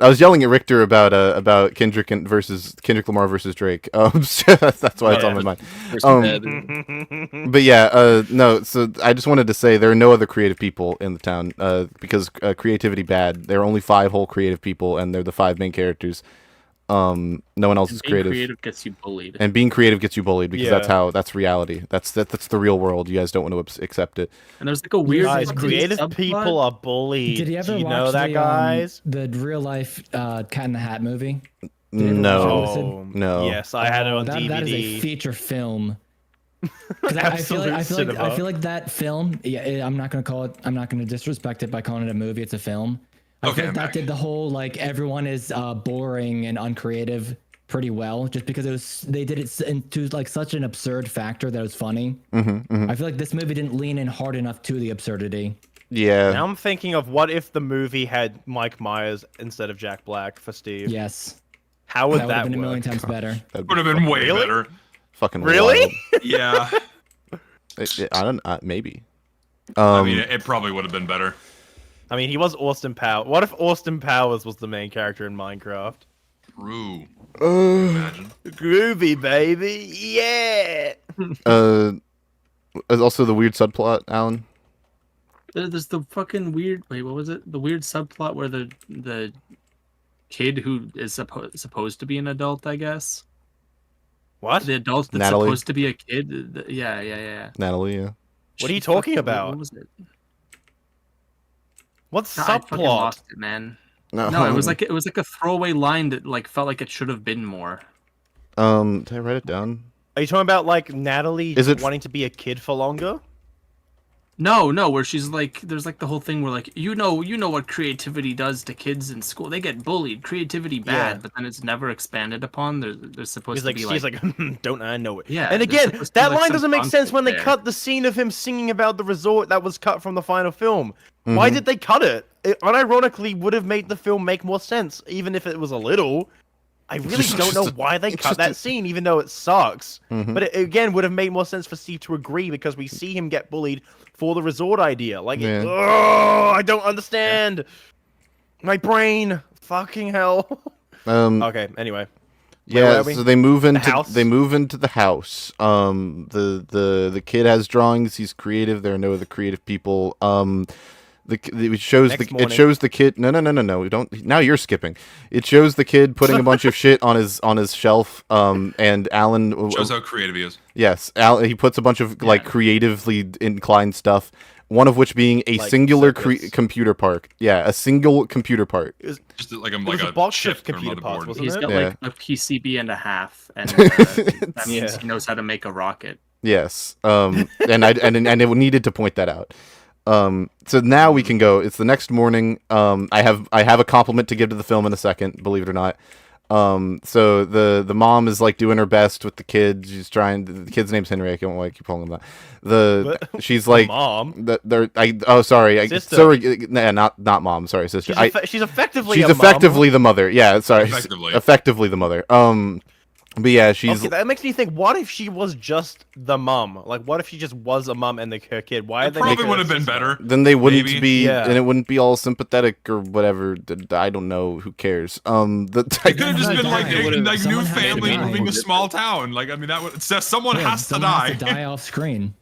I was yelling at Richter about Kendrick Lamar versus Drake. That's why it's on my mind. First Dead. But yeah, no. So I just wanted to say there are no other creative people in the town because creativity bad. There are only 5 whole creative people, and they're the 5 main characters. No one else is being creative. creative gets you bullied. And being creative gets you bullied because Yeah. that's reality. That's the real world. You guys don't want to accept it. And there's like a weird Guys, fucking creative subplot. people are bullied. Did you ever Do you watch know that, guys? the real life Cat in the Hat movie? Did you ever watch No, Lucid? Oh, no. Yes, I had it on that DVD. is a feature film. 'Cause I feel like that film. Yeah, I'm not gonna disrespect it by calling it a movie. It's a film. I Okay, feel like I'm that back. did the whole like everyone is boring and uncreative pretty well, just because they did it into like such an absurd factor that it was funny. I feel like this movie didn't lean in hard enough to the absurdity. Yeah. Now I'm thinking of what if the movie had Mike Myers instead of Jack Black for Steve? Yes, How would that would that have been a work? million times better. That'd Would have been way Really? better. fucking Really? wild. Yeah. I don't. Maybe. I mean, it probably would have been better. I mean, he was Austin Powers. What if Austin Powers was the main character in Minecraft? True. Imagine. Groovy, baby. Yeah. Also the weird subplot, Alan. There's the fucking weird. Wait, what was it? The weird subplot where the kid who is supposed to be an adult, I guess. What? The adult that's Natalie? supposed to be a kid. Yeah. Natalie. Yeah. What are you She talking fucking- about? What was it? What's God, I fucking subplot? lost it, man. No, it was like a throwaway line that like felt like it should have been more. Did I write it down? Are you talking about like Natalie Is it- wanting to be a kid for longer? No, where she's like, there's like the whole thing where like, you know what creativity does to kids in school. They get bullied. Creativity bad, Yeah. but then it's never expanded upon. They're supposed He's to like, be she's like, like, don't I know it? Yeah, And there's again, supposed to be, that like, line some doesn't make sense when they conflict cut the scene of him singing about the resort that was cut from the final film. Why did they cut it? It unironically would have made the film make more sense, even if it was a little. I really just- don't know just a- why they it's cut just that a- scene, even though it sucks. Mhm. But it again would have made more sense for Steve to agree because we see him get bullied for the resort idea. Like, Yeah. oh, I don't understand. My brain. Fucking hell. Okay. Anyway. Where Yeah, were we? so they move into house? the house. The kid has drawings. He's creative. There are no other creative people. It shows Next it morning. shows the kid. No. We don't. Now you're skipping. It shows the kid putting a bunch of shit on his shelf. And Alan Shows how creative he is. Yes, he puts a bunch of like creatively inclined stuff. One of which being a Like singular circuits. computer part. Yeah, a single computer part. Just like It was a box of computer parts, wasn't He's it? got Yeah. like a PCB and a half, and that means Yeah. he knows how to make a rocket. Yes. And I needed to point that out. So now we can go. It's the next morning. I have a compliment to give to the film in a second, believe it or not. So the mom is like doing her best with the kid. She's trying. The kid's name's Henry. I don't want to keep calling him that. She's like Mom. Sorry, not mom. Sorry, sister. She's effectively. She's a mom. effectively the mother. Yeah, sorry. Effectively. The mother. But yeah, she's. Okay, that makes me think. What if she was just the mom? Like, what if she just was a mom and her kid? Why? It probably would have been better. Then they wouldn't Maybe. be, Yeah. and it wouldn't be all sympathetic or whatever. I don't know. Who cares? It could have just been like Someone new has to family die. moving to small town. Like I mean, that would someone Yeah, has to someone die. has to die off screen.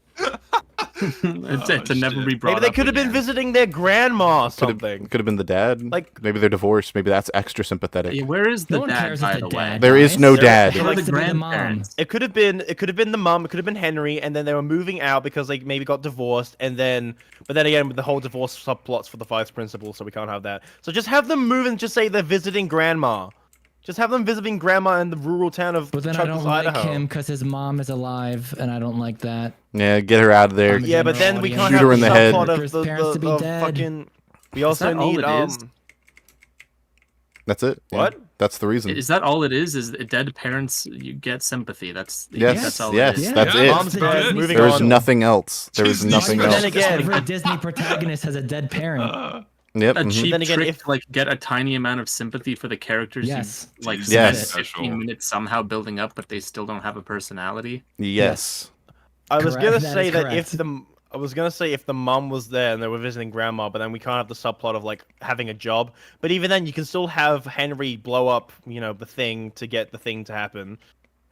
to never be brought Maybe they up could have been again. visiting their grandma or something. Could have been the dad. Like- maybe they're divorced. Maybe that's extra sympathetic. Yeah, where is the No one dad, cares by if the the way? dad There is dies. no There- dad. It Where are has the to be the mom. grandparents? It could have been the mom. It could have been Henry, and then they were moving out because they maybe got divorced, but then again with the whole divorce subplots for the vice principal, so we can't have that. So just have them move and just say they're visiting grandma. Just have them visiting grandma in the rural town of But then I Chuckles, don't like Idaho. him because his mom is alive, and I don't like that. Yeah, get her out of there. I'm a Yeah, but general then we audience. can't Shoot have her in the head. subplot His of parents to be the dead. fucking. We also that all need it is? That's it. Yeah. What? That's the reason. Is that all it is? Is dead parents? You get sympathy. That's Yes, that's all yes, it is. that's Yeah, it. Mom's That's dead. it. Moving There is on. nothing else. There is Disney nothing But else. then again- Every Disney protagonist has a dead parent. Yep. A mhm. cheap Then again, trick if- to like get a tiny amount of sympathy for the characters. Yes. You, like Yes. spend 15 minutes somehow building up, but they still don't have a personality. Yes. I was Correct, gonna that say is that if the mom was there and they were visiting grandma, but then we can't have the subplot of like having a job. But even then, you can still have Henry blow up, the thing to get the thing to happen,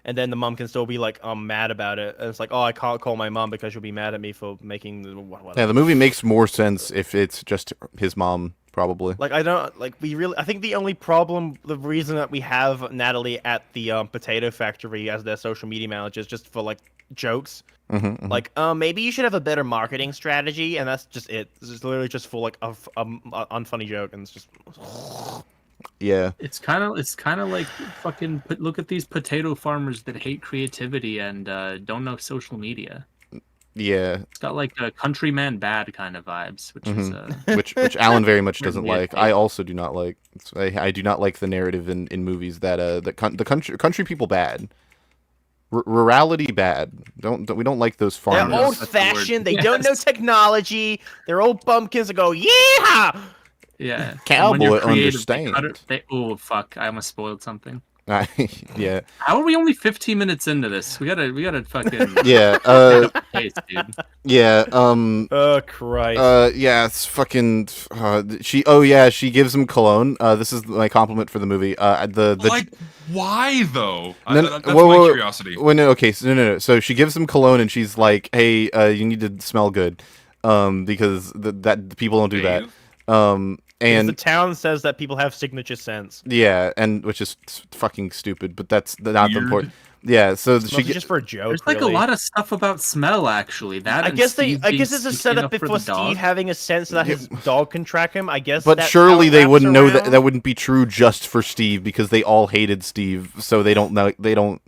and then the mom can still be like, mad about it. And it's like, oh, I can't call my mom because she'll be mad at me for making the whatever. Yeah, the movie makes more sense if it's just his mom, probably. Like I think the only problem, the reason that we have Natalie at the potato factory as their social media manager is just for like jokes. Mhm. Like, maybe you should have a better marketing strategy, and that's just it. It's just literally just for like a unfunny joke, and it's just. Yeah. It's kind of like fucking look at these potato farmers that hate creativity and don't know social media. Yeah. It's got like a countryman bad kind of vibes, which is Which Alan very much Weird doesn't weird like. thing. I also do not like. I do not like the narrative in movies that the country people bad. Rurality bad. We don't like those They're farmers. That's the word. old-fashioned. They don't know Yes. technology. They're old bumpkins that go, yeah. yeah. And Cowboy when you're creative, understand. oh fuck! I almost spoiled something. Yeah. How are we only 15 minutes into this? We gotta fucking Yeah. pace, dude. Yeah. Oh Christ. Yeah, it's fucking. She gives him cologne. This is my compliment for the movie. The Like, why though? That's whoa, my whoa, curiosity. Well, no, okay, so no. So she gives him cologne, and she's like, "Hey, you need to smell good, because that people don't do that." Because And the town says that people have signature scents. yeah, and which is fucking stupid, but that's not the Weird. important. Yeah, so It's she mostly just for a joke. There's like really. a lot of stuff about smell actually. That I and guess Steve I being guess it's a sticky setup enough for before the dog. Steve having a sense that his dog can track him. I guess. But that's surely how it they wraps wouldn't know that around. that wouldn't be true just for Steve because they all hated Steve, so they don't know. They don't.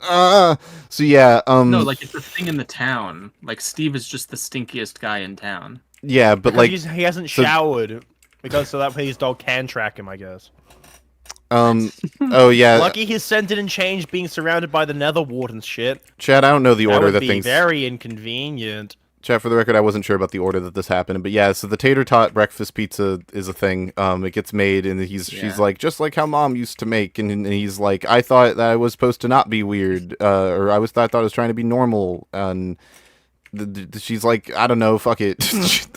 So yeah. No, like it's a thing in the town. Like Steve is just the stinkiest guy in town. Yeah, but Because like he hasn't so- showered because so that way his dog can track him. I guess. Oh yeah. Lucky his scent didn't change being surrounded by the Nether wardens shit. Chad, I don't know the That order would that be things. very inconvenient. Chad, for the record, I wasn't sure about the order that this happened, but yeah. So the tater tot breakfast pizza is a thing. It gets made, and she's Yeah. like, just like how Mom used to make, and he's like, I thought that I was supposed to not be weird, or I thought I was trying to be normal, and she's like, I don't know, fuck it. she's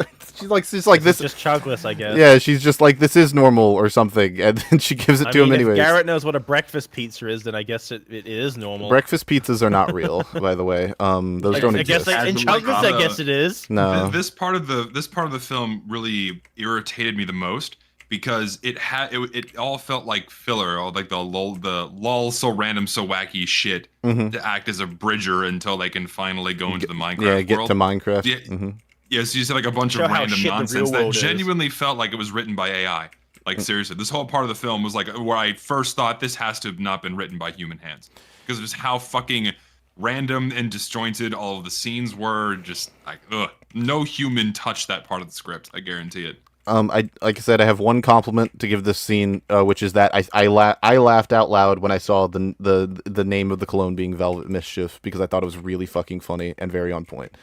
like this. Just chunkless, I guess. Yeah, she's just like, this is normal or something, and then she gives it to him anyways. If Garrett knows what a breakfast pizza is, then I guess it is normal. Breakfast pizzas are not real, by the way. Those don't exist. In chunkless, I guess it is. No. This part of the film really irritated me the most because it all felt like filler, or like the lull so random so wacky shit to act as a bridger until they can finally go into the Minecraft get world. to Minecraft. Yeah, yeah, so you said like a bunch of random nonsense that genuinely felt like it was written by AI. Like seriously, this whole part of the film was like where I first thought this has to have not been written by human hands because of just how fucking random and disjointed all of the scenes were. Just like, ugh, no human touched that part of the script. I guarantee it. Like I said, I have one compliment to give this scene, which is that I laughed out loud when I saw the name of the Cologne being Velvet Mischief because I thought it was really fucking funny and very on point.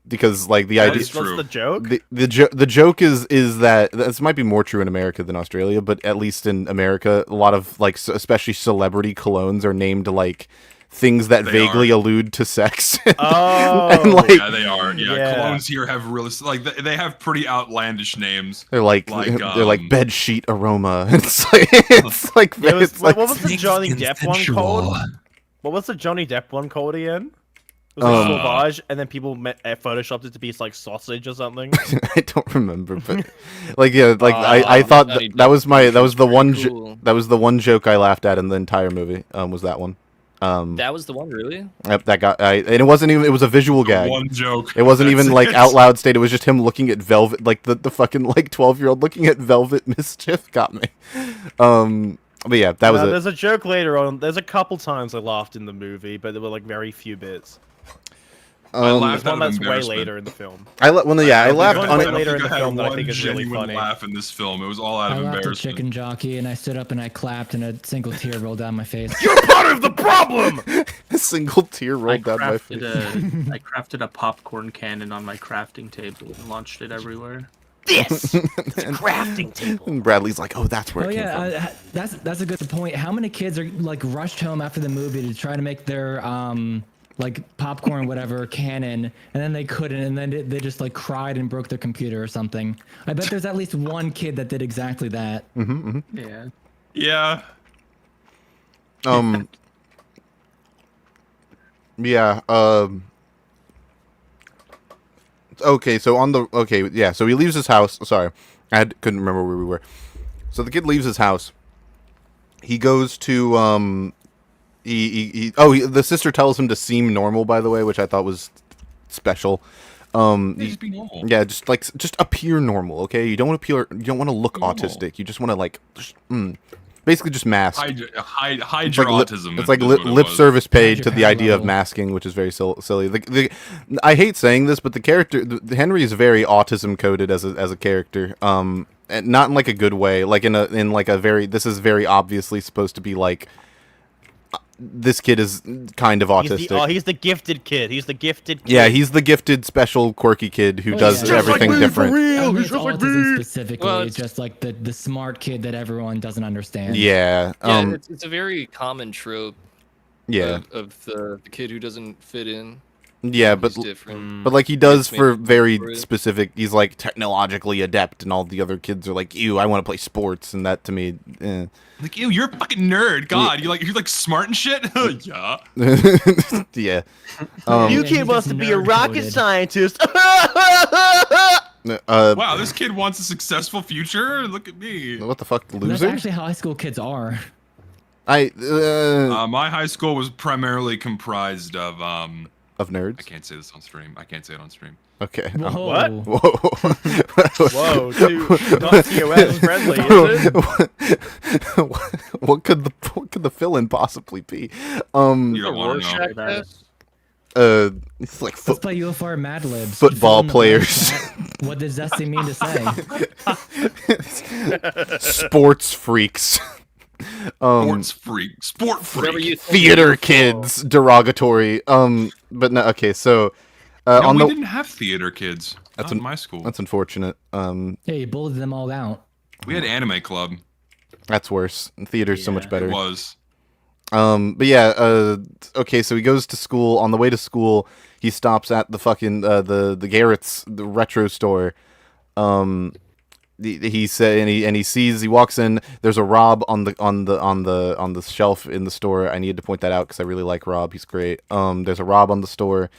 Because like the idea, What's the joke? The joke is that this might be more true in America than Australia, but at least in America, a lot of like especially celebrity colognes are named like things that vaguely allude to sex. Oh, and, like, yeah, they are. Yeah, colognes here have really like they have pretty outlandish names. They're like bed sheet aroma. It's like what was the Johnny Depp one called? What was the Johnny Depp one called again? It was like Sauvage, and then people photoshopped it to be like sausage or something. I don't remember, but like I thought that was the one joke I laughed at in the entire movie. Was that one? That was the one, really? That guy, and it wasn't even. It was a visual gag. One joke. It wasn't even like out loud stated. It was just him looking at Velvet, like the fucking like 12-year-old looking at Velvet Mischief got me. But yeah, that was it. There's a joke later on. There's a couple times I laughed in the movie, but there were like very few bits. I laughed one that's way later in the film. I laughed on it later in the film that I think is really funny. Laugh in this film. It was all out of I laughed embarrassment. at Chicken Jockey, and I stood up and I clapped, and a single tear rolled down my face. You're part of the problem. A single tear rolled down my face. I crafted a popcorn cannon on my crafting table and launched it everywhere. It's a crafting table. And Bradley's like, oh, that's where it came from. That's a good point. How many kids are like rushed home after the movie to try to make their like popcorn whatever cannon, and then they couldn't, and then they just like cried and broke their computer or something. I bet there's at least one kid that did exactly that. Yeah. Yeah. Yeah. Okay. So he leaves his house. Sorry, couldn't remember where we were. So the kid leaves his house. He goes to the sister tells him to seem normal, by the way, which I thought was special. Just be normal. Yeah, just appear normal, okay? You don't want to look autistic. You just want to like basically just mask. Hide your autism. It's like lip service paid to the idea of masking, which is very silly. I hate saying this, but the character Henry is very autism coded as a character. And not in like a good way, like in like a very, this is very obviously supposed to be like, this kid is kind of autistic. He's the gifted kid. He's the gifted kid. Yeah, he's the gifted, special, quirky kid who does everything different. He's just like autism specifically. Well, it's just like the smart kid that everyone doesn't understand. Yeah. It's a very common trope. Yeah. Of the kid who doesn't fit in. Yeah, but like he does for very specific. He's like technologically adept, and all the other kids are like, "Ew, I want to play sports," and that to me, like, ew, you're a fucking nerd. God, you're like smart and shit. Yeah. Yeah. You kid wants to be a rocket scientist. Wow, this kid wants a successful future. Look at me. What the fuck, loser? That's actually how high school kids are. My high school was primarily comprised of nerds. I can't say this on stream. I can't say it on stream. Okay. Whoa. What? Whoa. Whoa, dude. Not TOS friendly, is it? What could the fill-in possibly be? You don't want to know. It's like Let's play UFR Mad Libs. Football players. What does Zesty mean to say? Sports freaks. Sport freak. Theater kids, derogatory. But no, okay, so we didn't have theater kids. That's in my school. That's unfortunate. Yeah, you bullied them all out. We had anime club. That's worse. Theater's so much better. It was. But yeah, okay, so he goes to school. On the way to school, he stops at the fucking the Garrett's the retro store. He said, and he sees, he walks in. There's a Rob on the shelf in the store. I needed to point that out because I really like Rob. He's great. There's a Rob on the store.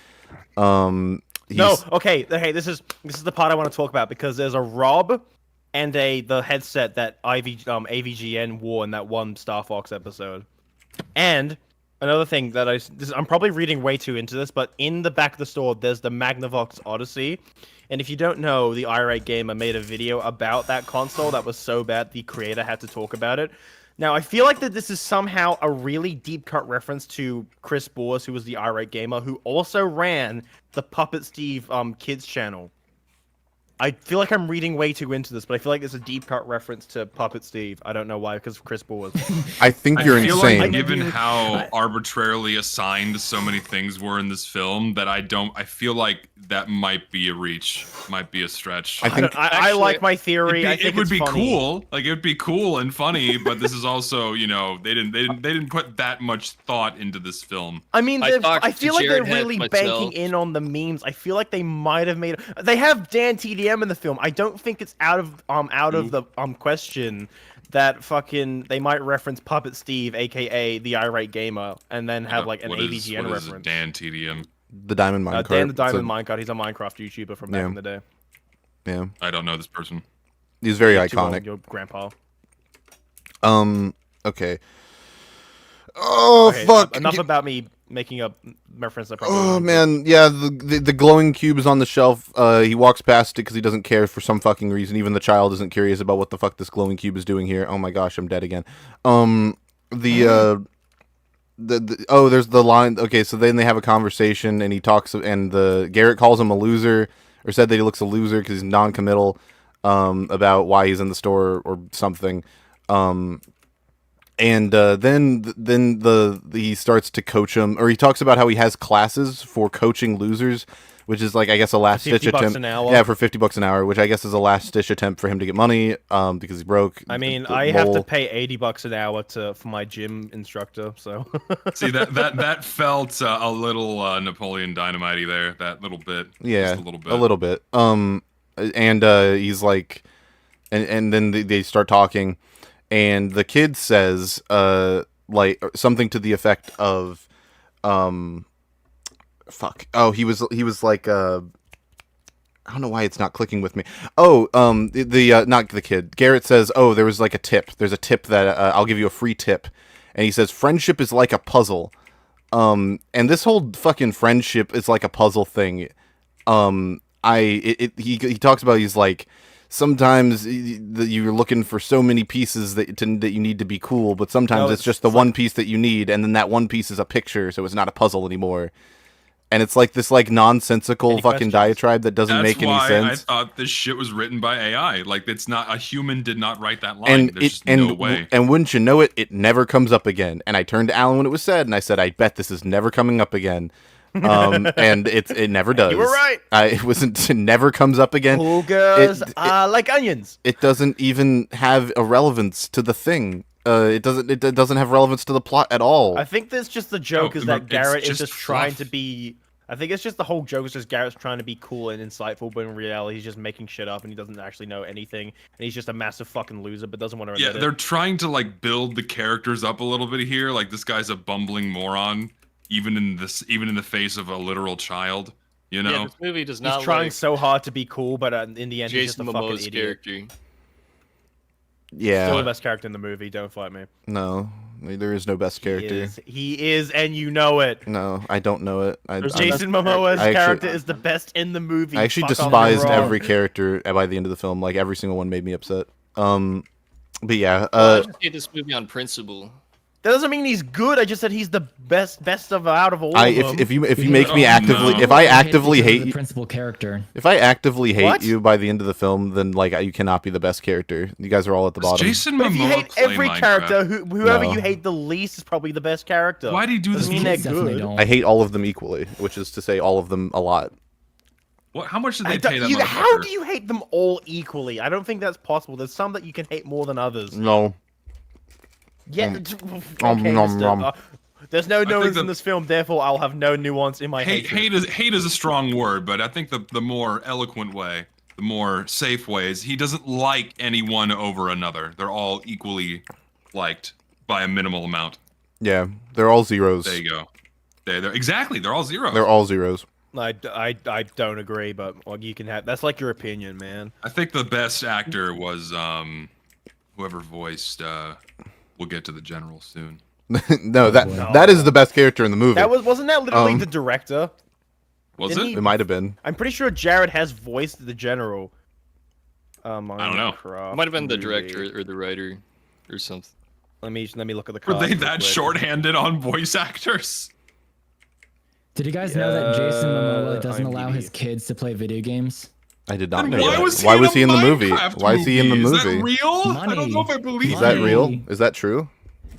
No, okay, hey, this is the part I want to talk about because there's a Rob and the headset that AVGN wore in that one Star Fox episode. And another thing that I'm probably reading way too into this, but in the back of the store there's the Magnavox Odyssey. And if you don't know, the irate gamer made a video about that console that was so bad the creator had to talk about it. Now, I feel like that this is somehow a really deep cut reference to Chris Boers, who was the irate gamer, who also ran the Puppet Steve kids channel. I feel like I'm reading way too into this, but I feel like there's a deep cut reference to Puppet Steve. I don't know why, because of Chris Boers. I think you're I feel insane. like, given how arbitrarily assigned so many things were in this film, that I feel like that might be a reach, might be a stretch. I think I like my theory. I think it would be funny. cool. Like, it would be cool and funny, but this is also, you know, they didn't put that much thought into this film. I mean, I feel like they're Jared Head really myself. banking in on the memes. I feel like they might have made. They have Dan TDM in the film. I don't think it's out of the question that fucking they might reference Puppet Steve, aka the irate gamer, and then have like an AVGN what reference. Is Dan TDM? the Diamond Minecart. Dan the Diamond Minecart. He's a Minecraft YouTuber from back in the day. Yeah, I don't know this person. he's very Too old, iconic. your grandpa. Okay. Oh Okay, fuck! enough about me making a reference. I probably Oh wouldn't do. man, yeah, the glowing cube is on the shelf. He walks past it because he doesn't care for some fucking reason. Even the child isn't curious about what the fuck this glowing cube is doing here. Oh my gosh, I'm dead again. There's the line. Okay, so then they have a conversation, and he talks, and the Garrett calls him a loser, or said that he looks a loser because he's non-committal, about why he's in the store or something. And then he starts to coach him, or he talks about how he has classes for coaching losers, which is like, I guess, a last ditch attempt. an hour. Yeah, for $50 an hour, which I guess is a last ditch attempt for him to get money, because he's broke. I mean, I have to pay $80 an hour for my gym instructor, so. See, that felt a little Napoleon Dynamite-y there. That little bit. Yeah, Just a little bit. a little bit. And he's like, and then they start talking. And the kid says, like, something to the effect of, fuck. Oh, he was like, I don't know why it's not clicking with me. Oh, not the kid. Garrett says, oh, there was like a tip. There's a tip that, I'll give you a free tip. And he says, friendship is like a puzzle. And this whole fucking friendship is like a puzzle thing. He talks about, he's like, sometimes you're looking for so many pieces that you need to be cool, but sometimes it's just the one piece that you need, and then that one piece is a picture, so it's not a puzzle anymore. And it's like this like nonsensical fucking diatribe that doesn't make any sense. I thought this shit was written by AI. Like, it's not, a human did not write that line. And There's just no way. And wouldn't you know it, it never comes up again. And I turned to Alan when it was said, and I said, I bet this is never coming up again. And it never does. You were right. It never comes up again. Cougars are like onions. It doesn't even have a relevance to the thing. It doesn't have relevance to the plot at all. I think there's just the joke is that it's Garrett is just just trying to fluff. be. I think it's just the whole joke is just Garrett's trying to be cool and insightful, but in reality he's just making shit up and he doesn't actually know anything, and he's just a massive fucking loser, but doesn't want to Yeah, admit they're it. trying to like build the characters up a little bit here. Like, this guy's a bumbling moron, even in the face of a literal child. You know. Yeah, this movie does not He's trying like so hard to be cool, but in the end he's just a Jason fucking Momoa's idiot. character. Yeah. Still the best character in the movie. Don't fight me. No, there is no best character. He is, and you know it. No, I don't know it. Jason Momoa's I actually- character is the best in the movie. I actually Fuck off, despised you're wrong. every character by the end of the film. Like, every single one made me upset. But yeah, I just hate this movie on principle. That doesn't mean he's good. I just said he's the best out of all of them. if you make me Oh, actively, no. if I hate actively because of hate the you, principal character. if I actively hate What? you by the end of the film, then like you cannot be the best character. You guys are all at the Does bottom. Jason But if you Momoa hate play every Minecraft? character, whoever No. you hate the least is probably the best character. Why do you do this? Doesn't mean they're Definitely good. don't. I hate all of them equally, which is to say all of them a lot. What? How much did they pay that How motherfucker? do you hate them all equally? I don't think that's possible. There's some that you can hate more than others. No. Yeah. Nom, Okay, nom, nom. there's no think nuance in this film, therefore I'll have no nuance in my Hate is a strong word, but I think the more eloquent way, the more safe way is he doesn't like anyone over another. They're all equally liked by a minimal amount. Yeah, they're all zeros. There you go. They're exactly. They're all zeros. They're all zeros. I don't agree, but well, you can have. That's like your opinion, man. I think the best actor was whoever voiced. We'll get to the general soon. No, that is the best character in the movie. Wasn't that literally the director? Was Didn't it? he- It might have been. I'm pretty sure Jared has voiced the general. I don't know. It might have been the director or the writer or something. Let me look at the. Were cast they real that quick. shorthanded on voice actors? Did you guys know that Jason Momoa Yeah, doesn't allow IMDb. his kids to play video games? I did not Then know why that. was he Why in was a he in the movie? Minecraft Why is he in the movie? movie? Is that real? I don't Money. know if I believe Is that it. real? Money. Is that true?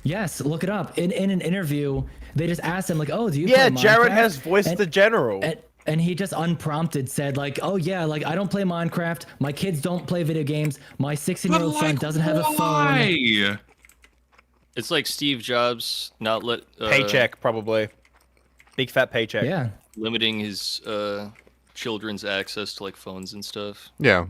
Yes, look it up. In an interview, they just asked him like, "Oh, do you Yeah, play Jared Minecraft?" has voiced And- the general. And he just unprompted said like, "Oh yeah, like I don't play Minecraft. My kids don't play video games. My 16-year-old son doesn't have a phone." Why? It's like Steve Jobs not Paycheck, probably. Big fat paycheck. Yeah. limiting his children's access to like phones and stuff. Yeah.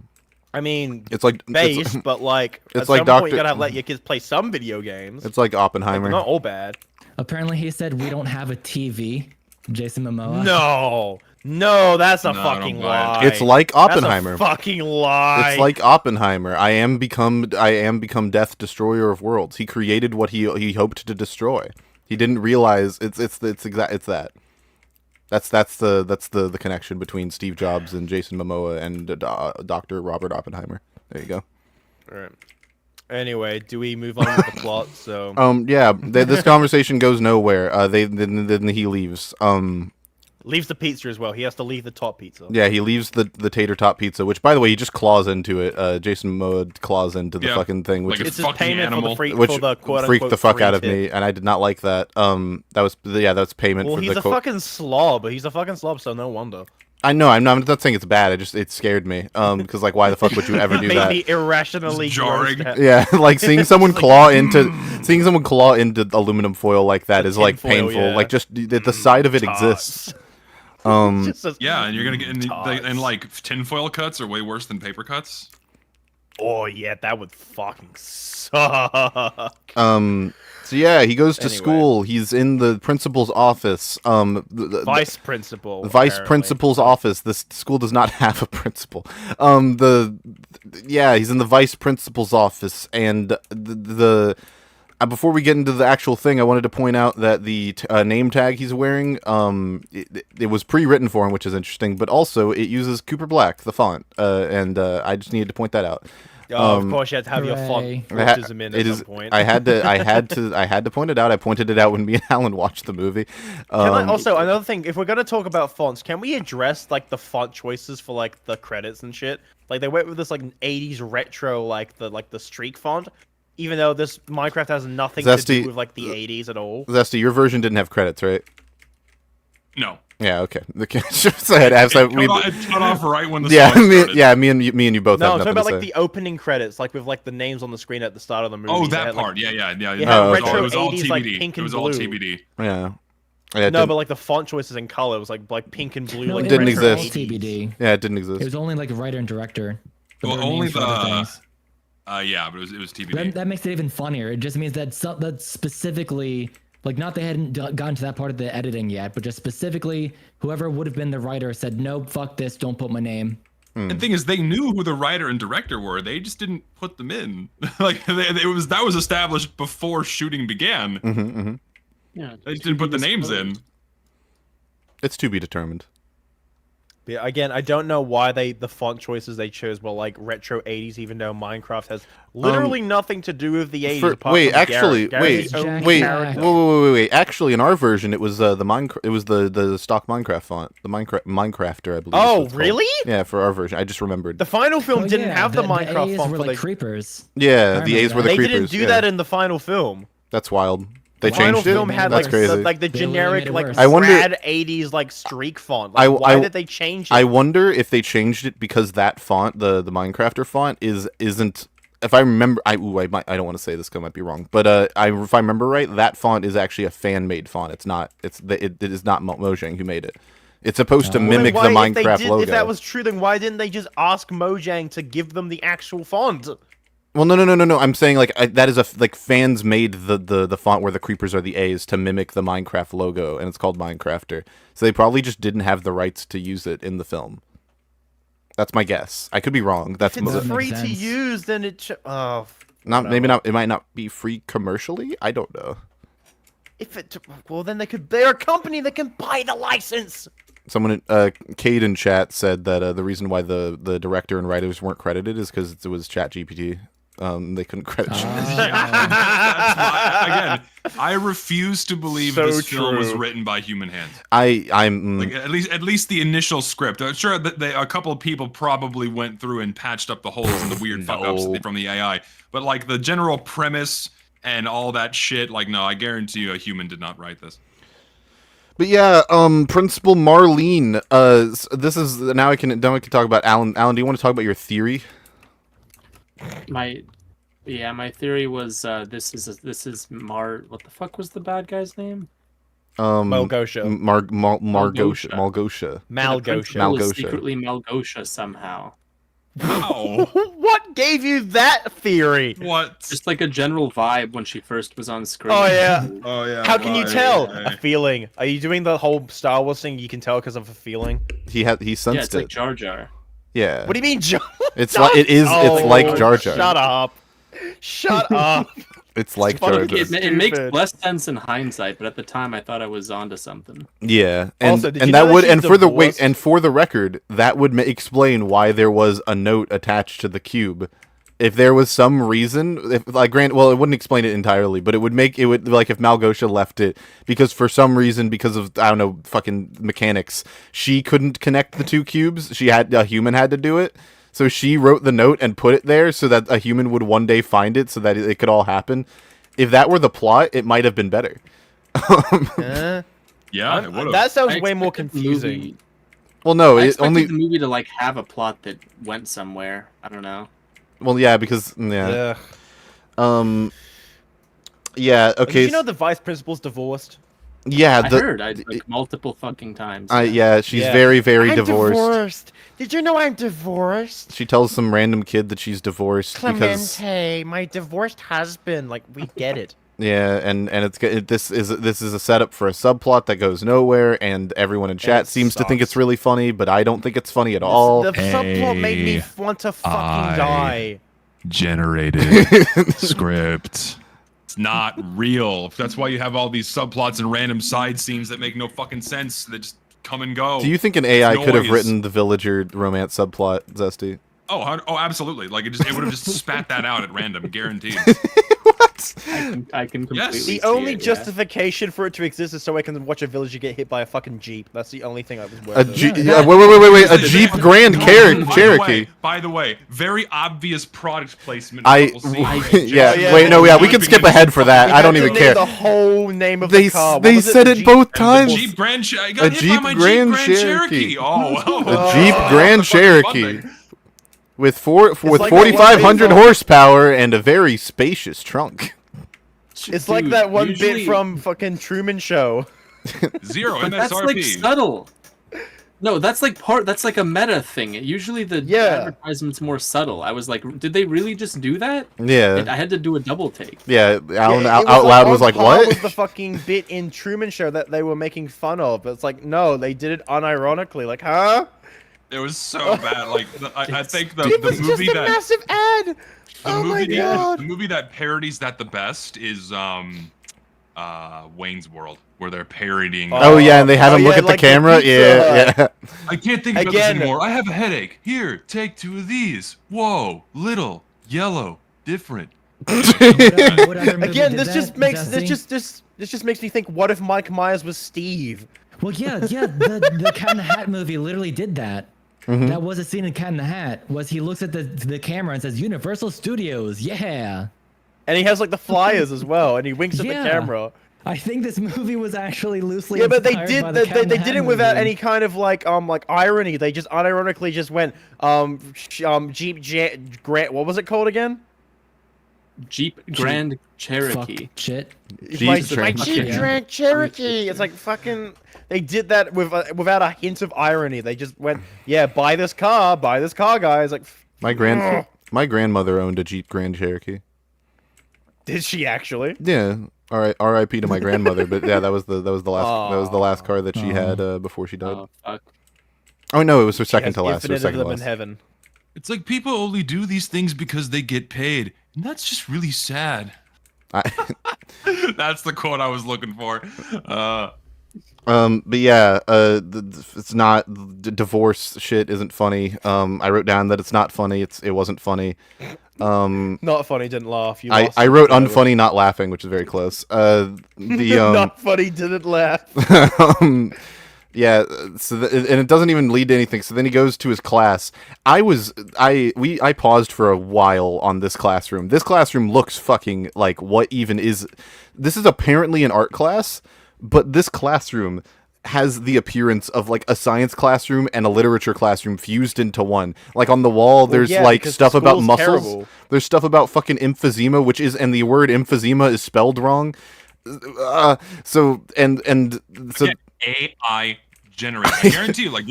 I mean, It's like base, but like it's at like some point Dr. you gotta let your kids play some video games. it's like Like, Oppenheimer. they're not all bad. Apparently, he said we don't have a TV. Jason Momoa. No, that's a No, I don't fucking buy lie. It's like Oppenheimer. That's a fucking lie. It's like Oppenheimer. I am become death, destroyer of worlds. He created what he hoped to destroy. He didn't realize it's that. That's the connection between Steve Jobs and Jason Momoa and Dr. Robert Oppenheimer. There you go. All right. Anyway, do we move on with the plot? So Yeah, this conversation goes nowhere. Then he leaves. leaves the pizza as well. He has to leave the top pizza. Yeah, he leaves the tater tot pizza, which by the way he just claws into it. Jason Momoa claws into the Yeah, fucking thing, which like It's a his fucking payment animal. for which the quote freaked unquote the fuck free out of tip. me, and I did not like that. That was payment Well, for he's the a quote. fucking slob. He's a fucking slob, so no wonder. I know. I'm not saying it's bad. It scared me. Because like, why the fuck would you ever do Made that? me irrationally It's jarring. grossed out. Yeah, like seeing someone claw into aluminum foil like that is like tinfoil, painful. yeah. Like just the sight of it exists. Just says, Yeah, and you're gonna get and tots. like tinfoil cuts are way worse than paper cuts. Oh yeah, that would fucking suck. So yeah, he goes to Anyway. school. He's in the principal's office. Vice principal. The vice apparently. principal's office. This school does not have a principal. He's in the vice principal's office, and before we get into the actual thing, I wanted to point out that the name tag he's wearing, it was pre-written for him, which is interesting, but also it uses Cooper Black, the font, and I just needed to point that out. Oh, of course, you had to have your Hooray. font autism in at It is. some point. I had to point it out. I pointed it out when me and Alan watched the movie. Also, another thing, if we're gonna talk about fonts, can we address like the font choices for like the credits and shit? Like they went with this like 80s retro like the streak font, even though this Minecraft has nothing to Zesty- do with like the 80s at all. Zesty, your version didn't have credits, right? No. Yeah. Okay. So I had, so we. It cut off right when the Yeah, song started. me and you both No, have I'm talking nothing about to like say. the opening credits, like with like the names on the screen at the start of the movie. Oh, They that had, like- part. Yeah. Yeah, Oh, okay. retro It was all 80s TBD. like pink It and was all blue. TBD. Yeah. Yeah, No, it didn't- but like the font choices and color was like pink and blue. No, like it didn't was retro all exist. 80s. TBD. yeah, it didn't It exist. was only like writer and director. But Well, there were only names for other the- things. Yeah, but it was TBD. That makes it even funnier. It just means that that specifically, like, not they hadn't gotten to that part of the editing yet, but just specifically, whoever would have been the writer said, "Nope, fuck this, don't put my name." The thing is, they knew who the writer and director were. They just didn't put them in. Like that was established before shooting began. Mm-hmm. Yeah. They just didn't put the names in. It's to be determined. Yeah, again, I don't know why the font choices they chose were like retro 80s, even though Minecraft has literally nothing to do with the 80s. apart Wait, from actually, Garrett. Garrett's wait, his own wait, character. wait. Actually, in our version, it was the stock Minecraft font, the Minecrafter, I believe. is Oh, what it's called. really? Yeah, for our version, I just remembered. The final film Oh, didn't yeah, have the Minecraft A's font were for like the. creepers. Yeah, I the A's were remember the They creepers. didn't do yeah. that in the final film. That's wild. They The final changed it. film had That's like crazy. the They literally generic made it like worse. I wonder- rad 80s like streak font. Like, why did they change it? I wonder if they changed it because that font, the Minecrafter font, isn't if I remember, I don't want to say this because I might be wrong, but if I remember right, that font is actually a fan-made font. It is not Mojang who made it. It's supposed to mimic the Minecraft logo. If that was true, then why didn't they just ask Mojang to give them the actual font? Well, no. I'm saying like that is fans made the font where the creepers are the A's to mimic the Minecraft logo, and it's called Minecrafter. So they probably just didn't have the rights to use it in the film. That's my guess. I could be wrong. That's If it's Doesn't free make to sense. use, then it maybe not. It might not be free commercially. I don't know. Well, then they're a company that can buy the license. Someone, Cade in chat said that the reason why the director and writers weren't credited is because it was ChatGPT. They couldn't credit. Again, I refuse to believe So this film was true. written by human hands. I'm Like at least the initial script. I'm sure that a couple of people probably went through and patched up the holes and the weird fuck ups from the AI. But like the general premise and all that shit, like no, I guarantee you a human did not write this. But yeah, Principal Marlene. This is now I can talk about Alan. Alan, do you want to talk about your theory? My theory was this is what the fuck was the bad guy's name? Malgosha. Malgosha. Malgosha. Malgosha. Secretly Malgosha somehow. Wow. What gave you that theory? What? Just like a general vibe when she first was on screen. Oh yeah. Oh yeah. How can you tell? why? A feeling. Are you doing the whole Star Wars thing? You can tell because of a feeling. He sensed Yeah, it's it. like Jar Jar. Yeah. What do you mean, Jar? It's like it's like Jar Jar. Shut up. Shut up. It's like It's fucking Jar Jar. It makes Stupid. less sense in hindsight, but at the time I thought I was onto something. Yeah, and Also, did you and know that that would she's and for the divorced? and for the record, that would explain why there was a note attached to the cube. If there was some reason, if like it wouldn't explain it entirely, but it would like if Malgosha left it because for some reason, because of I don't know, fucking mechanics, she couldn't connect the two cubes. A human had to do it. So she wrote the note and put it there so that a human would one day find it so that it could all happen. If that were the plot, it might have been better. Yeah, it would've. That sounds I way more expected the confusing. movie- Well, no, I it expected only the movie to like have a plot that went somewhere. I don't know. well, yeah, because yeah, Ugh. yeah, okay, Did you know the vice principal's divorced? yeah, I heard like multiple fucking times. yeah, she's Yeah. very, very divorced. Did you know I'm divorced? She tells some random kid that she's divorced because Clemente, my divorced husband. Like, we get it. yeah, and this is a setup for a subplot that goes nowhere, and everyone in chat it seems to think sucks. it's really funny, but I don't think it's funny at all. The subplot made me Hey, want to fucking die. Generated script. It's not real. That's why you have all these subplots and random side scenes that make no fucking sense. That just come and go. Do you think an AI could have noise. written the villager romance subplot, Zesty? Oh, absolutely. Like it would have just spat that out at random, guaranteed. What? I can completely Yes. see The only it, yeah. justification for it to exist is so I can watch a villager get hit by a fucking jeep. That's the only thing I was A worried Jeep? Yeah, Wait! A By Jeep the Grand way- Cherokee. By the way, very obvious product placement. I We'll see. yeah. yeah, Wait, no, yeah, we can skip ahead for that. I don't even care. The whole name of They the car. What they was said The it Jeep- both The times. Jeep Grand I got A hit Jeep by my Grand Jeep Grand Cherokee. Cherokee. Oh, A Jeep Grand fucking Cherokee funding. with like that one 4,500 bit from- horsepower and a very spacious trunk. It's like Dude, that one usually- bit from fucking Truman Show. Zero But that's like MSRP. subtle. No, that's like that's like a meta thing. Usually the Yeah. advertisement's more subtle. I was like, did they really just do that? Yeah, I had to do a double take. yeah. Alan Yeah, it out loud on was like, par "What?" with the fucking bit in Truman Show that they were making fun of? But it's like, no, they did it unironically. Like, huh? It was so bad. Like I think the It was movie just a that massive ad. the Oh my movie god. the movie that parodies that the best is Wayne's World, where they're parodying. Oh yeah, and they have Oh, him look yeah, at the like the camera. Pizza Yeah, Hut. I can't think about this Again. anymore. I have a headache. Here, take 2 of these. Whoa, little, yellow, different. What other movie Again, did this that, just makes Zesty? this just makes me think. What if Mike Myers was Steve? Well, yeah. The Cat in the Hat movie literally did that. Mm-hmm. That was a scene in Cat in the Hat. Was he looks at the camera and says Universal Studios, yeah. And he has like the flyers as well, and he winks at Yeah. the camera. I think this movie was actually loosely Yeah, but they inspired did by the Cat in the they did Hat it without movie. any kind of like irony. They just unironically just went Jeep Grant. What was it called again? Jeep Grand Cherokee. Fuck shit. My Jeep Jeep Yeah. Grand Cherokee. It's like fucking. They did that without a hint of irony. They just went, yeah, buy this car, guys. Like, My grandmother owned a Jeep Grand Cherokee. did she actually? Yeah. All right. R.I.P. to my grandmother. But yeah, that was the last car that she had before she died. Oh fuck. Oh no, it was her She second has to last. It was infinite second of to them in last. heaven. It's like people only do these things because they get paid, and that's just really sad. That's the quote I was looking for. But yeah, it's not divorce shit isn't funny. I wrote down that it's not funny. It wasn't funny. Not funny, didn't laugh. You I lost wrote it, whatever. unfunny, not laughing, which is very close. Not funny, didn't laugh. Yeah, and it doesn't even lead to anything. So then he goes to his class. I paused for a while on this classroom. This classroom looks fucking like what even is. This is apparently an art class, but this classroom has the appearance of like a science classroom and a literature classroom fused into one. Like on the wall, there's yeah, like because stuff the about school's muscles. terrible. There's stuff about fucking emphysema, and the word emphysema is spelled wrong. So AI generated. I guarantee you, like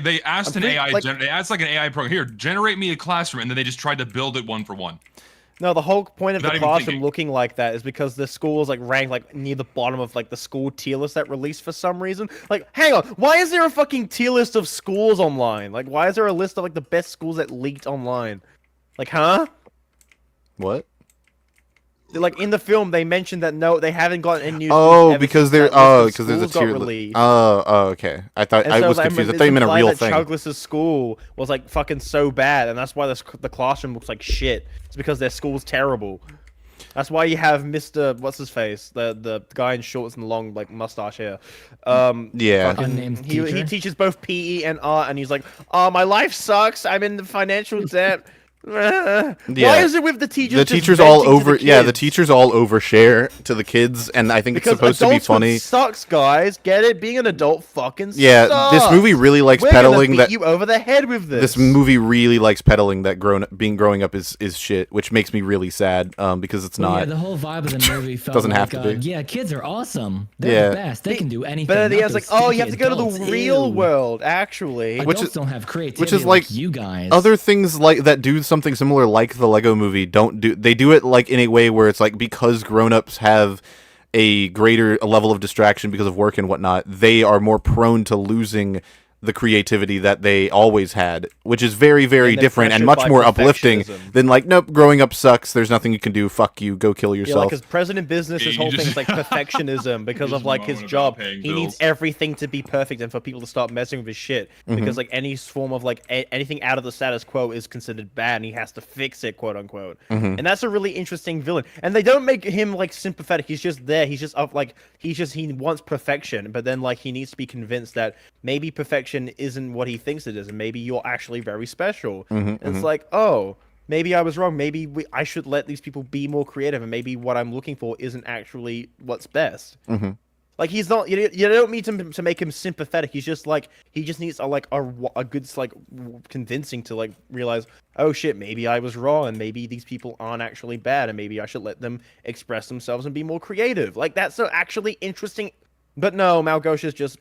they asked an AI, like- they asked like an AI program here, generate me a classroom, and then they just tried to build it one for one. No, the whole point of Without the even classroom thinking. looking like that is because the school is like ranked like near the bottom of like the school tier list that released for some reason. Like, hang on, why is there a fucking tier list of schools online? Like, why is there a list of like the best schools that leaked online? Like, huh? what? Like in the film, they mentioned that no, they haven't gotten any news. Oh, ever because since they're that list of because there's a schools got tier. released. Oh, okay. I thought And I so was it's confused. I it's thought you meant a implied real that thing. Chuglis's school was like fucking so bad, and that's why the classroom looks like shit. It's because their school's terrible. That's why you have Mr. What's his face, the guy in shorts and long like mustache hair. Yeah. fucking- Unnamed he teacher? teaches both PE and art, and he's like, "Oh, my life sucks. I'm in the financial debt." Why is it with the teachers? The just teachers all venting to the over. Yeah, the kids? teachers all overshare to the kids, and I think Because it's supposed to be adulthood funny. sucks, guys. Get it? Being an adult fucking Yeah, sucks. this movie really likes We're peddling gonna beat that. you over the head with this. This movie really likes peddling that growing up is shit, which makes me really sad. Because it's Well, not. yeah, the whole vibe of the movie felt Doesn't like, have to be. yeah, kids are awesome. They're Yeah. the best. They can do anything. But not yeah, it's like, those oh, you have to stinky go to the adults. real Ew. world, actually. Which Adults is- don't have creativity which is like like you guys. Other things like that do something similar, like the Lego Movie. They do it like in a way where it's like because grown-ups have a greater level of distraction because of work and whatnot, they are more prone to losing the creativity that they always had, which is very, very they're different and pressured much by more uplifting perfectionism. than like, nope, growing up sucks. There's nothing you can do. Fuck you. Go kill Yeah, yourself. like his president business, his Yeah, you whole thing just- is like perfectionism because of just like his moan about job. paying He needs bills. everything to be perfect and for people to stop messing with his shit because like any form of like anything out of the status quo is considered bad and he has to fix it, quote unquote. And that's a really interesting villain. And they don't make him like sympathetic. He's just there. He's just up like he wants perfection, but then like he needs to be convinced that maybe perfection isn't what he thinks it is, and maybe you're actually very special. And it's like, oh, maybe I was wrong. Maybe I should let these people be more creative, and maybe what I'm looking for isn't actually what's best. Like he's not. You don't need to make him sympathetic. He's just like he just needs a good like convincing to like realize, oh shit, maybe I was wrong, and maybe these people aren't actually bad, and maybe I should let them express themselves and be more creative. Like that's so actually interesting. But no, Malgosha's just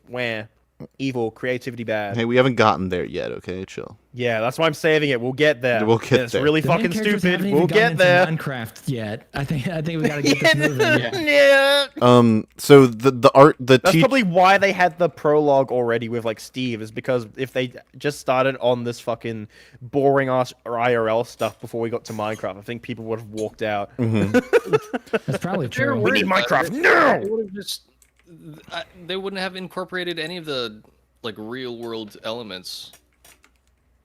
evil, creativity bad. Hey, we haven't gotten there yet. Okay, chill. Yeah, that's why I'm saving it. We'll get there. We'll get It's there. really The main fucking characters stupid. haven't even We'll gotten get there. into Minecraft yet. I think we gotta get this moving. Yeah. So the art, the That's probably why they had the prologue already with like Steve, is because if they just started on this fucking boring ass IRL stuff before we got to Minecraft, I think people would have walked out. That's probably true. We need Minecraft They now. would've just, they wouldn't have incorporated any of the like real world elements.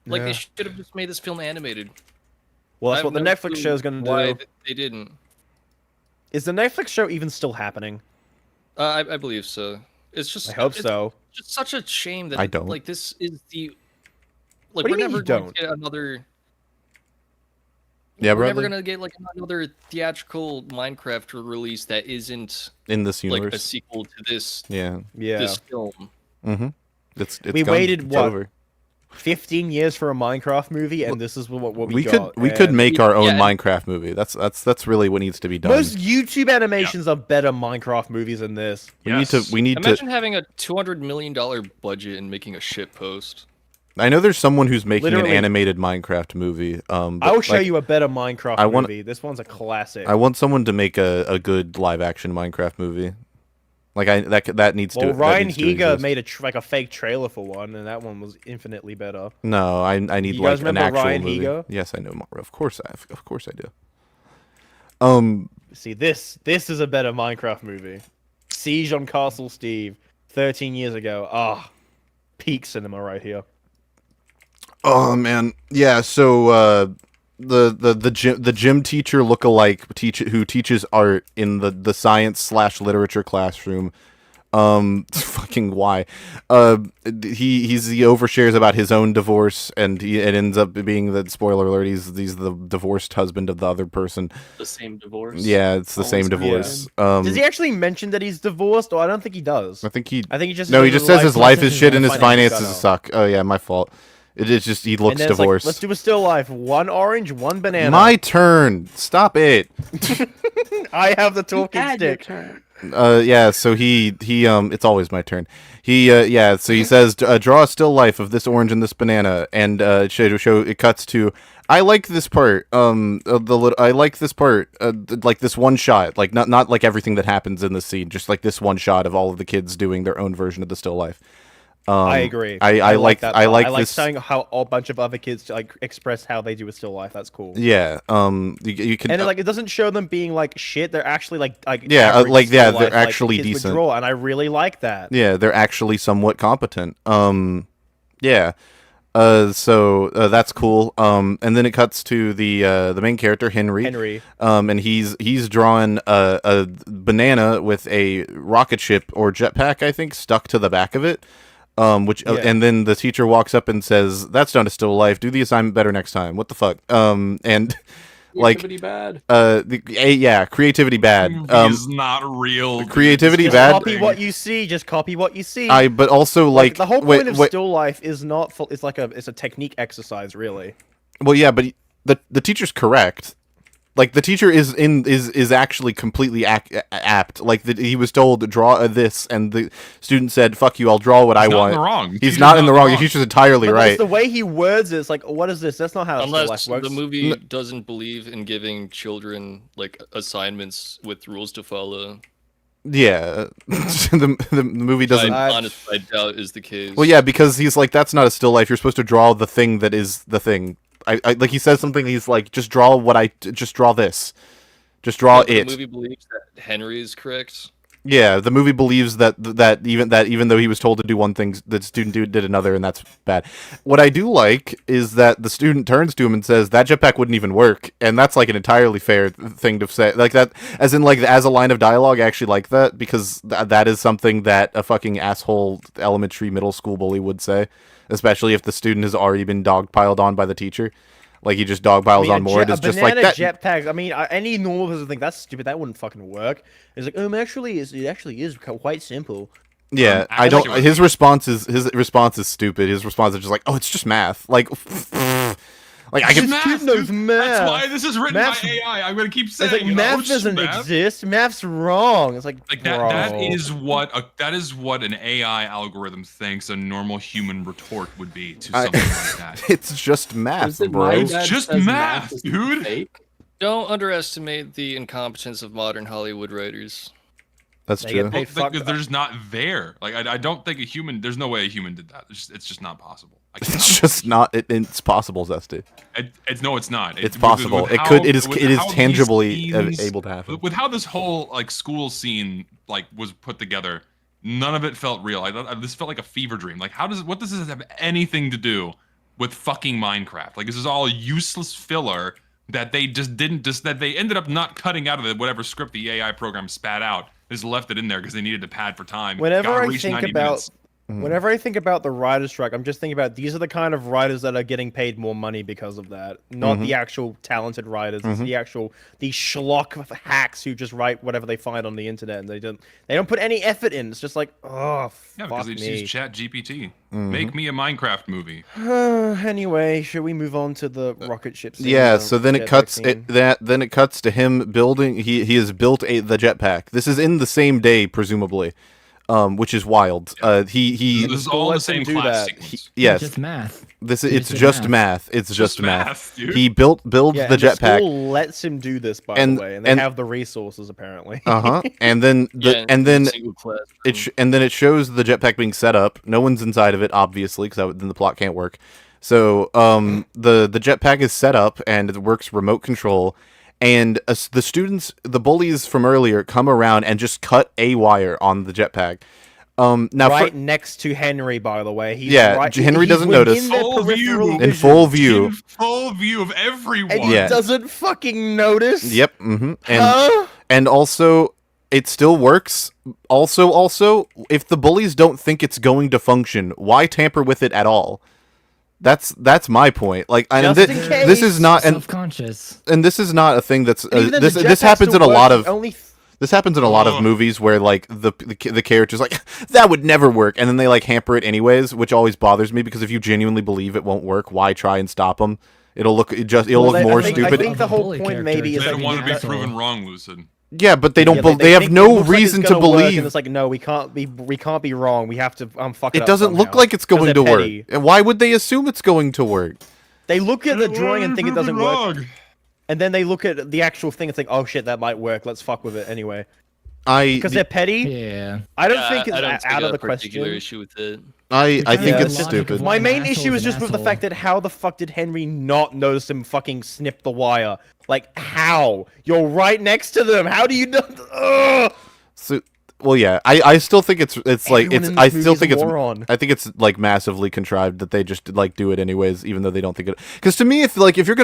Like Yeah. they should have just made this film animated. Well, I that's have what the no Netflix clue show's gonna why do. they didn't. Is the Netflix show even still happening? I believe so. It's just I hope it's so. just such a shame that I don't. like this is the What like do you we're mean never you going don't? to get another. Yeah, We're never brother. gonna get like another theatrical Minecraft release that isn't In this like a universe. sequel to this Yeah. Yeah. this film. Mm-hmm. It's We gone. waited, It's what, over. 15 years for a Minecraft movie, and this is what we We got. could and make our own Yeah, and- Minecraft movie. That's really what needs to be done. Most YouTube animations are better Minecraft movies than this. we need to. Imagine having a $200 million budget and making a shit post. I know there's someone who's making Literally- an animated Minecraft movie. I will show you a better Minecraft I want- movie. This one's a classic. I want someone to make a good live action Minecraft movie. Like that needs to. Well, Ryan that needs to Higa exist. made like a fake trailer for one, and that one was infinitely better. No, I need You like guys an remember actual Ryan movie. Higa? Yes, I know. Of course I do. See, this is a better Minecraft movie. Siege on Castle Steve, 13 years ago. Ah, peak cinema right here. Oh man, yeah. So the gym teacher lookalike who teaches art in the science/literature classroom. Fucking why? He overshares about his own divorce, and it ends up being the spoiler alert. He's the divorced husband of the other person. The same divorce. Yeah, it's the same Always divorce. Does he actually mention that he's divorced? Or I don't think he does. I think he just no, he just says his life is shit and his finances finances suck. Oh yeah, my fault. It is just he looks divorced. Let's do a still life. One orange, one banana. My turn. Stop it. I have the talking Add your stick. turn. Yeah, so he it's always my turn. Yeah, so he says draw a still life of this orange and this banana, and show it cuts to I like this part. I like this part. Like this one shot, like not like everything that happens in the scene, just like this one shot of all of the kids doing their own version of the still life. I agree. I like that. I like I like this. seeing how a bunch of other kids like express how they do a still life. That's cool. Yeah. You can. And it doesn't show them being like shit. They're actually like Yeah, average like, yeah, still they're life, like, actually kids would decent. draw, and I really like that. Yeah, they're actually somewhat competent. Yeah. So that's cool. And then it cuts to the main character Henry. And he's drawing a banana with a rocket ship or jetpack, I think, stuck to the back of it. And then the teacher walks up and says, "That's not a still life. Do the assignment better next time." What the fuck? And like, Creativity bad. creativity bad. Is not real. Creativity Just bad. copy what you see. Just copy what you see. But also like the whole point of still life is not. It's like it's a technique exercise, really. Well, yeah, but the teacher's correct. Like the teacher is actually completely apt. Like he was told to draw this, and the student said, "Fuck you, I'll draw what I want." Not in the wrong. He's not in the wrong. The teacher's entirely But right. it's the way he words it. It's like, what is this? That's not how still Unless life works. the movie doesn't believe in giving children like assignments with rules to follow. Yeah, the movie doesn't. I doubt is the case. Well, yeah, because he's like, that's not a still life. You're supposed to draw the thing that is the thing. I like he says something. He's like, just draw just draw this. Just draw it. The movie believes that Henry is correct. Yeah, the movie believes that even though he was told to do one thing, the student did another, and that's bad. What I do like is that the student turns to him and says that jetpack wouldn't even work, and that's like an entirely fair thing to say. Like that, as in like as a line of dialogue, I actually like that because that is something that a fucking asshole elementary middle school bully would say, especially if the student has already been dogpiled on by the teacher. Like he just dogpiles on more. It's just like that. Jetpack. I mean, any normal person think that's stupid. That wouldn't fucking work. It's like, it actually is quite simple. Yeah, I don't. His response is stupid. His response is just like, oh, it's just math. Like I can. Math, knows dude. math. That's why this is written Math's- by AI. I'm gonna keep It's saying like it. math It's doesn't math. exist. Math's wrong. It's like That bro. is what an AI algorithm thinks a normal human retort would be to something like that. It's just math, Is it bro. my It's dad just says math, is dude. Fake? Don't underestimate the incompetence of modern Hollywood writers. That's They true. get paid fuck- They're just not there. Like I don't think a human. There's no way a human did that. It's just not possible. It's just not. It's possible, Zesty. It's not. It's possible. It could. It is tangibly able to happen. With how this whole like school scene like was put together, none of it felt real. This felt like a fever dream. Like what does this have anything to do with fucking Minecraft? Like this is all useless filler that they just didn't that they ended up not cutting out of it. Whatever script the AI program spat out, just left it in there because they needed to pad for time. Whenever Gotta I reach think 90 about minutes. Whenever I think about the writer's strike, I'm just thinking about these are the kind of writers that are getting paid more money because of that. Not the actual talented writers. It's the schlock hacks who just write whatever they find on the internet and they don't put any effort in. It's just like, oh, Yeah, fuck because they just me. use Chat GPT. Make me a Minecraft movie. Anyway, should we move on to the rocket ship scene? Yeah, the so then it jetpack cuts scene? then it cuts to him building. He has built the jetpack. This is in the same day, presumably, which is wild. He This is school all the lets him same do class that. sequence. yes. Just math. It's did just math. math. It's just Just math. math, dude. He builds Yeah, the and jetpack. school lets him do this, by And- the way, and they and- have the resources apparently. And then Yeah, and in then a single classroom. and then it shows the jetpack being set up. No one's inside of it, obviously, because then the plot can't work. So the jetpack is set up and it works remote control. And the students, the bullies from earlier, come around and just cut a wire on the jetpack. Now Right next to Henry, by the way. He's Yeah, right, Henry he's doesn't notice. within their Full peripheral view. in vision, full view. In full view of everyone. and he Yeah. doesn't fucking notice. Yep. And Huh? and also it still works. Also, if the bullies don't think it's going to function, why tamper with it at all? That's my point. Like, and Just in case. this is not Self-conscious. and this is not a thing that's And even then, this the this jetpack happens still in a lot works, of only this happens in a lot of movies where like the character's like that would never work, and then they like hamper it anyways, which always bothers me because if you genuinely believe it won't work, why try and stop them? It'll look Well, look more I stupid. think the whole Bully point character maybe They is just that don't want to be asshole. proven wrong, Lucid. Yeah, but they don't. Yeah, They have think it no looks like it's reason to gonna work, believe. and it's like, no, we can't be wrong. We have to fuck it It up doesn't look somehow. like it's 'Cause going they're to work. petty. And why would they assume it's going to work? They look at the drawing and think it doesn't work, Wrong. and then they look at the actual thing and think, oh shit, that might work. Let's fuck with it anyway. I Because they're petty. Yeah. I don't Yeah, think it's I don't out take of a the particular question. issue with it. I think Yeah, it's it's stupid. My An main asshole issue is is an just with the asshole. fact that how the fuck did Henry not notice him fucking snip the wire? Like, how? You're right next to them. How do you know? Ugh! So, well, yeah, I still think it's like Everyone it's in I this still movie's think a it's moron. I think it's like massively contrived that they just like do it anyways, even though they don't think it. Because to me, if you're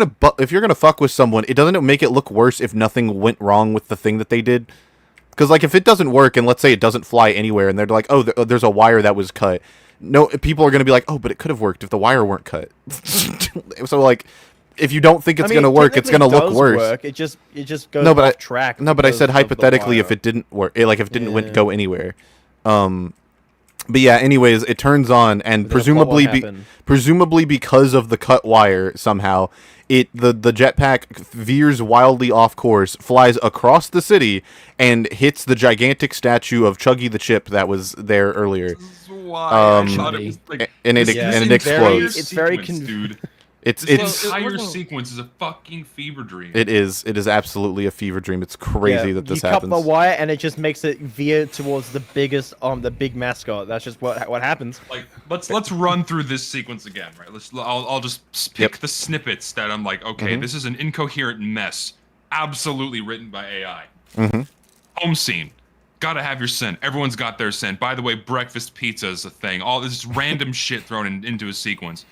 gonna fuck with someone, it doesn't make it look worse if nothing went wrong with the thing that they did. Because like if it doesn't work and let's say it doesn't fly anywhere and they're like, oh, there's a wire that was cut. No, people are gonna be like, oh, but it could have worked if the wire weren't cut. So like, if you don't think it's gonna work, it's gonna technically look does worse. work. It just goes No, but off track. No, but I because said of the hypothetically if wire. it didn't work, like if it didn't Yeah. go anywhere. But yeah, anyways, it turns on and But then what will happen? presumably because of the cut wire somehow, the jetpack veers wildly off course, flies across the city, and hits the gigantic statue of Chuggy the Chip that was there earlier. This is why I Um, thought it was like and it this Yeah, and it it's very- explodes. it's very sequence, dude. It's This it's entire wasn't- sequence is a fucking fever dream. it is absolutely a fever dream. It's crazy that this you happens. cut the wire and it just makes it veer towards the biggest the big mascot. That's just what happens. Like let's run through this sequence again, right? I'll just pick Yep. the snippets that I'm like, okay, this is an incoherent mess, absolutely written by AI. Home scene. Gotta have your scent. Everyone's got their scent. By the way, breakfast pizza is a thing. All this random shit thrown into a sequence.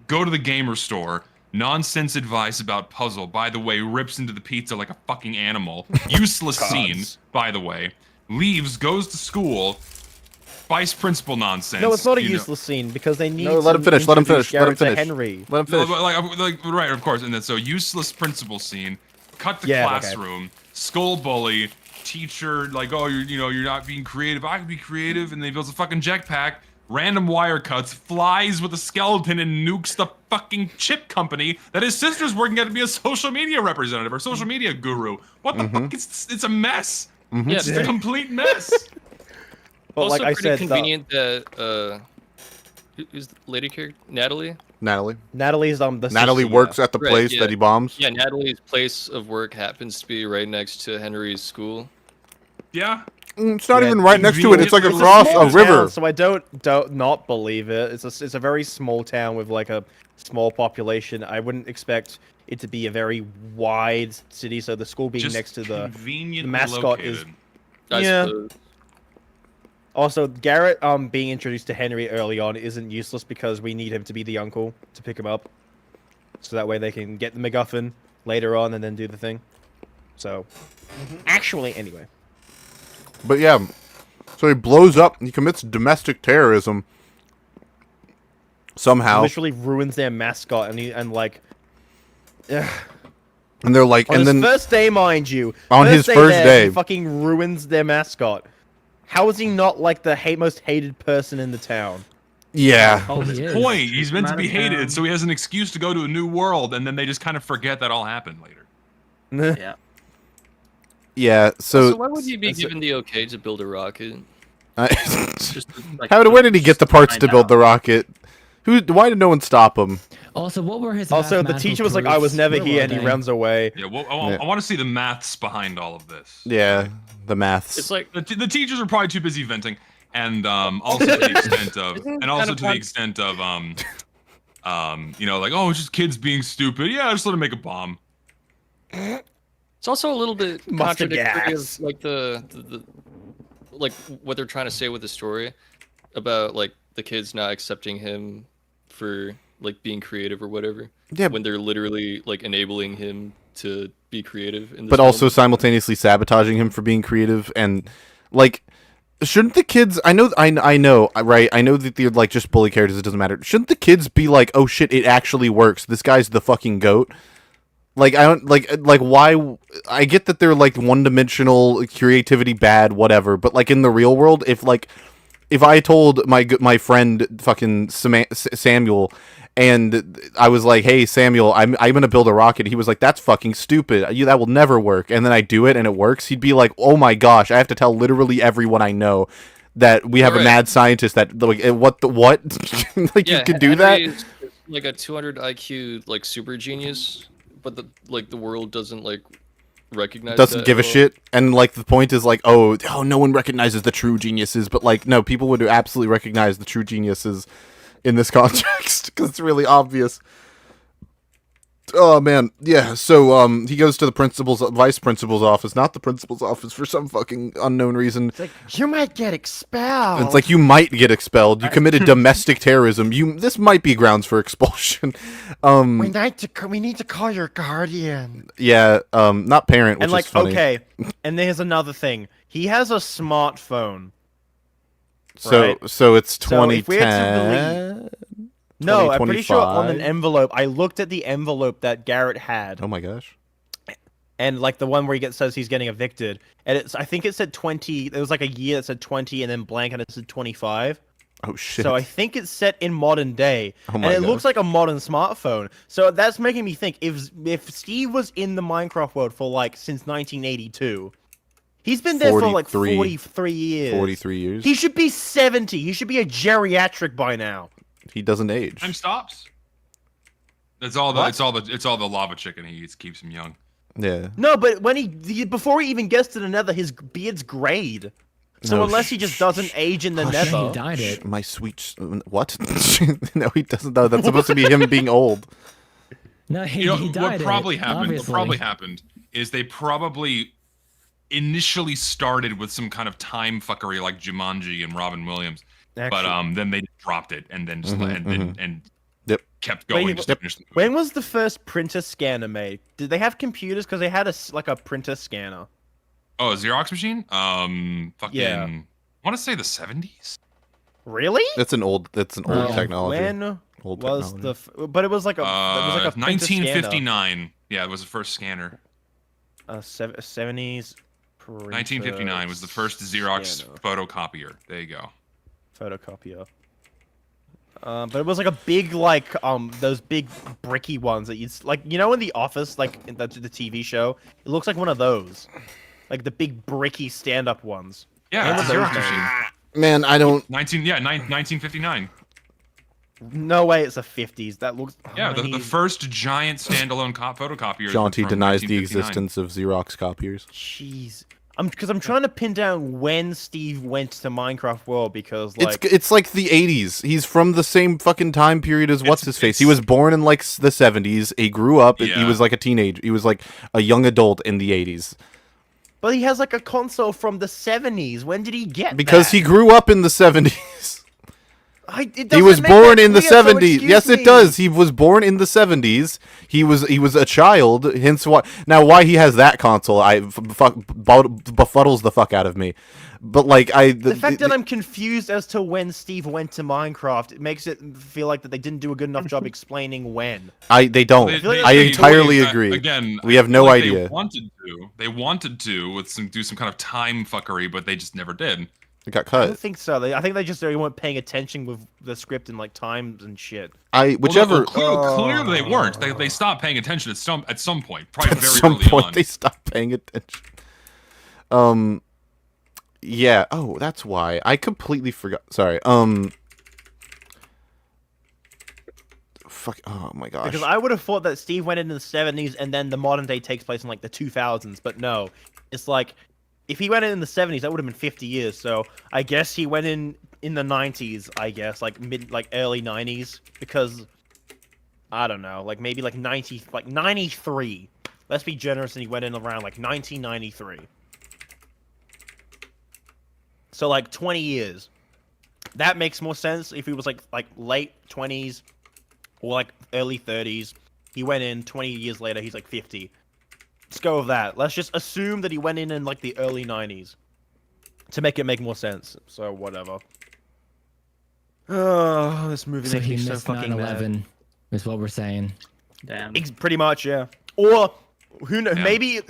Go to the gamer store. Nonsense advice about puzzle. By the way, rips into the pizza like a fucking animal. Useless scene. By the way, leaves, goes to school. Vice principal nonsense. No, it's not a you know. useless scene because they need. No, let him to finish. Let him introduce finish. Let him Garrett to finish. Henry. Let him No, finish. like, right, of course. And then so useless principal scene, cut the Yeah, okay. classroom, skull bully, teacher, like, oh, you're not being creative. I can be creative, and then he builds a fucking jetpack. Random wire cuts, flies with a skeleton, and nukes the fucking chip company that his sister's working at to be a social media representative or social media guru. What the fuck? It's a mess. Yeah, It's a complete mess. But also like I pretty said, convenient that who's the lady character? Natalie. Natalie. Natalie's the Natalie sister, works yeah. at the Right, place yeah. that he bombs. Yeah, Natalie's place of work happens to be right next to Henry's school. Yeah. It's not Yeah, even right next to it. It's like it's a across Small a river. town, so I don't not believe it. It's a very small town with like a small population. I wouldn't expect it to be a very wide city. So the school being Just next to the conveniently mascot is- located. I Yeah. suppose. Also, Garrett being introduced to Henry early on isn't useless because we need him to be the uncle to pick him up, so that way they can get the MacGuffin later on and then do the thing. So, actually, anyway, But yeah, so he blows up. He commits domestic terrorism Somehow. literally ruins their mascot, and like, ugh. And they're like, on and his then first day, mind you, on his first day, he fucking ruins their mascot. How is he not like the most hated person in the town? yeah, Oh, He is. Point. He's meant to be From out of hated, town. so he has an excuse to go to a new world, and then they just kind of forget that all happened later. Yeah. yeah. So So, why would he be given the okay to build a rocket? Just like, where did he get the parts find to build out. the rocket? Why did no one stop him? Also, what were his Also, the mathematical teacher was like, "I was proofs? never Where here," were and he they? runs away. Yeah, well, Yeah. I want to see the maths behind all of this. Yeah, the maths. It's like The teachers are probably too busy venting, and also to the extent of, you know, like, oh, it's just kids being stupid. Yeah, just let them make a bomb. it's also a little bit Mustard contradictory gas. of like the like what they're trying to say with the story about like the kids not accepting him for like being creative or whatever. Yeah. When they're literally like enabling him to be creative in this But also moment. simultaneously sabotaging him for being creative, and like, shouldn't the kids? I know, right? I know that they're like just bully characters. It doesn't matter. Shouldn't the kids be like, oh shit, it actually works. This guy's the fucking goat. Like, I don't like why. I get that they're like one-dimensional creativity, bad, whatever. But like in the real world, if I told my friend fucking Samuel, and I was like, "Hey Samuel, I'm gonna build a rocket," he was like, "That's fucking stupid. That will never work." And then I do it, and it works. He'd be like, "Oh my gosh, I have to tell literally everyone I know that we have a Right. mad scientist that like what like you could do that." Henry is like a 200 IQ like super genius, but the world doesn't like recognize Doesn't that give a at all. shit, and like the point is like, oh, no one recognizes the true geniuses, but like no, people would absolutely recognize the true geniuses in this context because it's really obvious. Oh man, yeah. So he goes to the vice principal's office, not the principal's office, for some fucking unknown reason. It's like, you might get expelled. It's like, you might get expelled. You committed domestic terrorism. This might be grounds for expulsion. we need to call your guardian. Yeah. Not parent, which And like, is funny. okay, and there's another thing. He has a smartphone. So right. so it's So if we're to 2010. No, I'm pretty sure on an 2025? envelope. I looked at the envelope that Garrett had, Oh my gosh. and like the one where says he's getting evicted, and I think it said 20. There was like a year that said 20, and then blank, and it said 25. Oh shit. So I think it's set in modern day, Oh and my it looks gosh. like a modern smartphone. So that's making me think if Steve was in the Minecraft world for like since 1982, he's been there for like 43 43 years. 43 years. He should be 70. He should be a geriatric by now. He doesn't age. Time stops. It's all the What? it's all the lava chicken he eats keeps him young. Yeah. No, but when before he even gets to the Nether, his beard's grayed. So No, unless he just doesn't age in the Oh, Nether, shit, he dyed it. My sweet what? No, he doesn't. No, that's supposed to be him being old. No, he, You know, he dyed what probably it, happened? obviously. What probably happened is they probably initially started with some kind of time fuckery like Jumanji and Robin Williams, but Actually, then they dropped it and then just and Yep. kept going Wait, just to finish the movie. when was the first printer scanner made? Did they have computers? Because they had like a printer scanner. Oh, a Xerox machine? Fucking. Yeah. I want to say the 70s. Really? That's an old. That's an old Yeah. technology. When Old was technology. but it was like a printer scanner. 1959. Yeah, it was the first scanner. 70s. 1959 was the first Xerox scanner. photocopier. There you go. Photocopier. But it was like a big, like, those big bricky ones that you'd like, you know, in The Office, like in the TV show. It looks like one of those, like the big bricky stand-up ones. Yeah, When it's a were Xerox those machine. Man, I don't. 1959. No way, it's the 50s. That looks. Yeah, the 90s. first giant standalone photocopier. Jaunty from denies the 1959. existence of Xerox copiers. Jeez. Because I'm trying to pin down when Steve went to Minecraft World because like It's like the 80s. He's from the same fucking time period as what's his face. He was born in like the 70s. He grew up. He Yeah. was like a teenager. He was like a young adult in the 80s. but he has like a console from the 70s. When did he get Because that? he grew up in the 70s. He was born in the 70s. Yes, it does. He was born in the 70s. He was a child. Hence why he has that console. Befuddles the fuck out of me. But like the fact that I'm confused as to when Steve went to Minecraft, it makes it feel like that they didn't do a good enough job explaining when. They don't. I entirely agree. Again, we have no idea. They wanted to do some kind of time fuckery, but they just never did. It got I cut. don't think so. I think they weren't paying attention with the script and like times and shit. Whichever. Clearly they weren't. They stopped paying attention at some point. Probably At very some early point on. they stopped paying attention. Yeah. Oh, that's why. I completely forgot. Sorry. Fuck. Oh my gosh. Because I would have thought that Steve went in the 70s and then the modern day takes place in like the 2000s, but no. It's like if he went in the 70s, that would have been 50 years. So I guess he went in the 90s. I guess like early 90s because I don't know, like maybe like 93. Let's be generous, and he went in around like 1993. So like 20 years. That makes more sense if he was like late 20s or like early 30s. He went in 20 years later, he's like 50. Let's go with that. Let's just assume that he went in like the early 90s to make it make more sense. So whatever. Oh, this movie So makes he me so missed fucking 9/11, mad. is what we're saying. Damn. Pretty much, yeah. Or who knows? Yeah. Maybe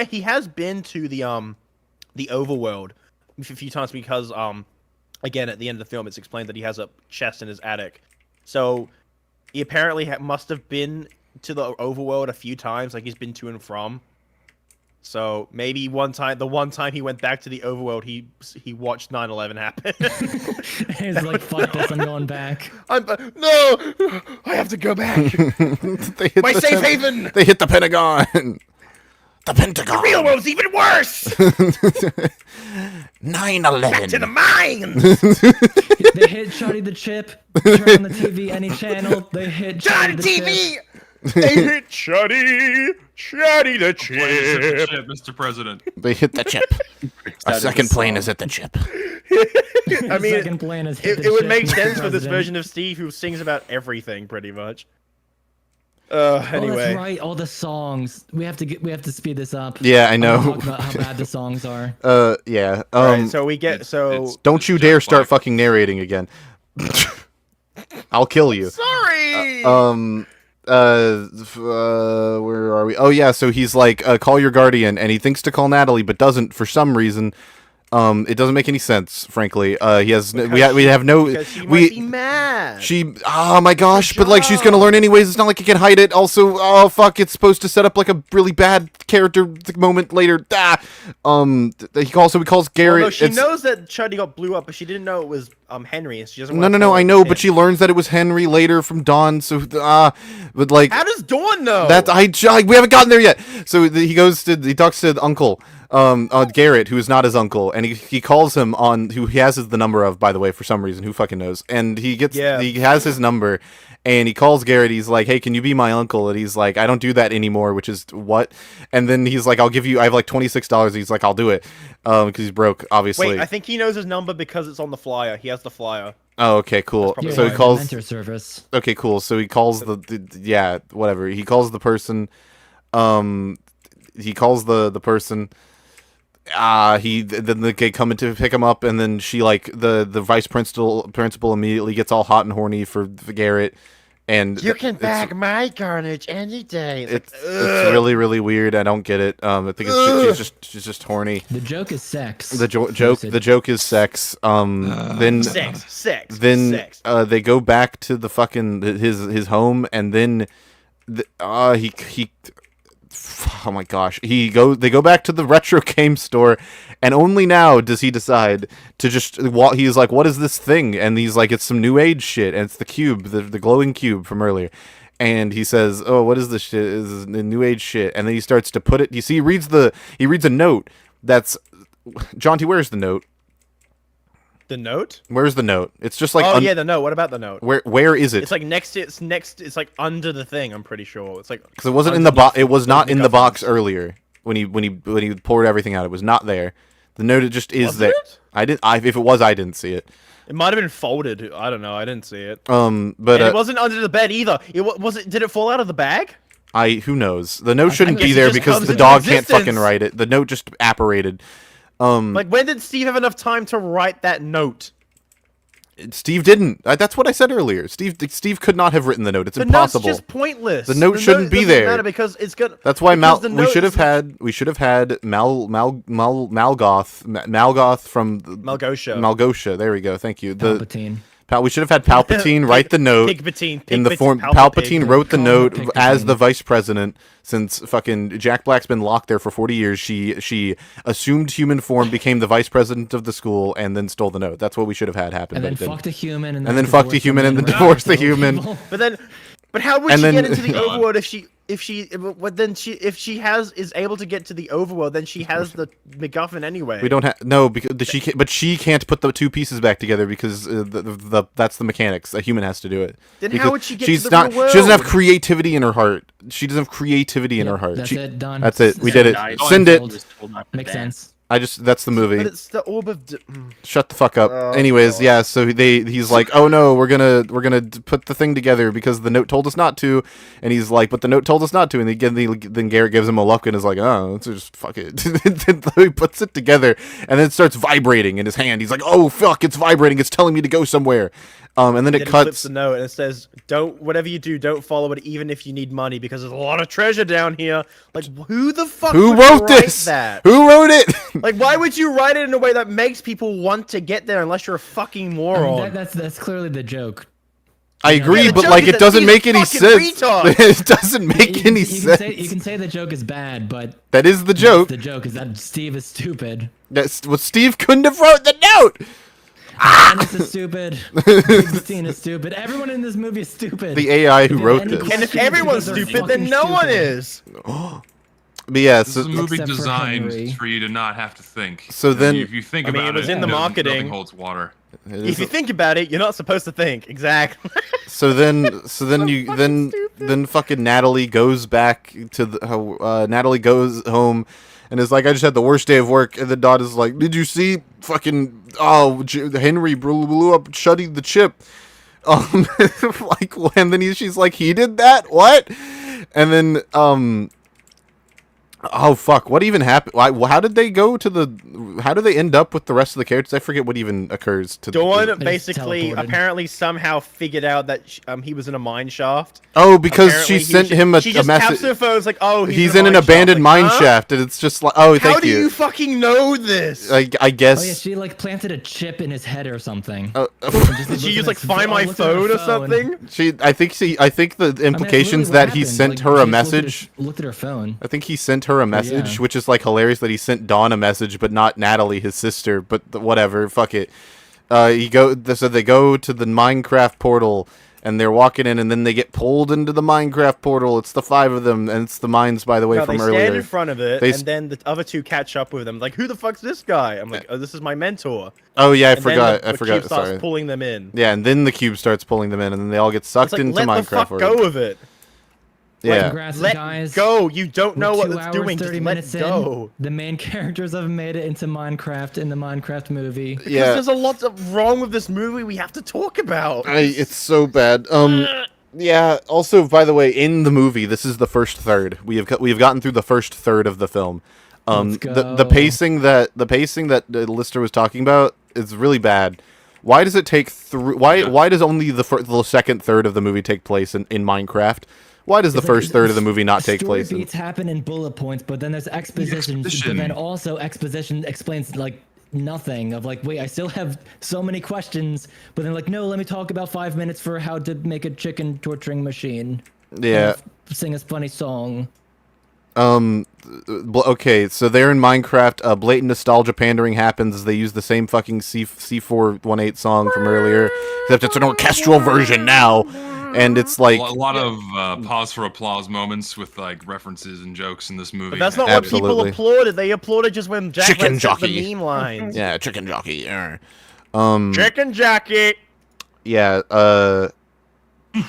he has been to the overworld a few times because again at the end of the film it's explained that he has a chest in his attic, so he apparently must have been to the overworld a few times, like he's been to and from. So maybe the one time he went back to the overworld, he watched 9/11 happen. He's like, fuck this, I'm going back. No, I have to go back. My safe haven. They hit the Pentagon. The Pentagon. The real world's even worse. 9/11. Back to the mines. They hit Chuddy the Chip. Turn on the TV, any channel. They hit John Chuddy the TV. Chip. They hit Chuddy the Shit, Chip. Mr. President. They hit the chip. A second plane is at the chip. I mean, Second plane is hit it the would chip, make Mr. sense for this President. version of Steve who sings about everything, pretty much. Oh, Anyway. that's right. All the songs. We have to speed this up. Yeah, I know. Talk about how bad the songs are. Yeah. Alright, so we get Don't you dare start fucking narrating again. I'll kill you. Sorry. Where are we? Oh yeah, so he's like, call your guardian, and he thinks to call Natalie, but doesn't for some reason. It doesn't make any sense, frankly. We have no. Because she might be mad. Oh my gosh! But like, she's gonna learn anyways. It's not like you can hide it. Also, oh fuck! It's supposed to set up like a really bad character moment later. He calls Garrett. Although she knows that Chuddy got blew up, but she didn't know it was Henry, and she doesn't. No. I know, but she learns that it was Henry later from Dawn. So but like, how does Dawn know? We haven't gotten there yet. So he talks to Uncle. Garrett, who is not his uncle, and he calls him on who he has the number of, by the way, for some reason, who fucking knows. And he has his number, and he calls Garrett. He's like, "Hey, can you be my uncle?" And he's like, "I don't do that anymore," which is what? And then he's like, "I'll give you. I have like $26." He's like, "I'll do it," because he's broke, obviously. Wait, I think he knows his number because it's on the flyer. He has the flyer. Oh, okay, cool. That's So he probably calls. Mentor service. Okay, cool. So he calls yeah, whatever. He calls the person. He calls the person. Then they come in to pick him up, and then she like the vice principal immediately gets all hot and horny for Garrett, and You can bag my carnage any day. It's really really weird. I don't get it. I think she's just horny. The joke is sex. The joke is sex. Sex. They go back to the fucking his home, and then he oh my gosh, they go back to the retro game store, and only now does he decide to just he's like, what is this thing? And he's like, it's some new age shit, and it's the cube, the glowing cube from earlier. And he says, oh, what is this shit? This is the new age shit. And then he starts to put it, you see, he reads a note that's, Jaunty, where's the note? The note? Where's the note? It's just like yeah, the note. What about the note? Where is it? It's like next. It's like under the thing. I'm pretty sure. It's like because it wasn't in the box. It was not in the box earlier when he poured everything out. It was not there. The note just is there. It? If it was, I didn't see it. It might have been folded. I don't know. I didn't see it. But And it wasn't under the bed either. Was it? Did it fall out of the bag? who knows? The note shouldn't guess be it there just because comes the into dog can't existence. fucking write it. The note just apparated. Like, when did Steve have enough time to write that note? Steve didn't. That's what I said earlier. Steve could not have written the note. It's The impossible. note's just pointless. The note shouldn't be doesn't there. matter because it's gonna. That's why because the we note should have is- had Malgoth from Malgosha. Malgosha. There we go. Thank you. Palpatine. We should have had Palpatine write the note Pigpatine. in the Pigpatine, form. Palpatine. Palpatine wrote the Call note him as Palpatine. the vice president. Since fucking Jack Black's been locked there for 40 years, she assumed human form, became the vice president of the school, and then stole the note. That's what we should have had happen. And but then it didn't. fucked a human, and then then fucked a divorced human, him, and then ran divorced to the kill human. people. But how would And she then- get into the God. overworld if she is able to get to the overworld, then she has the MacGuffin anyway. We don't have no because she can't put the two pieces back together because that's the mechanics. A human has to do it. Then Because how would she get she's to the not. real world? She doesn't have creativity in her heart. She doesn't have creativity in her heart. That's it. Done. That's it. We Send did it. died. Send it. Just told not to Makes dance. sense. That's the movie. But it's the orb of. Shut the fuck up. Oh, Anyways, God. yeah. So he's like, oh no, we're gonna put the thing together because the note told us not to, and he's like, but the note told us not to, and then Garrett gives him a look and is like, oh, let's just fuck it. Then he puts it together, and then it starts vibrating in his hand. He's like, oh fuck, it's vibrating. It's telling me to go somewhere. And then it Then he flips cuts. the note and it says, whatever you do, don't follow it, even if you need money, because there's a lot of treasure down here. Like, who the fuck Who would wrote write this? that? Who wrote it? Like, why would you write it in a way that makes people want to get there unless you're a fucking I mean, moron? that's clearly the joke. I agree, the but joke like is it that doesn't he's make a any fucking sense. retard. It doesn't make You can- any you sense. you can say the joke is bad, but That is the joke. the joke is that Steve is stupid. That's what Steve couldn't have wrote the note. Dennis is stupid. Christine is stupid. Everyone in this movie is stupid. The AI who If you wrote have any this. And if questions, everyone's because they're stupid, then fucking no one stupid. is. But yeah, This is a movie Except for designed Henry. for you to not have to think. So And then- if you think I mean, about it was in the no- marketing. Nothing holds water. If you think about it, you're not supposed to think. Exactly. So then fucking Natalie goes back to Natalie goes home and is like, I just had the worst day of work. And the daughter's like, did you see fucking Henry blew up Chuddy the chip? Like, and then she's like, he did that? What? And then oh fuck! What even happened? How did they go to the? How do they end up with the rest of the characters? I forget what even occurs to. Dawn just basically, teleported. apparently, somehow figured out that he was in a mine shaft. Oh, because Apparently, she sent him she a just taps message. her phone. It's like, oh, He's in in an a mine shaft. abandoned Like, mine huh? shaft, and it's just like, oh, How thank do you you. fucking know this? I Oh yeah, guess. she like planted a chip in his head or something. Did she use like find my phone or something? I think the implications what that he happened. sent Like, her she a just message. Looked at her phone. I think he sent her a message, yeah. which is like hilarious that he sent Dawn a message, but not Natalie, his sister. But whatever, fuck it. So they go to the Minecraft portal, and they're walking in, and then they get pulled into the Minecraft portal. It's the 5 of them, and it's the mines, by the way, No, from they earlier. stand in front of it, They and then the other two catch up with them. Like, who the fuck's this guy? I'm like, oh, this is my mentor. Oh yeah, I And then forgot. the I forgot. cube starts Sorry. pulling them in. Yeah, and then the cube starts pulling them in, and then they all get It's sucked like, into let Minecraft. the fuck world. go of it. Yeah. Congrats, Let guys. go. You don't know We're what 2 it's hours, doing. 30 Just minutes let in. go. The main characters have made it into Minecraft in the Minecraft movie. Because Yeah. there's a lot wrong with this movie we have to talk about. It's so bad. Yeah. Also, by the way, in the movie, this is the first third. We have gotten through the first third of the film. Let's The go. pacing that Lister was talking about is really bad. Why does it take Why does only the second third of the movie take place in Minecraft? Why does the It's like, first third of the movie not take story place in? beats happen in bullet points, but then there's exposition, but Exposition. then also exposition explains like nothing of like, wait, I still have so many questions, but then like, no, let me talk about 5 minutes for how to make a chicken torturing machine. Yeah. Sing a funny song. Okay, so they're in Minecraft. Blatant nostalgia pandering happens. They use the same fucking C418 song from earlier, except it's an orchestral version now, and it's like A lot of pause for applause moments with like references and jokes in this movie. But that's not Absolutely. what people applauded. They applauded just when Jack Chicken Black said jockey. the meme lines. yeah, chicken jockey. Chicken jockey. Yeah.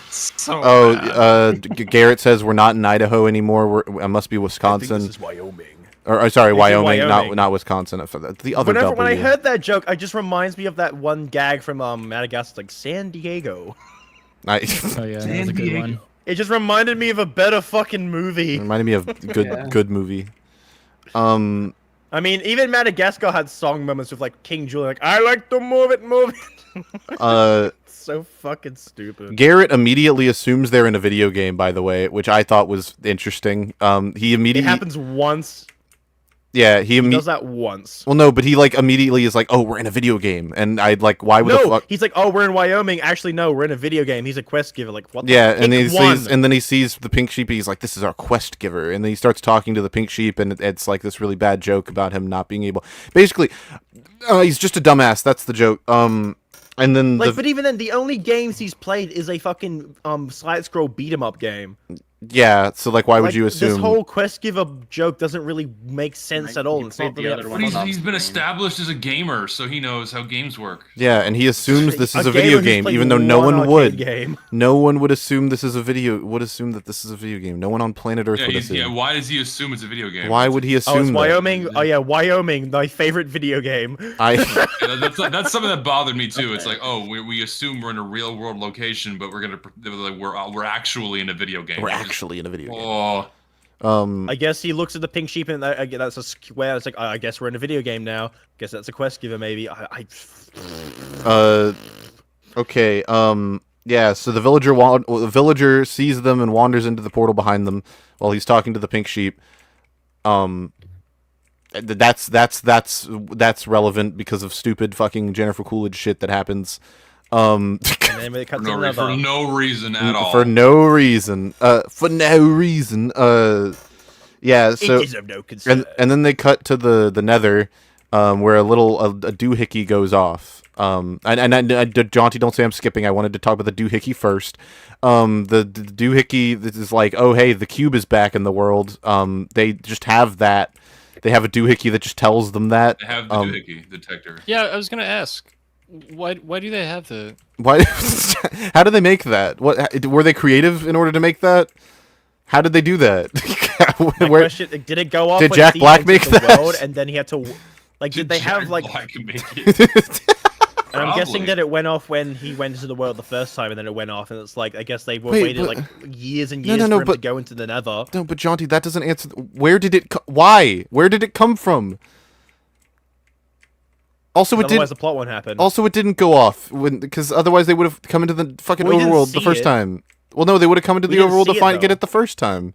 so bad. Garrett says we're not in Idaho anymore. I must be Wisconsin. Wyoming. Or sorry, It's in Wyoming, Wyoming. not Wisconsin. The other W. When I heard that joke, it just reminds me of that one gag from Madagascar, like San Diego. Oh yeah, that was a good one. It just reminded me of a better fucking movie. reminded me of good movie. I mean, even Madagascar had song moments with like King Julian, like I like to move it. It's so fucking stupid. Garrett immediately assumes they're in a video game, by the way, which I thought was interesting. He immediately It happens once. Yeah, He does that once. Well, no, but he like immediately is like, "Oh, we're in a video game," and I'd like, "Why would the No, fuck?" he's like, "Oh, we're in Wyoming." Actually, no, we're in a video game. He's a quest giver. Like, what? Yeah, the and Pick then he sees the pink sheep. He's like, "This is our quest giver," and then he starts talking to the pink sheep, and it's like this really bad joke about him not being able. Basically, he's just a dumbass. That's the joke. And then like, but even then, the only games he's played is a fucking side scroll beat 'em up game. yeah. So like, why would Like, you assume? this whole quest giver joke doesn't really make sense at all? You It's not played really the other But one. he's been established as a gamer, so he knows how games work. Yeah, and he assumes this is a gamer video who's game, played even though no one one arcade would. Game. No one would assume this is a video. Would assume that this is a video game. No one on planet Earth would assume. Why does he assume it's a video game? Why would he assume Oh, it's that? Wyoming. Oh yeah, Wyoming, my favorite video game. Yeah, that's something that bothered me too. It's like, oh, we assume we're in a real world location, but we're actually in a video game. We're actually in a video game. Oh, I guess he looks at the pink sheep and that's a square. It's like, I guess we're in a video game now. Guess that's a quest giver, maybe. Okay. Yeah. So the villager sees them and wanders into the portal behind them while he's talking to the pink sheep. That's relevant because of stupid fucking Jennifer Coolidge shit that happens. And then it cuts to another. for no reason at all. For no reason. Yeah. So It is of no concern. and then they cut to the Nether, where a doohickey goes off. Jaunty, don't say I'm skipping. I wanted to talk about the doohickey first. The doohickey, this is like, oh hey, the cube is back in the world. They just have that. They have a doohickey that just tells them that. They have the doohickey detector. Yeah, I was gonna ask, why do they have the? Why? How do they make that? What were they creative in order to make that? How did they do that? My question, did it go off? Did when Jack Steve Black entered make the that? world and then he had to, like, did they have like? Black make it? And I'm guessing Probably. that it went off when he went into the world the first time, and then it went off, and it's like I guess they Wait, waited but- like years and No, years no, for him but- to go into the Nether. No, but Jaunty, that doesn't answer. Where did it? Why? Where did it come from? Also, it Otherwise, did. the plot won't happen. Also, it didn't go off because otherwise they would have come into the fucking Well, we didn't overworld the see first it. time. Well, no, they would have come into We the didn't overworld to see it, get though. it the first time.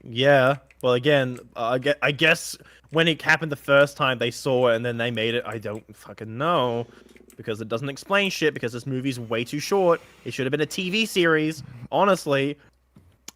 Yeah. Well, again, I guess when it happened the first time, they saw it and then they made it. I don't fucking know. Because it doesn't explain shit, because this movie's way too short. It should have been a TV series, honestly.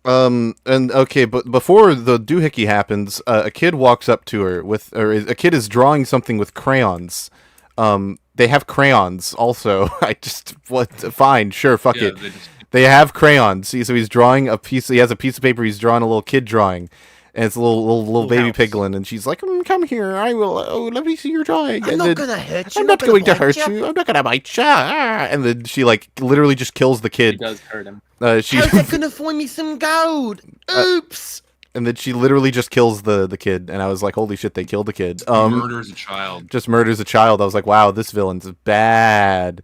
And okay, but before the doohickey happens, a kid walks up to her a kid is drawing something with crayons. They have crayons also. Fine, sure, fuck Yeah, it. they just- They have crayons. See, so he's drawing a piece. He has a piece of paper. He's drawing a little kid drawing, and it's a little baby house. piglin. And she's like, "Come here. I will. Oh, let me see your drawing." I'm And not then, gonna hurt you. I'm not going to hurt you. I'm not gonna bite you. And then she like literally just kills the It kid. does hurt him. She How's that gonna find me some gold? Oops. and then she literally just kills the kid. And I was like, "Holy shit, they killed the kid." murders a child. Just murders a child. I was like, "Wow, this villain's bad."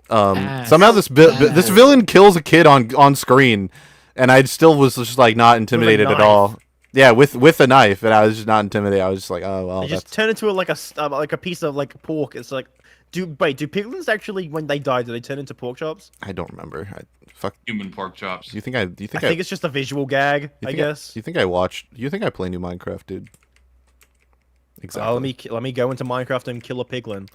Ass. Somehow this villain kills a kid on screen, and I still was just like not intimidated at knife. all. Yeah, with a knife, and I was just not intimidated. I was just like, oh well, They that's just turn into like a piece of like pork. It's like, do piglins actually, when they die, do they turn into pork chops? I don't remember. Fuck. Human pork chops. Do you think I think it's just a visual gag. I guess. You think I watched? You think I play new Minecraft, dude? Exactly. Let me go into Minecraft and kill a piglin.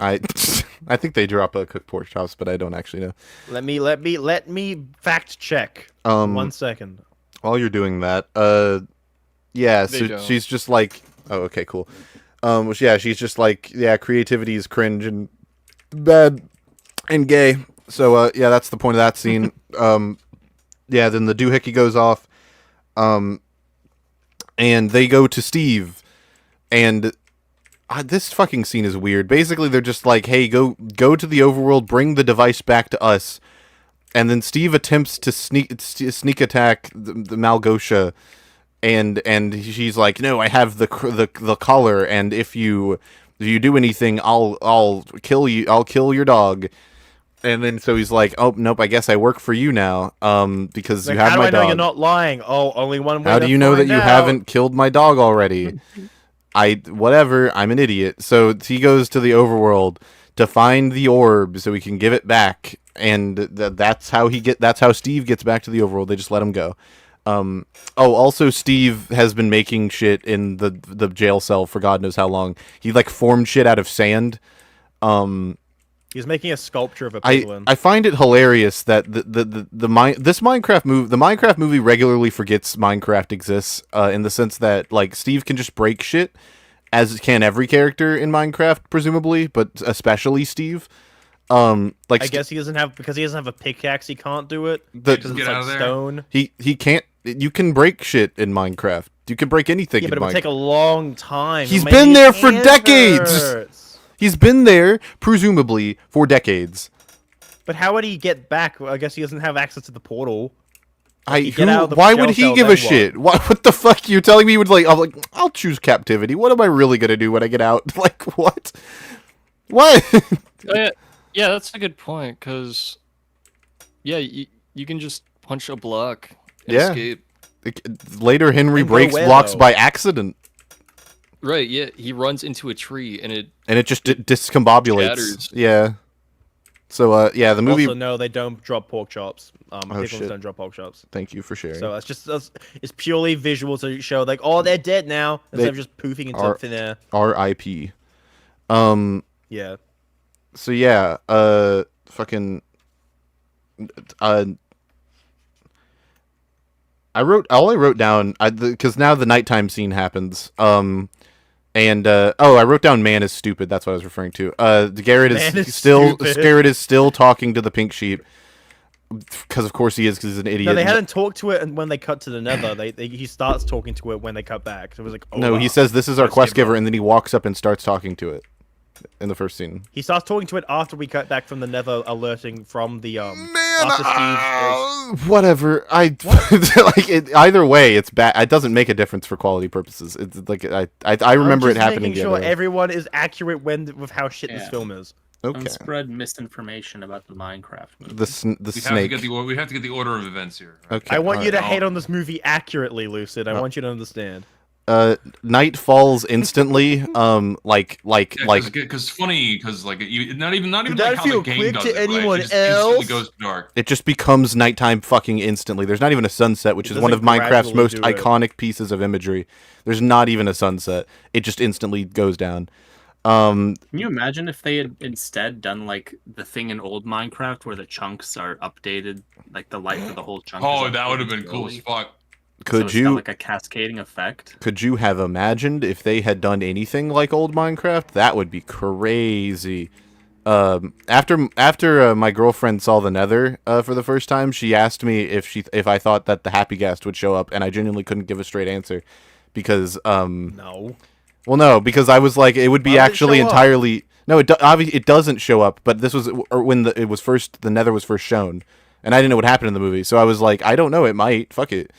I think they drop cooked pork chops, but I don't actually know. Let me fact check. 1 second. While you're doing that, yeah, They so don't. she's just like, oh, okay, cool. Yeah, she's just like, yeah, creativity is cringe and bad and gay. So, yeah, that's the point of that scene. Yeah, then the doohickey goes off, and they go to Steve, and this fucking scene is weird. Basically, they're just like, hey, go to the overworld, bring the device back to us, and then Steve attempts to sneak attack the Malgosha, and she's like, no, I have the collar, and if you do anything, I'll kill you. I'll kill your dog. And then so he's like, oh nope, I guess I work for you now, because Like, you have how do my I know dog. you're not lying? Oh, only one way. How to do you know that find you out. haven't killed my dog already? Whatever, I'm an idiot. So he goes to the overworld to find the orb so he can give it back, and that's how Steve gets back to the overworld. They just let him go. Also Steve has been making shit in the jail cell for God knows how long. He like formed shit out of sand. He's making a sculpture of a piglin. I find it hilarious that the Minecraft movie regularly forgets Minecraft exists, in the sense that like Steve can just break shit, as can every character in Minecraft presumably, but especially Steve. I guess he doesn't have a pickaxe. He can't do it The- because Get it's out like of there. stone. he can't. You can break shit in Minecraft. You can break anything Yeah, in but it would Minecraft. take a long time. He's Maybe been his there for hand decades! hurts. He's been there presumably for decades. But how would he get back? Well, I guess he doesn't have access to the portal. Why jail would he cell, give then a shit? What the fuck? You're telling me I'll choose captivity. What am I really gonna do when I get out? Like what? What? Yeah, that's a good point, because, yeah, you can just punch a block and Yeah. escape. Later, Henry And go breaks where, blocks though? by accident, Right, yeah, he runs into a tree, and it just discombobulates. Shatters. Yeah. So, yeah, the movie. Also, no, they don't drop pork chops. Piglins shit. don't drop pork chops. Thank you for sharing. So it's purely visual to show like, oh, they're dead now, instead They of just poofing into are- thin air. R.I.P. Yeah. So yeah, fucking. I wrote down because now the nighttime scene happens. I wrote down man is stupid. That's what I was referring to. Garrett Man is is still stupid. Garrett is still talking to the pink sheep because of course he is, because he's an idiot. No, they hadn't talked to it, and when they cut to the Nether, he starts talking to it when they cut back. So it was like, oh, No, he wow. says this is our Let's quest give giver, up. and then he walks up and starts talking to it in the first scene. He starts talking to it after we cut back from the Nether alerting from the Man, after Steve. whatever. Either way, it's bad. It doesn't make a difference for quality purposes. It's like I remember it happening. Making the sure other way. everyone is accurate with how shit this Yeah. film is. Okay. Don't spread misinformation about the Minecraft movie. The snake. We have to get the order of events here. Right? Okay. I want you to alright. hate on this movie accurately, Lucid. I want you to understand. Night falls instantly. Because funny, because like not even Did like that how feel the game quick does to it, right? anyone It just instantly else? goes dark. it just becomes nighttime fucking instantly. There's not even a sunset, which It is one of doesn't Minecraft's gradually most do it. iconic pieces of imagery. There's not even a sunset. It just instantly goes down. Can you imagine if they had instead done like the thing in old Minecraft where the chunks are updated, like the life of the whole chunk? Oh, is that would have updated been cool as slowly? fuck. So Could it's got, you like a cascading effect? could you have imagined if they had done anything like old Minecraft? That would be crazy. After my girlfriend saw the Nether for the first time, she asked me if I thought that the Happy Ghast would show up, and I genuinely couldn't give a straight answer because No. well, no, because I was like, it would be Why would it actually show up? entirely no. Obviously it doesn't show up, but this was when the Nether was first shown, and I didn't know what happened in the movie, so I was like, I don't know, it might, fuck it.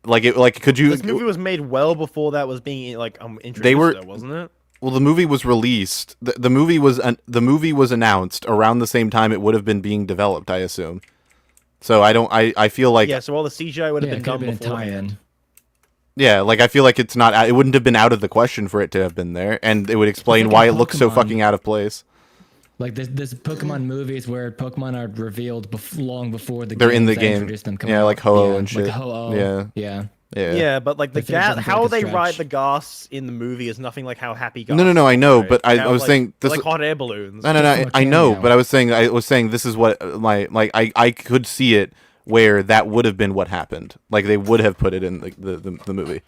Could you? This movie was made well before that was being introduced. They were- though, wasn't it? Well, the movie was released. The movie was announced around the same time it would have been being developed, I assume. So I feel like Yeah. So all the CGI would have Yeah, been it could have done been a before. tie-in. yeah, like I feel like it's not. It wouldn't have been out of the question for it to have been there, and it would explain like why in it looks so Pokemon. fucking out of place. Like there's Pokemon movies where Pokemon are revealed long before They're in the games that game. introduce them come Yeah, out. like Ho-Oh and Like shit. Ho-Oh. Yeah. Yeah. Yeah. Yeah, but like The thing doesn't feel how like a they ride stretch. the gas in the movie is nothing like how happy gas. No, I know, right? but I How, was like, saying they're this. like hot air balloons. No, Just from I a know, cameo. but I was saying this is what I could see it where that would have been what happened. Like they would have put it in the movie.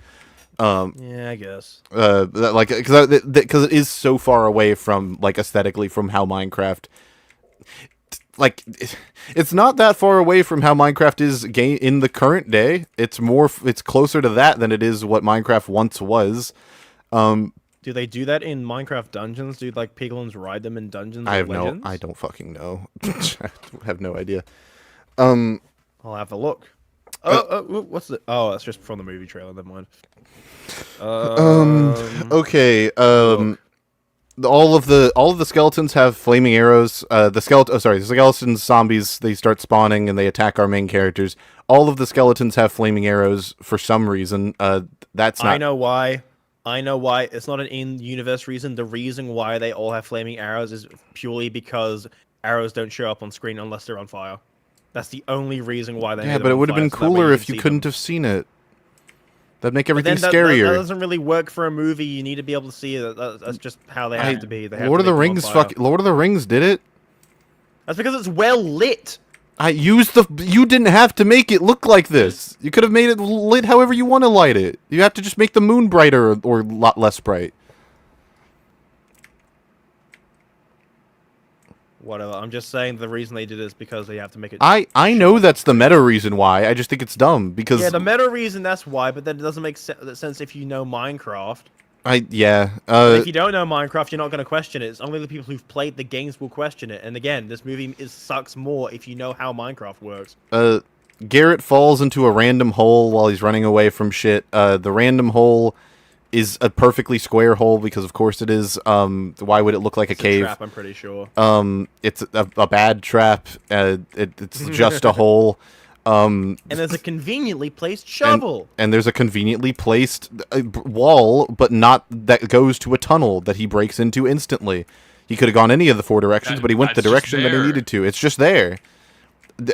Yeah, I guess. Because it is so far away from like aesthetically from how Minecraft. Like, it's not that far away from how Minecraft is in the current day. It's closer to that than it is what Minecraft once was. Do they do that in Minecraft dungeons? Do like piglins ride them in dungeons? I or Legends? don't fucking know. I have no idea. I'll have a look. What's the? Oh, that's just from the movie trailer. Never mind. Okay. look. All of the skeletons have flaming arrows. The skeletons, zombies, they start spawning and they attack our main characters. All of the skeletons have flaming arrows for some reason. That's not. I know why. I know why. It's not an in-universe reason. The reason why they all have flaming arrows is purely because arrows don't show up on screen unless they're on fire. That's the only reason why they. Yeah, but it would have been cooler if you couldn't have seen it. That'd make everything scarier. That doesn't really work for a movie. You need to be able to see it. That's just how they have to be. Lord of the Rings, Lord of the Rings did it. That's because it's well lit. You didn't have to make it look like this. You could have made it lit however you want to light it. You have to just make the moon brighter or a lot less bright. Whatever. I'm just saying the reason they did it is because they have to make it. I know that's the meta reason why. I just think it's dumb because Yeah, the meta reason that's why, but that doesn't make sense if you know Minecraft. If you don't know Minecraft, you're not going to question it. It's only the people who've played the games will question it. And again, this movie sucks more if you know how Minecraft works. Garrett falls into a random hole while he's running away from shit. The random hole is a perfectly square hole because of course it is. Why would it look like It's a cave? Trap, I'm pretty sure. It's a bad trap. It's just a hole. And there's a conveniently placed shovel. And there's a conveniently placed wall, but not that goes to a tunnel that he breaks into instantly. He could have gone any of the four directions, but he went the direction that he needed to. It's just there.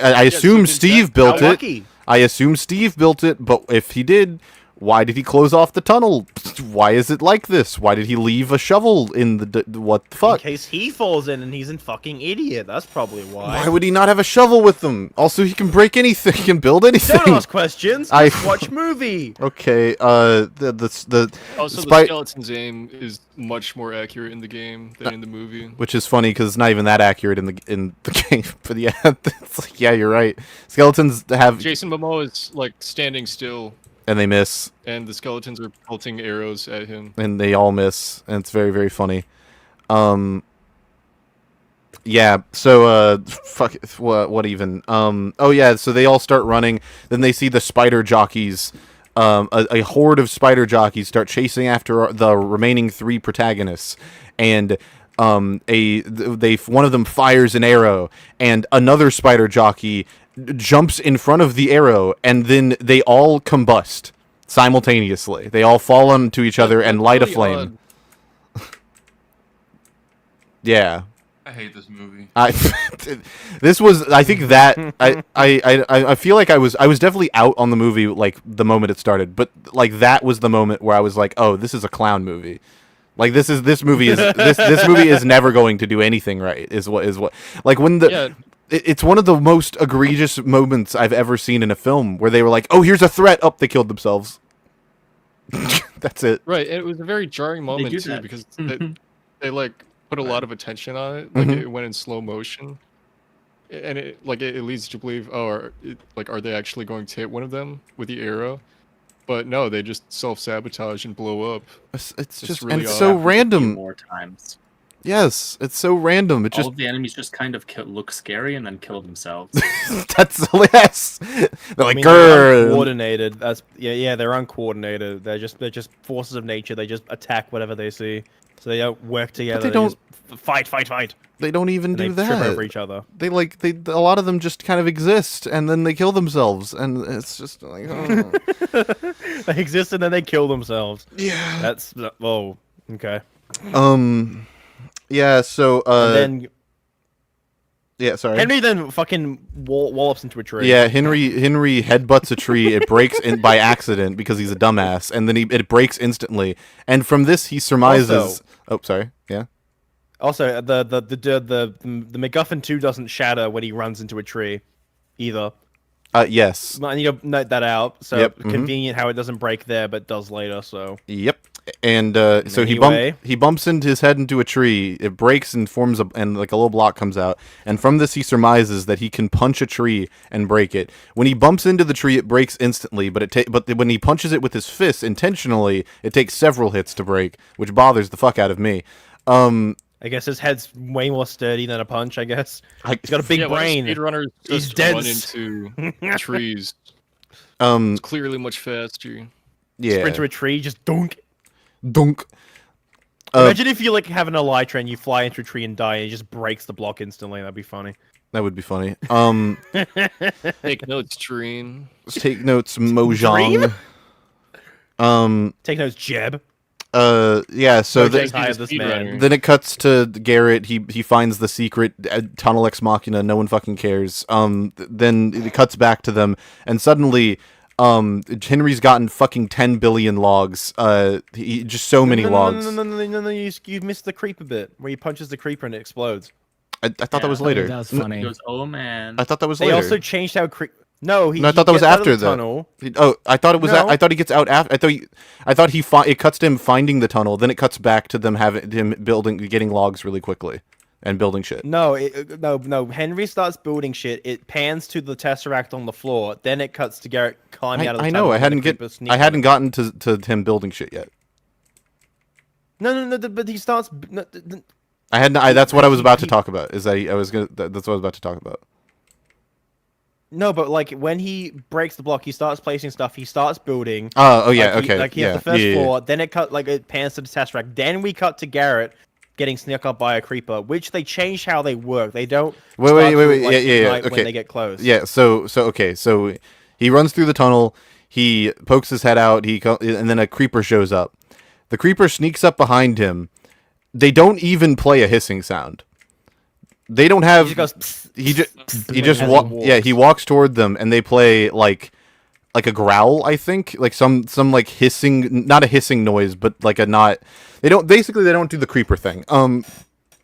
I assume Steve built it. I assume Steve built it, but if he did, why did he close off the tunnel? Why is it like this? Why did he leave a shovel in the... what the fuck? In case he falls in and he's a fucking idiot. That's probably why. Why would he not have a shovel with him? Also, he can break anything. He can build anything. Don't ask questions. Just watch movie. Okay, Also, the skeleton's aim is much more accurate in the game than in the movie. Which is funny because it's not even that accurate in the game. But yeah, it's like, yeah, you're right. Skeletons have... Jason Momoa is, like, standing still. And they miss. And the skeletons are pelting arrows at him. And they all miss. And it's very, very funny. Yeah, so, fuck, what even? Oh yeah, so they all start running. Then they see the spider jockeys. A horde of spider jockeys start chasing after the remaining three protagonists. And one of them fires an arrow. And another spider jockey jumps in front of the arrow, and then they all combust simultaneously. They all fall onto each other and light a flame. Yeah. I hate this movie. This was, I think that I feel like I was definitely out on the movie like the moment it started, but like that was the moment where I was like, oh, this is a clown movie. Like this movie is never going to do anything right. Is what like when the. Yeah. It's one of the most egregious moments I've ever seen in a film where they were like, oh, here's a threat. Oh, they killed themselves. That's it. Right. And it was a very jarring moment, too, because they like, put a lot of attention on it. Like, it went in slow motion. And it leads you to believe, are they actually going to hit one of them with the arrow? But no, they just self-sabotage and blow up. It's just really and it's so random. More times. Yes, it's so random. All of the enemies just kind of look scary and then kill themselves. That's yes. They're like they're uncoordinated. They're uncoordinated. They're just forces of nature. They just attack whatever they see. So they don't work together. But they don't just fight. They don't even do that. Trip over each other. They a lot of them just kind of exist and then they kill themselves, and it's just like oh. They exist and then they kill themselves. Yeah. That's okay. Yeah, so and then yeah, sorry. Henry then fucking wallops into a tree. Yeah, Henry headbutts a tree. It breaks by accident because he's a dumbass, and then it breaks instantly. And from this, he surmises. Oh, sorry. Yeah. Also, the MacGuffin 2 doesn't shatter when he runs into a tree, either. Yes. I need to note that out. So convenient how it doesn't break there, but does later. So. Yep. And so he bumps his head into a tree. It breaks and forms and like a little block comes out. And from this, he surmises that he can punch a tree and break it. When he bumps into the tree, it breaks instantly. But when he punches it with his fist intentionally, it takes several hits to break, which bothers the fuck out of me. I guess his head's way more sturdy than a punch. I guess he's got a big brain. Speedrunners just run into trees. Um, It's clearly much faster. yeah. Sprint to a tree, just dunk. Dunk. Imagine if you like have an elytra and you fly into a tree and die, and it just breaks the block instantly. That'd be funny. That would be funny. Take notes, Treen. Take notes, Mojang. Take notes, Jeb. Yeah. So Mojang's the, high of this man. speedrunner. then it cuts to Garrett. He finds the secret tunnel ex machina. No one fucking cares. Then it cuts back to them, and suddenly, Henry's gotten fucking 10 billion logs. Just so many logs. No, you've missed the creeper bit where he punches the creeper and it explodes. I thought that was Yeah. later. That was He funny. goes, "Oh man." I thought that was They later. also changed how No, No, I thought that was gets out of after the that. tunnel. Oh, I thought it was. No. I thought he gets out after. I thought it cuts to him finding the tunnel. Then it cuts back to them having him getting logs really quickly, and building shit. No, no. Henry starts building shit. It pans to the tesseract on the floor. Then it cuts to Garrett climbing out of the I tunnel. know. I and hadn't the creeper sneaks I hadn't in. gotten to him building shit yet. No. But he starts. I hadn't. That's what I was about to he- talk about. Is that I was gonna. That's what I was about to talk about. No, but like when he breaks the block, he starts placing stuff. He starts building. Oh yeah. Like, Okay. he yeah. has the first yeah, yeah. floor. Then it pans to the tesseract. Then we cut to Garrett getting snuck up by a creeper, which they changed how they work. They don't. Wait. start to, Yeah. like, Yeah. ignite Okay. When they get close. Yeah. So okay. So he runs through the tunnel. He pokes his head out. And then a creeper shows up. The creeper sneaks up behind him. They don't even play a hissing sound. They don't have. He just goes. He just as he walks. Yeah, he walks toward them, and they play like a growl. I think like some like hissing, not a hissing noise, but like a not. They don't do the creeper thing.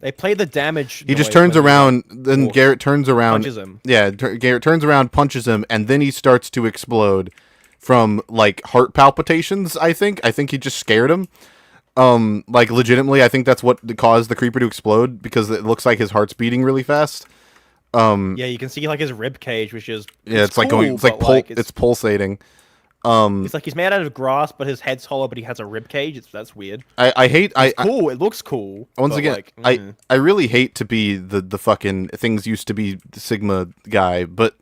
They play the damage. He just noise turns when he, around. Then walks. Garrett turns around. punches him. Yeah, Garrett turns around, punches him, and then he starts to explode from like heart palpitations. I think he just scared him. Like legitimately, I think that's what caused the creeper to explode because it looks like his heart's beating really fast. Yeah, you can see like his rib cage, which is Yeah, it's like cool, going. It's like but, it's pulsating. it's like he's made out of grass, but his head's hollow, but he has a rib cage. That's weird. I hate. It's cool. It looks cool. Once but, again, like, I really hate to be the fucking things used to be Sigma guy, but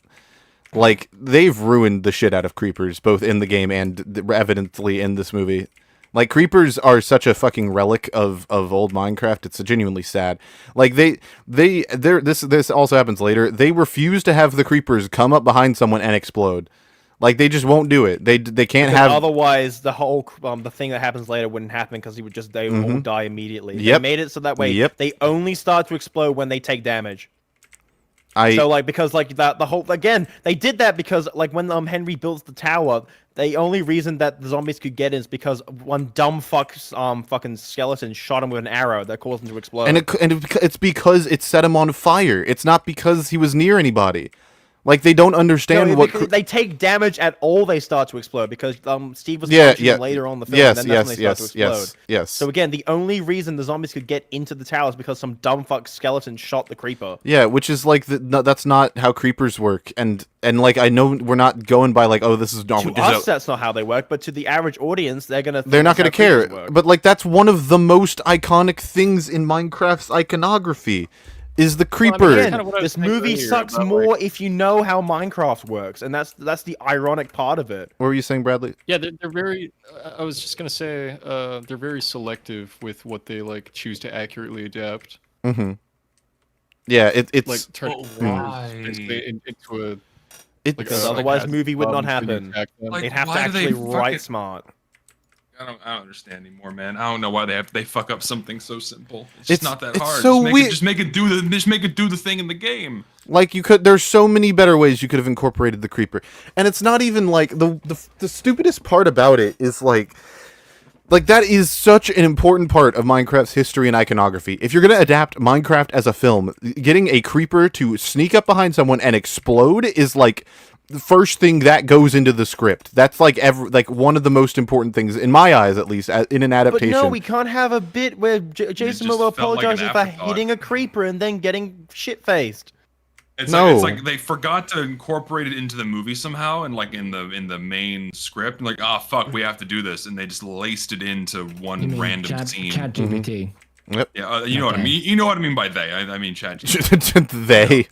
like they've ruined the shit out of creepers both in the game and evidently in this movie. Like creepers are such a fucking relic of old Minecraft. It's genuinely sad. Like this also happens later. They refuse to have the creepers come up behind someone and explode. Like they just won't do it. They can't because have. otherwise the whole the thing that happens later wouldn't happen because they would all die immediately. Yep. They made it so that way Yep. they only start to explode when they take damage. I So like because like that the whole again they did that because like when Henry builds the tower, the only reason that the zombies could get in is because one dumb fucking skeleton shot him with an arrow that caused him to explode. and it's because it set him on fire. It's not because he was near anybody. Like they don't understand No, what. because they take damage at all. They start to explode because Steve was Yeah, punching yeah. them later on in the film. Yes, and then that's when they yes, start to yes, explode. yes. So again, the only reason the zombies could get into the tower is because some dumb fuck skeleton shot the creeper. Yeah, which is like no, that's not how creepers work, and like I know we're not going by like this is To us, that's not how they work, but to the average audience, they're not gonna care. Work. But like that's one of the most iconic things in Minecraft's iconography is the creeper. Again, kinda what I was this saying movie earlier sucks about, more like- if you know how Minecraft works, and that's the ironic part of it. What were you saying, Bradley? Yeah, they're very. I was just gonna say, they're very selective with what they like choose to accurately adapt. Mm-hmm. Yeah, it's Like turn But why? into a it, like Because a otherwise, sarcastic movie would not bomb when you happen. attack them. Like, They'd have to why do they actually write fucking- smart. I don't understand anymore, man. I don't know why they fuck up something so simple. It's just not that it's hard. so just make weird. just make it do the thing in the game. Like there's so many better ways you could have incorporated the creeper, and it's not even like the stupidest part about it is like that is such an important part of Minecraft's history and iconography. If you're gonna adapt Minecraft as a film, getting a creeper to sneak up behind someone and explode is like the first thing that goes into the script. That's like one of the most important things in my eyes, at least in an But adaptation. no, we can't have a bit where Jason just Momoa felt like an apologizes for afterthought. hitting a creeper and then getting shit faced. It's No. like they forgot to incorporate it into the movie somehow, and like in the main script, like fuck, we have to do this, and they just laced it into one You mean random scene. Chat GPT. Yeah, you know what I Okay. mean. You know what I mean by they. I mean Chad. they.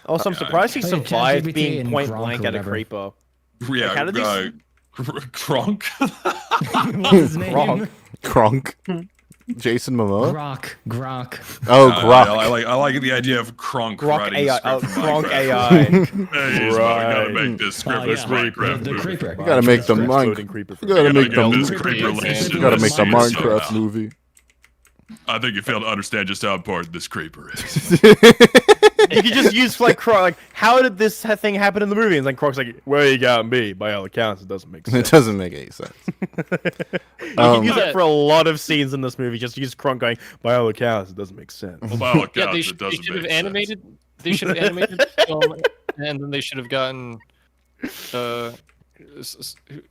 Also, I'm surprised he Oh, yeah, survived ChatGPT being and point Gronk blank or at a whatever. creeper. Yeah, Like, how did these- Kronk. What's his name? Gronk. Kronk. Jason Momoa. Grok. Oh, I Grok. like the idea of Kronk Grok writing AI. the script for Gronk Minecraft. AI. Hey, he's gotta Right. make this script Oh, for yeah. Minecraft. The movie. creeper. You gotta make the Exploding creeper. You gotta make get this the. creeper It's- list it's- You gotta make the it's- Minecraft somehow. movie. I think you fail to understand just how important this creeper is. You could just use like Kronk. Like, how did this thing happen in the movie? And then Kronk's like, "Well, you got me." By all accounts, it doesn't make It sense. doesn't make any sense. You can use Yeah. that for a lot of scenes in this movie. Just use Kronk going, "By all accounts, it doesn't make sense." Well, by all accounts, Yeah, they it should doesn't have make sense. animated. They should have animated the film, and then they should have gotten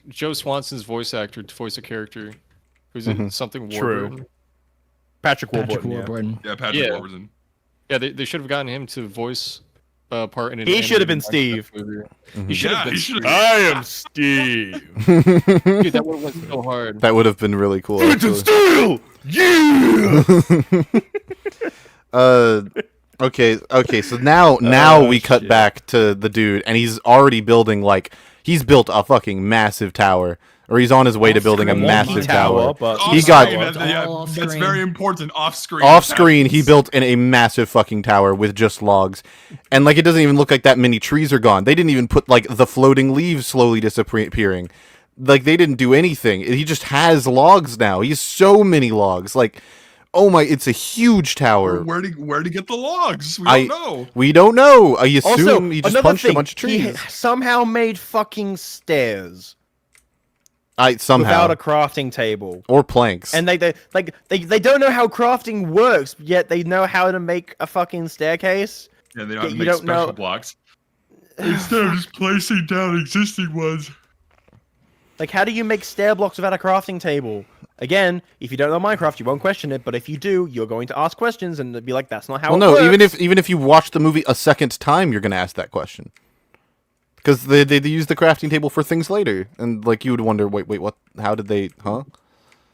Joe Swanson's voice actor to voice a character who's in something True. Warburton. Patrick Patrick Warburton. Yeah. Warburton. Yeah, Patrick Yeah. Warburton. Yeah, they should have gotten him to voice part in an He should have been animated Steve. Minecraft movie. He should have Yeah, been. he should Steve. have. I am Steve. Dude, that would have went so hard. That would have been really cool. actually. Steel. Yeah. Okay, so now we cut shit. back to the dude, and he's already building he's built a fucking massive tower, or he's on his way to building a Off-screen massive tower. but He got- Off-screen, It's all yeah, off that's screen. very important. Off screen. Off screen, he built a massive fucking tower with just logs, and it doesn't even look like that many trees are gone. They didn't even put the floating leaves slowly disappearing. They didn't do anything. He just has logs now. He has so many logs. Oh my, it's a huge tower. Where'd he get the logs? We I- don't know. We don't know. I assume also, he just another punched thing, a bunch of he trees. somehow made fucking stairs Somehow. without a crafting table. Or planks. And they don't know how crafting works, yet they know how to make a fucking staircase. Yeah, they Yeah, don't you make don't special know- blocks. Instead of just placing down existing ones. Like, how do you make stair blocks without a crafting table? Again, if you don't know Minecraft, you won't question it. But if you do, you're going to ask questions and be like, "That's not how." Well, it no. works." Even if you watch the movie a second time, you're gonna ask that question. Because they use the crafting table for things later, and you would wonder, wait, what? How did they? Huh?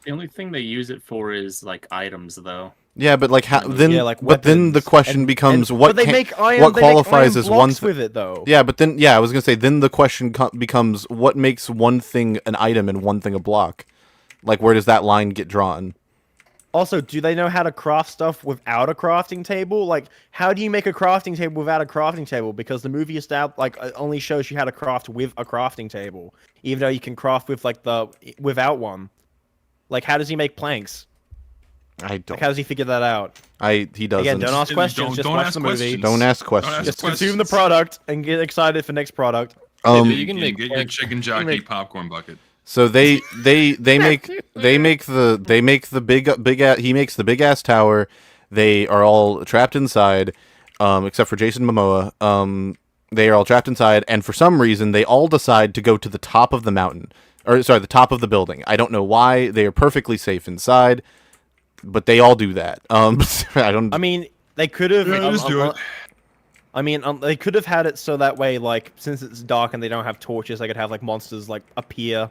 The only thing they use it for is items, though. Yeah, but how then? Yeah, like but then the weapons. question becomes what? But they make iron. what they make qualifies iron as one? blocks with it though. Yeah, but then I was gonna say then the question becomes what makes one thing an item and one thing a block? Where does that line get drawn? Also, do they know how to craft stuff without a crafting table? How do you make a crafting table without a crafting table? Because the movie only shows you how to craft with a crafting table, even though you can craft with without one. How does he make planks? I don't. How does he figure that out? He doesn't. Again, don't ask questions. Just don't watch ask the movie. questions. Don't ask questions. Just consume the product and get excited for next product. You can You make get your planks. chicken jockey popcorn bucket. So he makes the big ass tower. They are all trapped inside, except for Jason Momoa. They are all trapped inside, and for some reason, they all decide to go to the top of the mountain, or sorry, the top of the building. I don't know why. They are perfectly safe inside, but they all do that. I don't. I mean, they could have. Yeah, just do it. I mean, they could have had it so that way, since it's dark and they don't have torches, they could have monsters appear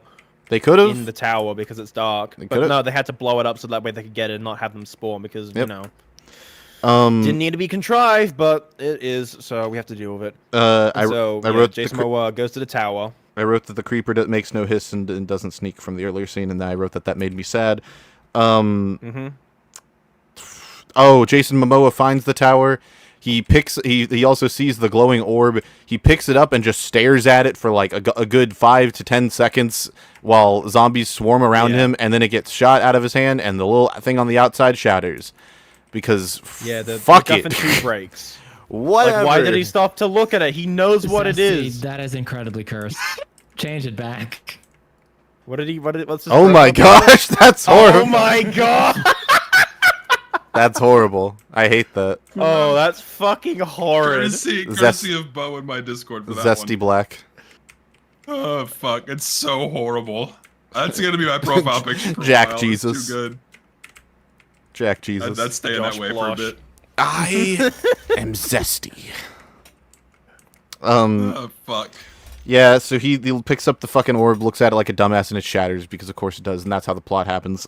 They could in have. the tower because it's dark. They But could've. no, they had to blow it up so that way they could get it and not have them spawn because Yep. didn't need to be contrived, but it is, so we have to deal with it. I wrote Jason Momoa goes to the tower. I wrote that the creeper makes no hiss and doesn't sneak from the earlier scene, and then I wrote that made me sad. Mm-hmm. Oh, Jason Momoa finds the tower. He also sees the glowing orb. He picks it up and just stares at it for a good 5 to 10 seconds while zombies swarm around Yeah. him, and then it gets shot out of his hand, and the little thing on the outside shatters. Because The fuck Guff it. and Two breaks. Whatever. Why did he stop to look at it? He knows what it Zesty, is. That is incredibly cursed. Change it back. What's his Oh my profile picture? gosh, that's horrible. Oh my god! That's horrible. I hate that. Oh, that's fucking horrid. Courtesy of Bo in my Discord for that Zesty black. one. Oh fuck, it's so horrible. That's gonna be my profile picture. For a Jack while. Jesus. It's too good. Jack Jesus. That's staying Josh that way Blosh. for a bit. I am zesty. Oh fuck. Yeah, so he picks up the fucking orb, looks at it like a dumbass, and it shatters because of course it does, and that's how the plot happens.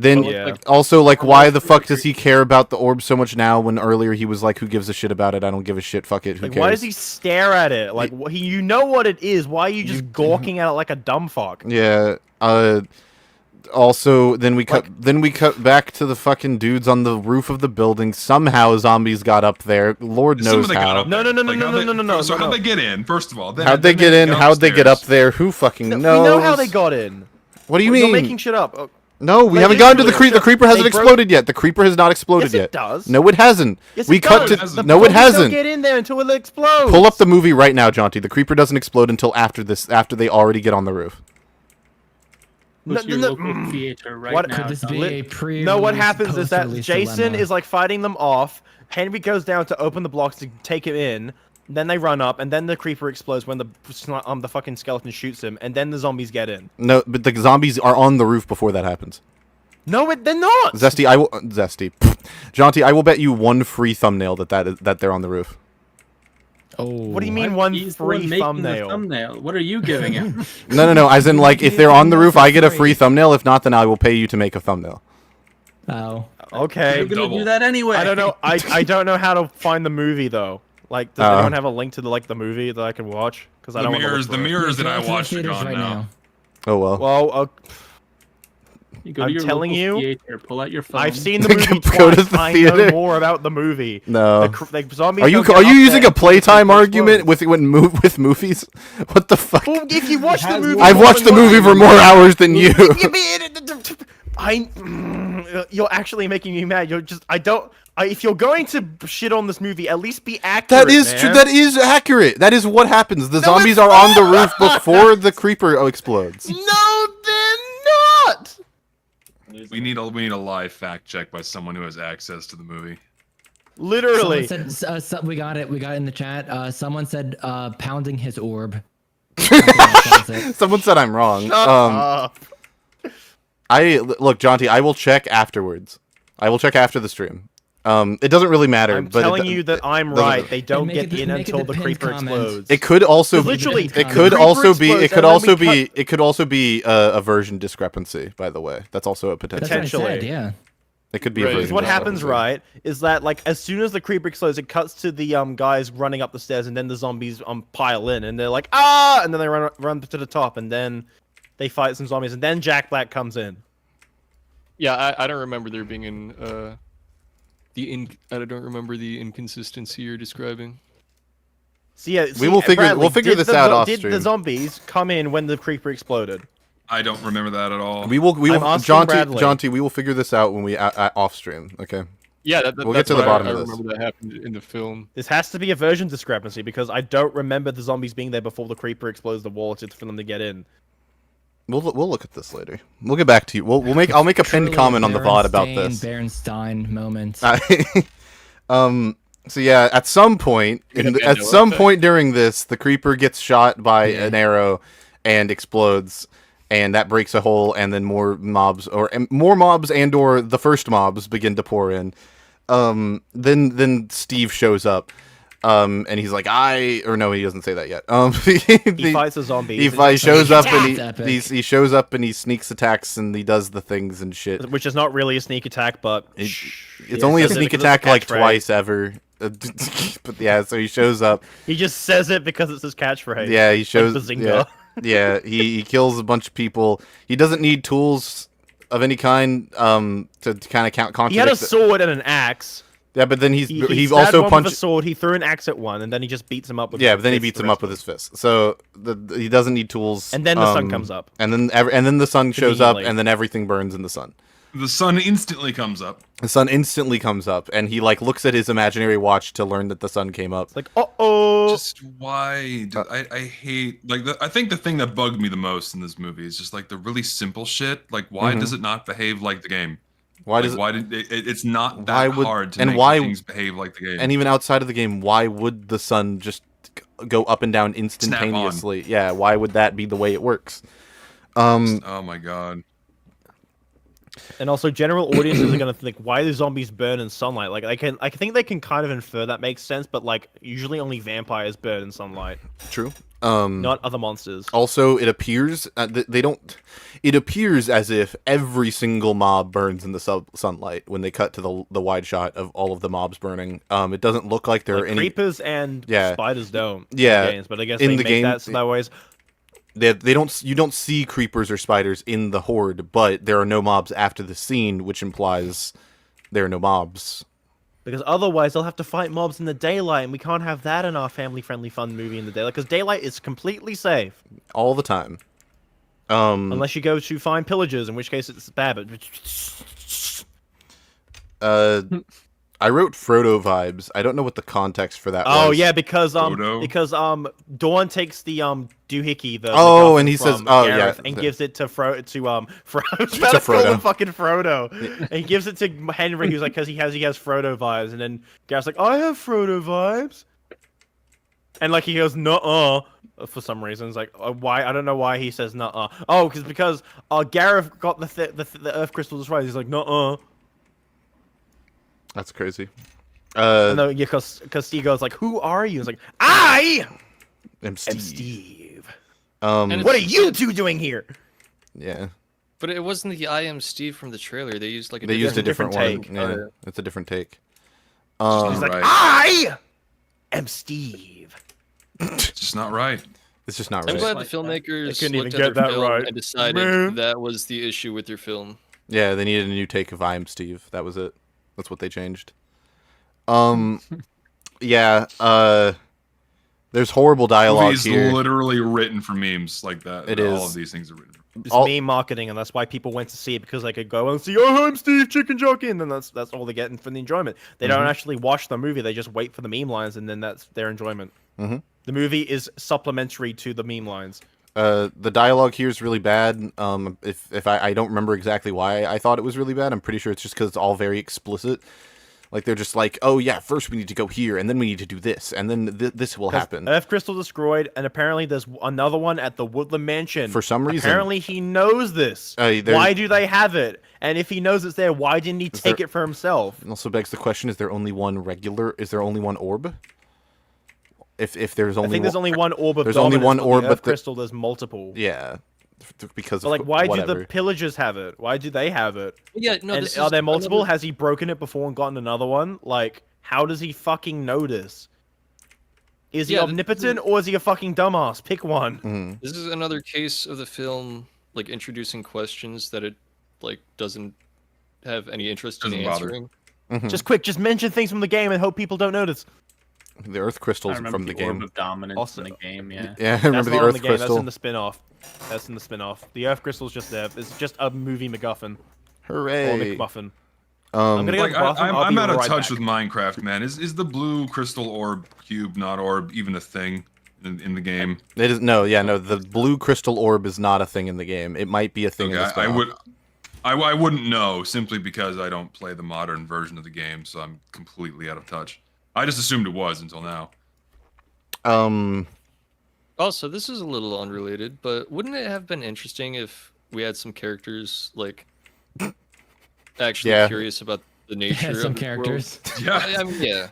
Then Yeah. also, like, why the fuck does he care about the orb so much now when earlier he was like, who gives a shit about it? I don't give a shit. Fuck it. Who Like, cares? why does he stare at it? Like, you know what it is. Why are you just You- gawking at it like a dumb fuck? Yeah. Also, then we cut back to the fucking dudes on the roof of the building. Somehow zombies got up there. Lord Some knows of they got how. up No, there. no, no, Like, no, how'd no, they- no, no, no, So no, how'd no. they get in? First of all, How'd they get in? How'd they get up there? Who fucking knows? We know how they got in. What do you You're mean? making shit up. Oh, No, we Like, haven't gotten to the literally, creeper. The creeper hasn't they broke- exploded yet. The creeper has not exploded yes, yet. it does. No, it hasn't. Yes, We it cut does. to. The No, it zombies hasn't. Don't get in there until it explodes. Pull up the movie right now, Jaunty. The creeper doesn't explode until after this. After they already get on the roof. What's your no, local theater right What- now? Could this be Lit- a pre? No, what happens is that Jason is like fighting them off. Henry goes down to open the blocks to take him in. Then they run up, and then the creeper explodes when the fucking skeleton shoots him, and then the zombies get in. No, but the zombies are on the roof before that happens. No, they're not. Zesty, Zesty, Jaunty, I will bet you one free thumbnail that they're on the roof. Oh. What do you mean What? one He's the one free making the thumbnail? thumbnail. What are you giving him? No. As in, like, if they're on the roof, I get a free thumbnail. If not, then I will pay you to make a thumbnail. Oh. Okay. You're gonna Double. do that anyway. I don't know. I don't know how to find the movie though. Like, does Oh. anyone have a link to the movie that I can watch? Because I The don't want to mirrors, the mirrors that Go I to the watched are theaters gone right now. Oh well. Well, You go to I'm your telling local you, theater, pull out your phone. I've seen the movie Go to twice. the I theater. know more about the movie. No. The zombies Are you don't get up using there a playtime until it argument explodes. with movies? What the fuck? Well, if you watch the has movie, more I've more watched the than movie once- for more hours than you. You're actually making me mad. If you're going to shit on this movie, at least be accurate. That is true. man. That is accurate. That is what happens. The zombies it's are on the roof not. before the creeper explodes. No, they're not. We need a live fact check by someone who has access to the movie. Literally. Someone said, we got it. We got it in the chat. Someone said pounding his orb. Someone said I'm wrong. Shut up. Look, Jaunty. I will check afterwards. I will check after the stream. It doesn't really matter. I'm but telling you that I'm doesn't- right. They don't make get it the- in make it until the the pinned creeper comment. explodes. It could also Literally, It the could creeper also be. It explodes, could and then also we be. It could also be a version discrepancy. By the way, that's also a potential. That's what I said, Potentially. yeah. It could be Right. a Because version. what happens, discrepancy. right, is that like as soon as the creeper explodes, it cuts to the guys running up the stairs, and then the zombies pile in, and they're like and then they run to the top, and then they fight some zombies, and then Jack Black comes in. Yeah, I don't remember there being I don't remember the inconsistency you're describing. So yeah, We will figure- Bradley, we'll figure did this the out zo- off Did stream. the zombies come in when the creeper exploded? I don't remember that at all. We will. I'm asking Bradley. Jaunty. We will figure this out when we off stream. Okay. Yeah, We'll get that's to the what bottom I of this. remember that happened in the film. This has to be a version discrepancy because I don't remember the zombies being there before the creeper explodes the wall for them to get in. We'll look at this later. We'll get back to you. I'll make a pinned Truly comment on the VOD about this. Bernstein moment. So yeah, at some point, Yeah, at no, some okay. point during this, the creeper gets shot by an arrow and explodes, and that breaks a hole, and then more mobs and or the first mobs begin to pour in. Then Steve shows up, and he's like, he doesn't say that yet. He fights a zombie. He shows up and That's epic. he shows up and he sneaks attacks and he does the things and shit. Which is not really a sneak attack, but It's only a says it sneak because it's a attack like catchphrase. twice ever. But yeah, so he shows up. he just says it because it's his catchphrase. Yeah, he shows. Like Bazinga. Yeah, he kills a bunch of people. He doesn't need tools of any kind to kind of contradict. He had a the- sword and an axe. Yeah, but then he Stabbed also one punched. with a sword. He threw an axe at one, and then he just beats him up with. Yeah, his but then he fist beats the him up rest with of his fist. So he doesn't need tools. And then the sun comes up. And then the sun shows up, Conveniently. and then everything burns in the sun. The sun instantly comes up. The sun instantly comes up, and he like looks at his imaginary watch to learn that the sun came up. It's like, oh. Just why? I hate I think the thing that bugged me the most in this movie is just like the really simple shit. Like why does it not behave like the game? Why Like, does it? why did it's not why that would- hard to and make why- things behave like the game? And even outside of the game, why would the sun just go up and down instantaneously? Yeah, why would that be the way it works? Oh my god. And also, general audiences are gonna think, why do zombies burn in sunlight? Like, I think they can kind of infer that makes sense, but like, usually only vampires burn in sunlight. True. Not other monsters. Also, it appears they don't. It appears as if every single mob burns in the sunlight when they cut to the wide shot of all of the mobs burning. It doesn't look like there are any creepers and spiders don't. Yeah, in the games, but I guess in they the make game, that so that ways. They don't. You don't see creepers or spiders in the horde, but there are no mobs after the scene, which implies there are no mobs. Because otherwise, they'll have to fight mobs in the daylight, and we can't have that in our family-friendly fun movie in the daylight. Because daylight is completely safe All the time. unless you go to find pillagers, in which case it's bad. But I wrote Frodo vibes. I don't know what the context for that was. oh yeah, because Frodo? Dawn takes the doohickey. Oh, and he says, from oh, Garrett yeah, and the- gives it to Frodo. I was To about to call him Frodo. fucking Frodo. And he gives it to Henry, who's like, because he has Frodo vibes, and then Garrett's like, I have Frodo vibes, and like he goes, nuh-uh. For some reason, it's like why I don't know why he says nuh-uh. Oh, because Garrett got the Earth crystal destroyed. He's like nuh-uh. That's crazy. No, yeah, because Steve goes like, "Who are you?" It's like, "I am am Steve." And What are you two doing here? Yeah. But it wasn't the I am Steve from the trailer. They used like a They used a different one. take. Yeah, it's a different take. He's like, Right. "I am Steve." It's just not right. It's just not I'm right. glad Like the filmmakers couldn't even looked get at their that film right. and decided Man. that was the issue with their film. Yeah, they needed a new take of I am Steve. That was it. That's what they changed. Yeah, there's horrible The dialogue movie is here. literally written for memes like that. It All is. of these things are written for. It's All- meme marketing, and that's why people went to see it, because they could go and see, "Oh, I'm Steve Chicken Jockey," and then that's all they're getting for the enjoyment. They don't actually watch the movie; they just wait for the meme lines, and then that's their enjoyment. Mhm. The movie is supplementary to the meme lines. The dialogue here is really bad. If I don't remember exactly why I thought it was really bad. I'm pretty sure it's just because it's all very explicit. Like they're just like, oh yeah, first we need to go here, and then we need to do this, and then this will happen. Earth crystal destroyed, and apparently there's another one at the Woodland Mansion. For some reason. apparently he knows this. There's- Why do they have it? And if he knows it's there, why didn't he take there- it for himself? It also begs the question: is there only one orb? If there's only I think there's only one orb of There's only dominance, one but orb, the but Earth crystal there's multiple. yeah, because But of like, why whatever. do the pillagers have it? Why do they have it? Yeah, no. And This are is there multiple? another- Has he broken it before and gotten another one? Like, how does he fucking notice? Is he Yeah, this is- omnipotent or is he a fucking dumbass? Pick one. Mhm. This is another case of the film like introducing questions that it like doesn't have any interest in Doesn't bother. answering. Mhm. Just mention things from the game and hope people don't notice. The Earth I crystals remember from the the orb game. of dominance Also- in the game. Yeah. Yeah, I That's remember the not in Earth the game. That's crystal. in the spin-off. That's in the spin-off. The Earth crystal's just there. It's just a movie MacGuffin or Hooray! McMuffin. I'm gonna go Like to the bathroom. I'll I'm be out of right touch back. with Minecraft, man. Is the blue crystal orb cube not orb even a thing in the game? It is no. The blue crystal orb is not a thing in the game. It might be a thing in the Okay, spin-off. I wouldn't know simply because I don't play the modern version of the game, so I'm completely out of touch. I just assumed it was until now. Also, this is a little unrelated, but wouldn't it have been interesting if we had some characters like actually Yeah. curious about the nature Some of this world? characters. Yeah. I mean, yeah.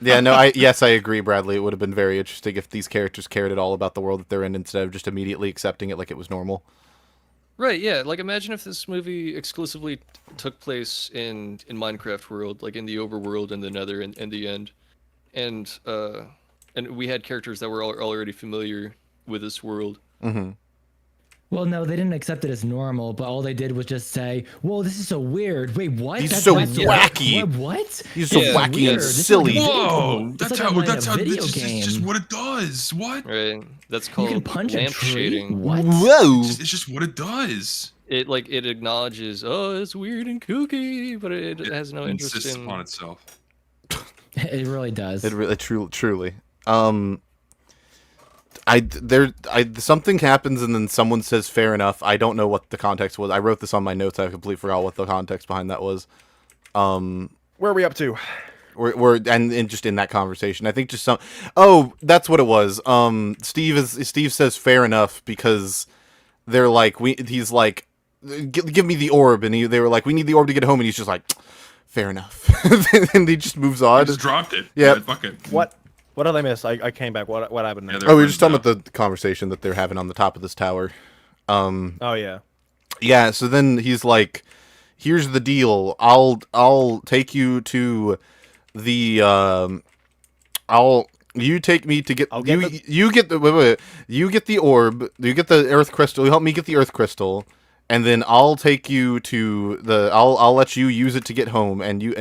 Yeah, no, yes, I agree, Bradley. It would have been very interesting if these characters cared at all about the world that they're in instead of just immediately accepting it like it was normal. Right, yeah. Like imagine if this movie exclusively took place in Minecraft world, like in the overworld and the Nether and the end. And we had characters that were already familiar with this world. Mm-hmm. Well, no, they didn't accept it as normal, but all they did was just say, "Whoa, this is so weird." Wait, what? He's That's so what- wacky. What? He's so Yeah, wacky weird. and This is silly. like a video Whoa! game. It's That's like how. I'm playing That's a how. video It's game. just what it does. What? Right. That's You called can punch a lamp tree. shading. What? Whoa! It's just what it does. It acknowledges, oh, it's weird and kooky, but it has no interest insists in. upon itself. It really does. It really, truly. Something happens and then someone says fair enough. I don't know what the context was. I wrote this on my notes. I completely forgot what the context behind that was. Where are we up to? And just in that conversation, I think just some. Oh, that's what it was. Steve says fair enough because they're like he's like, give me the orb, and they were like, we need the orb to get home, and he's just like, fair enough, and he just moves I on. just dropped it. Yeah. Fuck it. What What did I miss? I came back. What happened Yeah, next? they're Oh, we were just friends talking about the conversation that they're having on the top of this tower. Oh yeah. Yeah, so then he's like, "Here's the deal. I'll take you to the you take me to get I'll get you get the wait, you get the orb, you get the earth crystal. You help me get the earth crystal, and then I'll take you to the I'll let you use it to get home, and you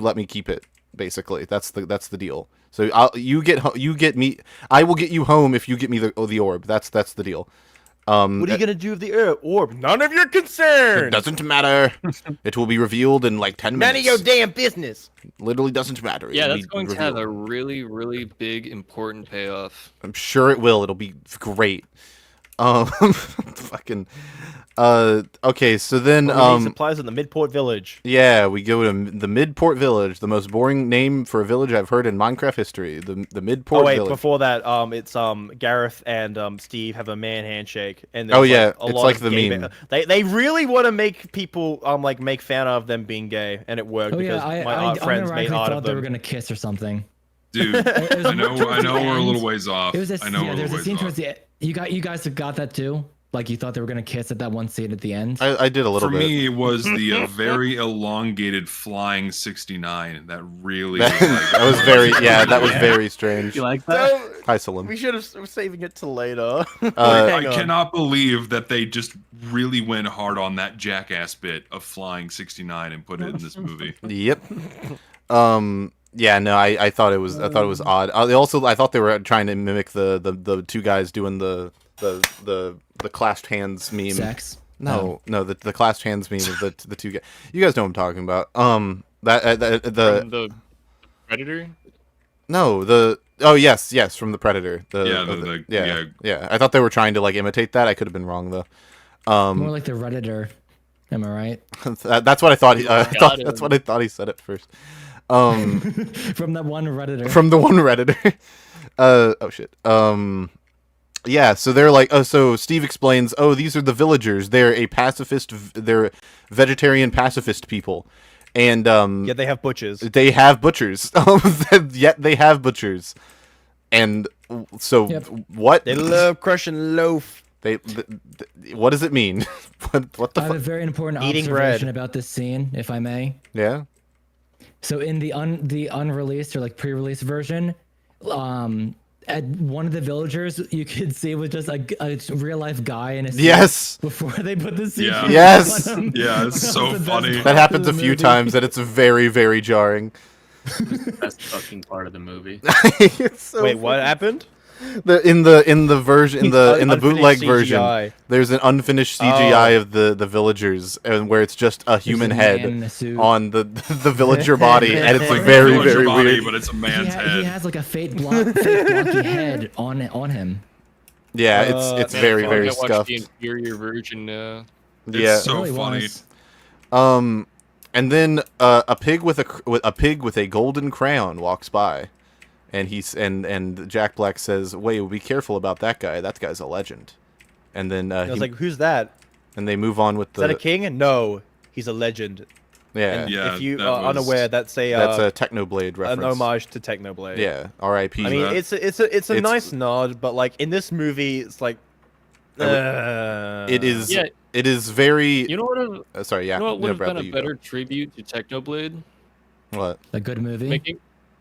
let me keep it. Basically, that's the deal. So you get me. I will get you home if you get me the orb. That's the deal. What are you gonna do with the orb? None of your concern. It doesn't matter. It will be revealed in like 10 None minutes. of your damn business. Literally doesn't matter. Yeah, It'll that's be going to have a revealed. really, really big, important payoff. I'm sure it will. It'll be great. Fucking. Okay, so then We need supplies in the Midport Village. yeah, we go to the Midport Village, the most boring name for a village I've heard in Minecraft history. The Midport Oh wait, Village. before that, it's Gareth and Steve have a man handshake, and Oh, there's, yeah, a it's lot like of the gay meme. They really want to make people like make fun of them being gay, and it worked Oh because yeah, my I friends made unironically art thought of they were them. gonna kiss or something. Dude, was I know towards the we're a end. little ways off. It was I know we're a there's little a scene ways towards off. the you guys got that too? Like you thought they were gonna kiss at that one scene at the end? I did a little For bit. me, it was the very elongated flying 69 that really That, was like, that was very that was Yeah. very strange. You like that? Hi, Salim. We should have we're saving it till later. Uh, Hang I on. cannot believe that they just really went hard on that jackass bit of flying 69 and put it in this movie. Yep. Yeah, no, I thought it was odd. I thought they were trying to mimic the two guys doing the clasped hands meme. Sex? No, the clasped hands meme of the two guys. You guys know what I'm talking about. The From the Predator? yes, from the Predator. Yeah, I thought they were trying to like imitate that. I could have been wrong though. More like the Redditor. Am I right? That's what I thought. Got That's him. what I thought he said at first. From that one Redditor. From the one Redditor. Oh shit. Yeah, so they're like, so Steve explains, these are the villagers. They're a pacifist, they're vegetarian pacifist people. And, Yeah, they have butchers. they have butchers. Yet they have butchers. And so, Yep. what? They love crushing loaf. What does it mean? what the I have a fuck? very important Eating observation bread. about this scene, if I may. Yeah? So in the unreleased or like pre-release version, at one of the villagers you could see was just a real life guy in a suit Yes! before they put the CG Yeah. Yes! on him. Yeah, it's That so was the best funny. part That of happens the a few movie. times, and it's very, very jarring. Best fucking part of the movie. It's so Wait, what happened? in the version in the Unfinished bootleg version, CGI. there's an unfinished CGI of the villagers, and where it's just a human a head man in a suit. on the villager body, and it's Like very villager very body, weird. but it's a He, man's he head. has like a fake blocky head on him. Yeah, it's Man, very fuck, very I watched scuffed. the inferior version now. It's Yeah. so Really funny. was. And then a pig with a golden crown walks by, and and Jack Black says, "Wait, be careful about that guy. That guy's a legend." And then I was like, who's that? and they move on with Is that a king? No, he's a legend. yeah. And Yeah, if you that are was- unaware, that's a That's a Technoblade an reference. homage to Technoblade. Yeah, R.I.P. I mean, that. it's a It's- nice nod, but like in this movie, it's like. It is. Yeah. It is very. You know what? Sorry, yeah. You know what would have been Bradley, a you go. better tribute to Technoblade? What? A good movie.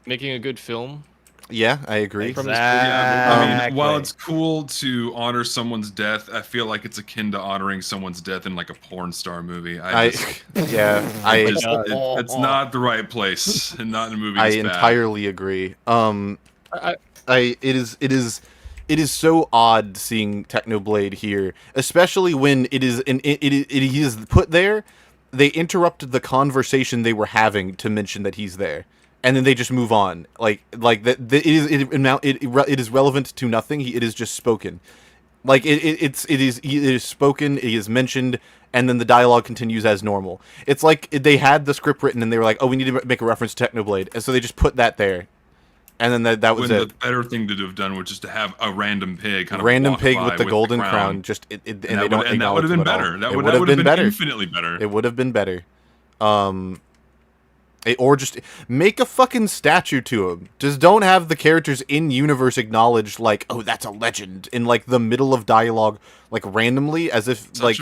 Making a good film. Yeah, I agree. From I mean, while Exactly. it's cool to honor someone's death, I feel like it's akin to honoring someone's death in like a porn star movie. It's not the right place, and not in a movie. I that's bad. entirely agree. I- It is so odd seeing Technoblade here, especially when it is put there. They interrupted the conversation they were having to mention that he's there, and then they just move on. Like that. It is relevant to nothing. It is just spoken. Like it is spoken. It is mentioned, and then the dialogue continues as normal. It's like they had the script written, and they were like, "Oh, we need to make a reference to Technoblade," and so they just put that there. And then that was When it. the better thing to have done was just to have a random pig kind of Random walk pig by with the golden crown. Just and they don't and that would acknowledge have been them at all. better. That It would would have been better. infinitely better. It would have been better. Or just make a fucking statue to him. Just don't have the characters in universe acknowledged like, oh, that's a legend in like the middle of dialogue, like randomly, as if It's like,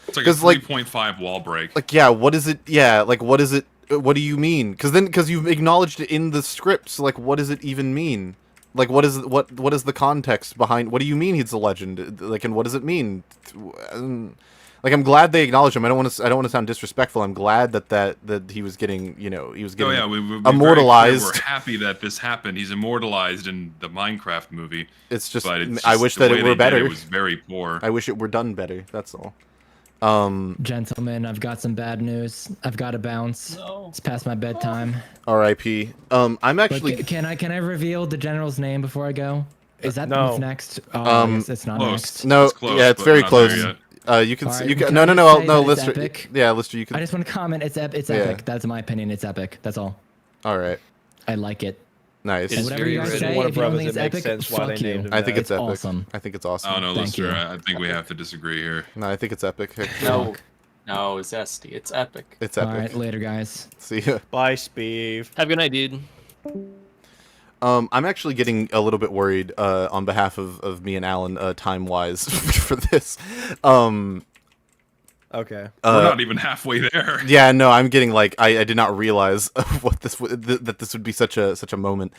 it's like a 3.5 wall break. like yeah, what is it? Yeah, like what is it? What do you mean? Because you've acknowledged it in the script. So like, what does it even mean? Like, what is the context behind? What do you mean he's a legend? Like, and what does it mean? Like, I'm glad they acknowledge him. I don't want to sound disrespectful. I'm glad that he was getting, he was getting we're immortalized. We're happy that this happened. He's immortalized in the Minecraft movie. It's just, But it's I just wish the that way it were they did better. It was very poor. I wish it were done better. That's all. Gentlemen, I've got some bad news. I've got to bounce. No. It's past my bedtime. R.I.P. I'm But actually. can I reveal the general's name before I go? Is that No. what's next? Oh, yes, it's not Close. next. No, It's close, yeah, it's but very we're not there close. yet. You can. Alright, You can. can No, I no, just no. say No, that it's Lister. epic? Yeah, Lister. You I can. just want to comment. It's Yeah. epic. That's my opinion. It's epic. That's all. All right. I like it. Nice. It is Whatever very you guys original. say, Warner if you don't Brothers, think it's it makes epic, sense why they fuck you. named him I think that. it's epic. awesome. I think it's awesome. I don't know, Thank Lister. you. I think we have to disagree here. No, I think it's epic. No, no, Zesty. It's epic. It's All epic. right, later, guys. See ya. Bye, Speeve. Have a good night, dude. I'm actually getting a little bit worried on behalf of me and Alan time-wise for this. Okay. We're not even halfway there. Yeah, no, I'm getting like I did not realize that this would be such a moment.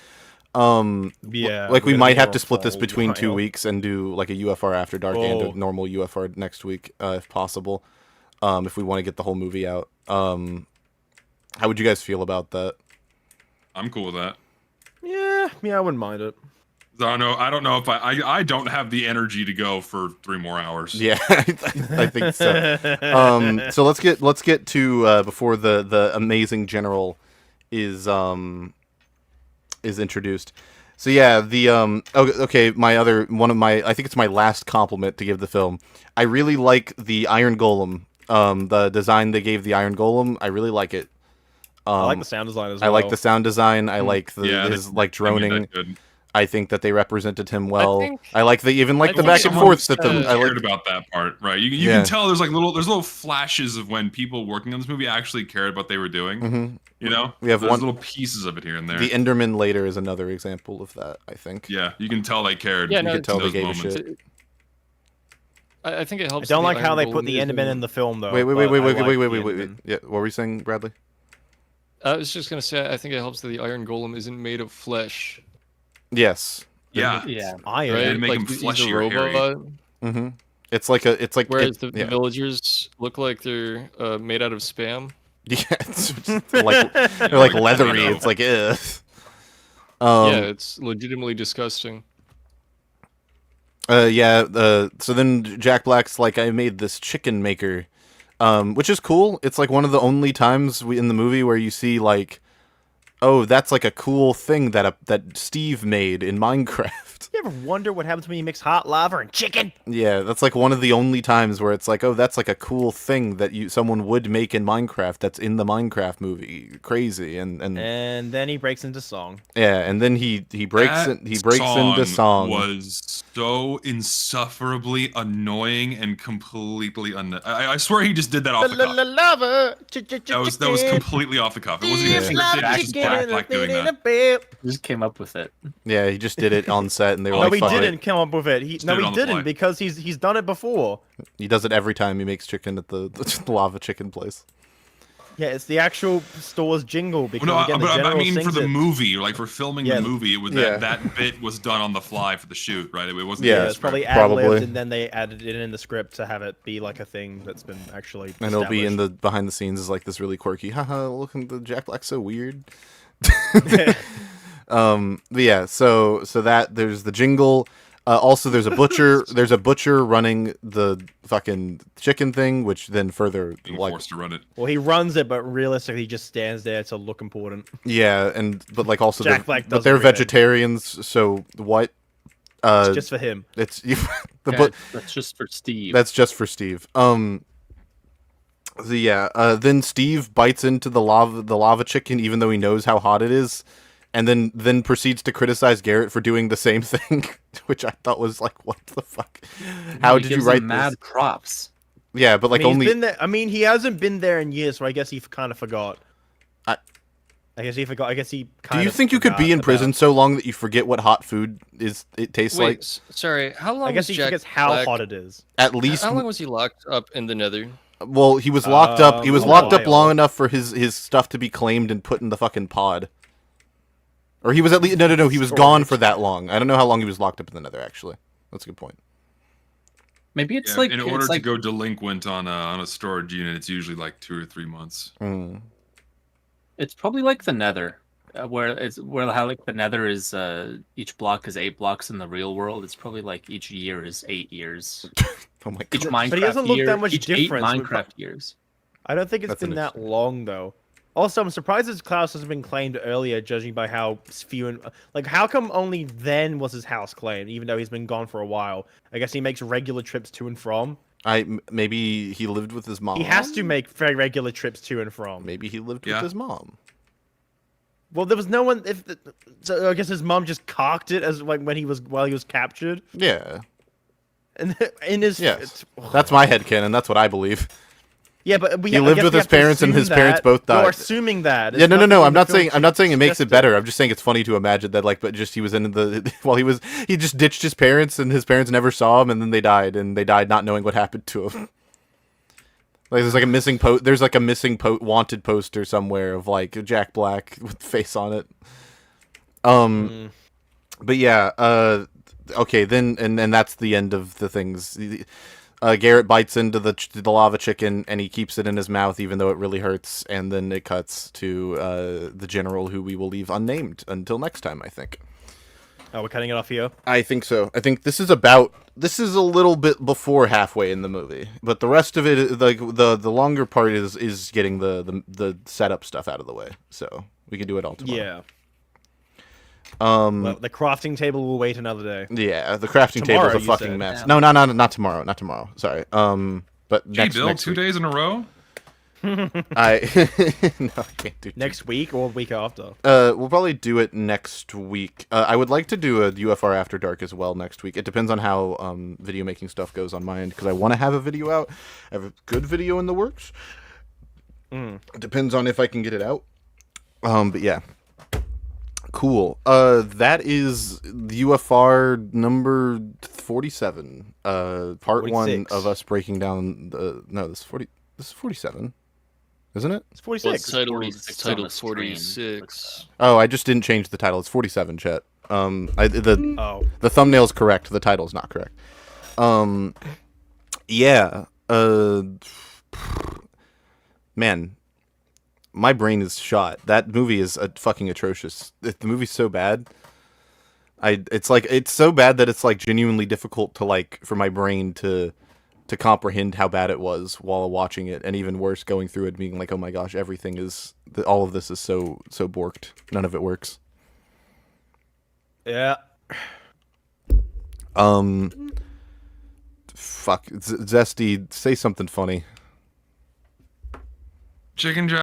Yeah. Like we we're might gonna have go to split this fall between 2 while. weeks and do like a UFR after dark and Oh. a normal UFR next week if possible. If we want to get the whole movie out. How would you guys feel about that? I'm cool with that. Yeah, I wouldn't mind it. I don't know if I don't have the energy to go for 3 more hours. Yeah, I think so. So let's get to before the amazing general is introduced. So yeah, the okay, I think it's my last compliment to give the film. I really like the Iron Golem. The design they gave the Iron Golem, I really like it. I like the sound design as well. I like the sound design. I like his like droning. I think that they represented him well. I like the back and forth that I cared about that part, right? You can tell there's little flashes of when people working on this movie actually cared about what they were doing. Mm-hmm. You know, we have there's one little pieces of it here and there. The Enderman later is another example of that. I think. Yeah, you can tell they cared. Yeah, you no, can tell they those gave a moments. shit. I think it helps. I don't that like the how Iron they put Golem the isn't- Enderman in the film though. Wait. but I like the Wait. Enderman. Yeah, what were you saying, Bradley? I was just gonna say I think it helps that the Iron Golem isn't made of flesh. Yes. Yeah, Yeah. Iron. Right? They make him he's fleshy a or hairy. robot. Mm-hmm. It's like Whereas the villagers look like they're made out of spam. yeah, it's just like they're like leathery. It's like ugh. Yeah, it's legitimately disgusting. So then Jack Black's like, I made this chicken maker, which is cool. It's like one of the only times in the movie where you see like, oh, that's like a cool thing that Steve made in Minecraft. You ever wonder what happens when you mix hot lava and chicken? Yeah, that's like one of the only times where it's like, oh, that's like a cool thing that someone would make in Minecraft. That's in the Minecraft movie. Crazy, and then he breaks into song. yeah, and then he breaks into song. Was so insufferably annoying and completely I swear he just did that off the cuff. Lava. That was completely off the cuff. It wasn't even scripted. It was just Jack Black doing that. Just came up with it. Yeah, he just did it on set, and they were No, like, he "Fuck didn't it." come up with it. He did it on the didn't fly. because he's done it before. He does it every time he makes chicken at the lava chicken place. Yeah, it's the actual store's jingle because Well, no, again, the but I general mean sings for the it. movie, like for filming Yeah. the movie, it was Yeah. that bit was done on the fly for the shoot, right? It wasn't. Yeah, Yeah, in the it's probably script. ad-libbed, Probably. and then they added it in the script to have it be like a thing that's been actually. And it'll be in established. the behind the scenes is like this really quirky, haha, look at the Jack Black's so weird. But yeah, so that there's the jingle. Also, there's a butcher. There's a butcher running the fucking chicken thing, which then further Being like forced to run it. Well, he runs it, but realistically, he just stands there to look important. yeah, but like also Jack Black but does they're everything. vegetarians. So what? It's just for him. It's Yeah, that's just for Steve. That's just for Steve. Then Steve bites into the lava chicken, even though he knows how hot it is, and then proceeds to criticize Garrett for doing the same thing, which I thought was like, what the fuck? How He did you gives write him mad this? props. Yeah, but like I mean, only he's been there. I mean, he hasn't been there in years, so I guess he kind of forgot. I guess he forgot. I guess he. Do you think you could be in prison so long that you forget what hot food it tastes Wait, like? sorry. How long? I guess was he Jack forgets how Black- hot it is. At least. How long was he locked up in the Nether? Well, he was locked up. He was a locked up while. long enough for his stuff to be claimed and put in the fucking pod. Or he was at least no. He was gone for that long. I don't know how long he was locked up in the Nether. Actually, that's a good point. Maybe it's Yeah, like in it's order to like go delinquent on a storage unit, it's usually like 2 or 3 months. it's probably like the Nether, where how like the Nether is each block is 8 blocks in the real world. It's probably like each year is 8 years. Oh my Each god. Minecraft But he doesn't look year, that much each difference. 8 Minecraft years. I don't think it's That's been an that long though. Also, I'm surprised his house hasn't been claimed earlier, judging by how few and like how come only then was his house claimed, even though he's been gone for a while. I guess he makes regular trips to and from. Maybe he lived with his mom. He has to make very regular trips to and from. Maybe he lived Yeah. with his mom. Well, there was no one. So I guess his mom just cocked it as like while he was captured. Yeah. And in his Yes. That's my headcanon. That's what I believe. Yeah, but He lived with his parents and his parents both died. You're assuming that. Yeah, It's no. nothing in I'm the not film saying. I'm not saying it makes it suggested. better. I'm just saying it's funny to imagine that, like, but just he was in the while he just ditched his parents and his parents never saw him and then they died not knowing what happened to him. Like there's like a missing wanted poster somewhere of like Jack Black with face on it. But yeah. Okay, then and that's the end of the things. Garrett bites into the lava chicken and he keeps it in his mouth even though it really hurts, and then it cuts to the general, who we will leave unnamed until next time, I think. Oh, we're cutting it off here. I think so. I think this is a little bit before halfway in the movie, but the rest of it, like the longer part, is getting the setup stuff out of the way, so we can do it all tomorrow. Yeah. Well, the crafting table will wait another day. Yeah, the crafting Tomorrow, table's a you fucking said. mess. Yeah. No, not tomorrow. Not tomorrow. Sorry. But Gee, next Bill, 2 week. days in a row? No, I can't do Next week or the week after. We'll probably do it next week. I would like to do a UFR After Dark as well next week. It depends on how video making stuff goes on my end, because I want to have a video out. I have a good video in the works. It depends on if I can get it out. But yeah. Cool. That is the UFR number 47. Part 1 46. of us breaking down the. No, this is 47, isn't it? It's Well, 46. it's titled, 46 it's on titled the screen. 46. Oh, I just didn't change the title. It's 47, chat. The Oh. thumbnail's correct. The title's not correct. Yeah. Man, my brain is shot. That movie is fucking atrocious. The movie's so bad. It's so bad that it's like genuinely difficult to like for my brain to comprehend how bad it was while watching it, and even worse going through it being like, oh my gosh, everything is all of this is so borked. None of it works. Yeah. Fuck, Zesty, say something funny. Chicken Jack.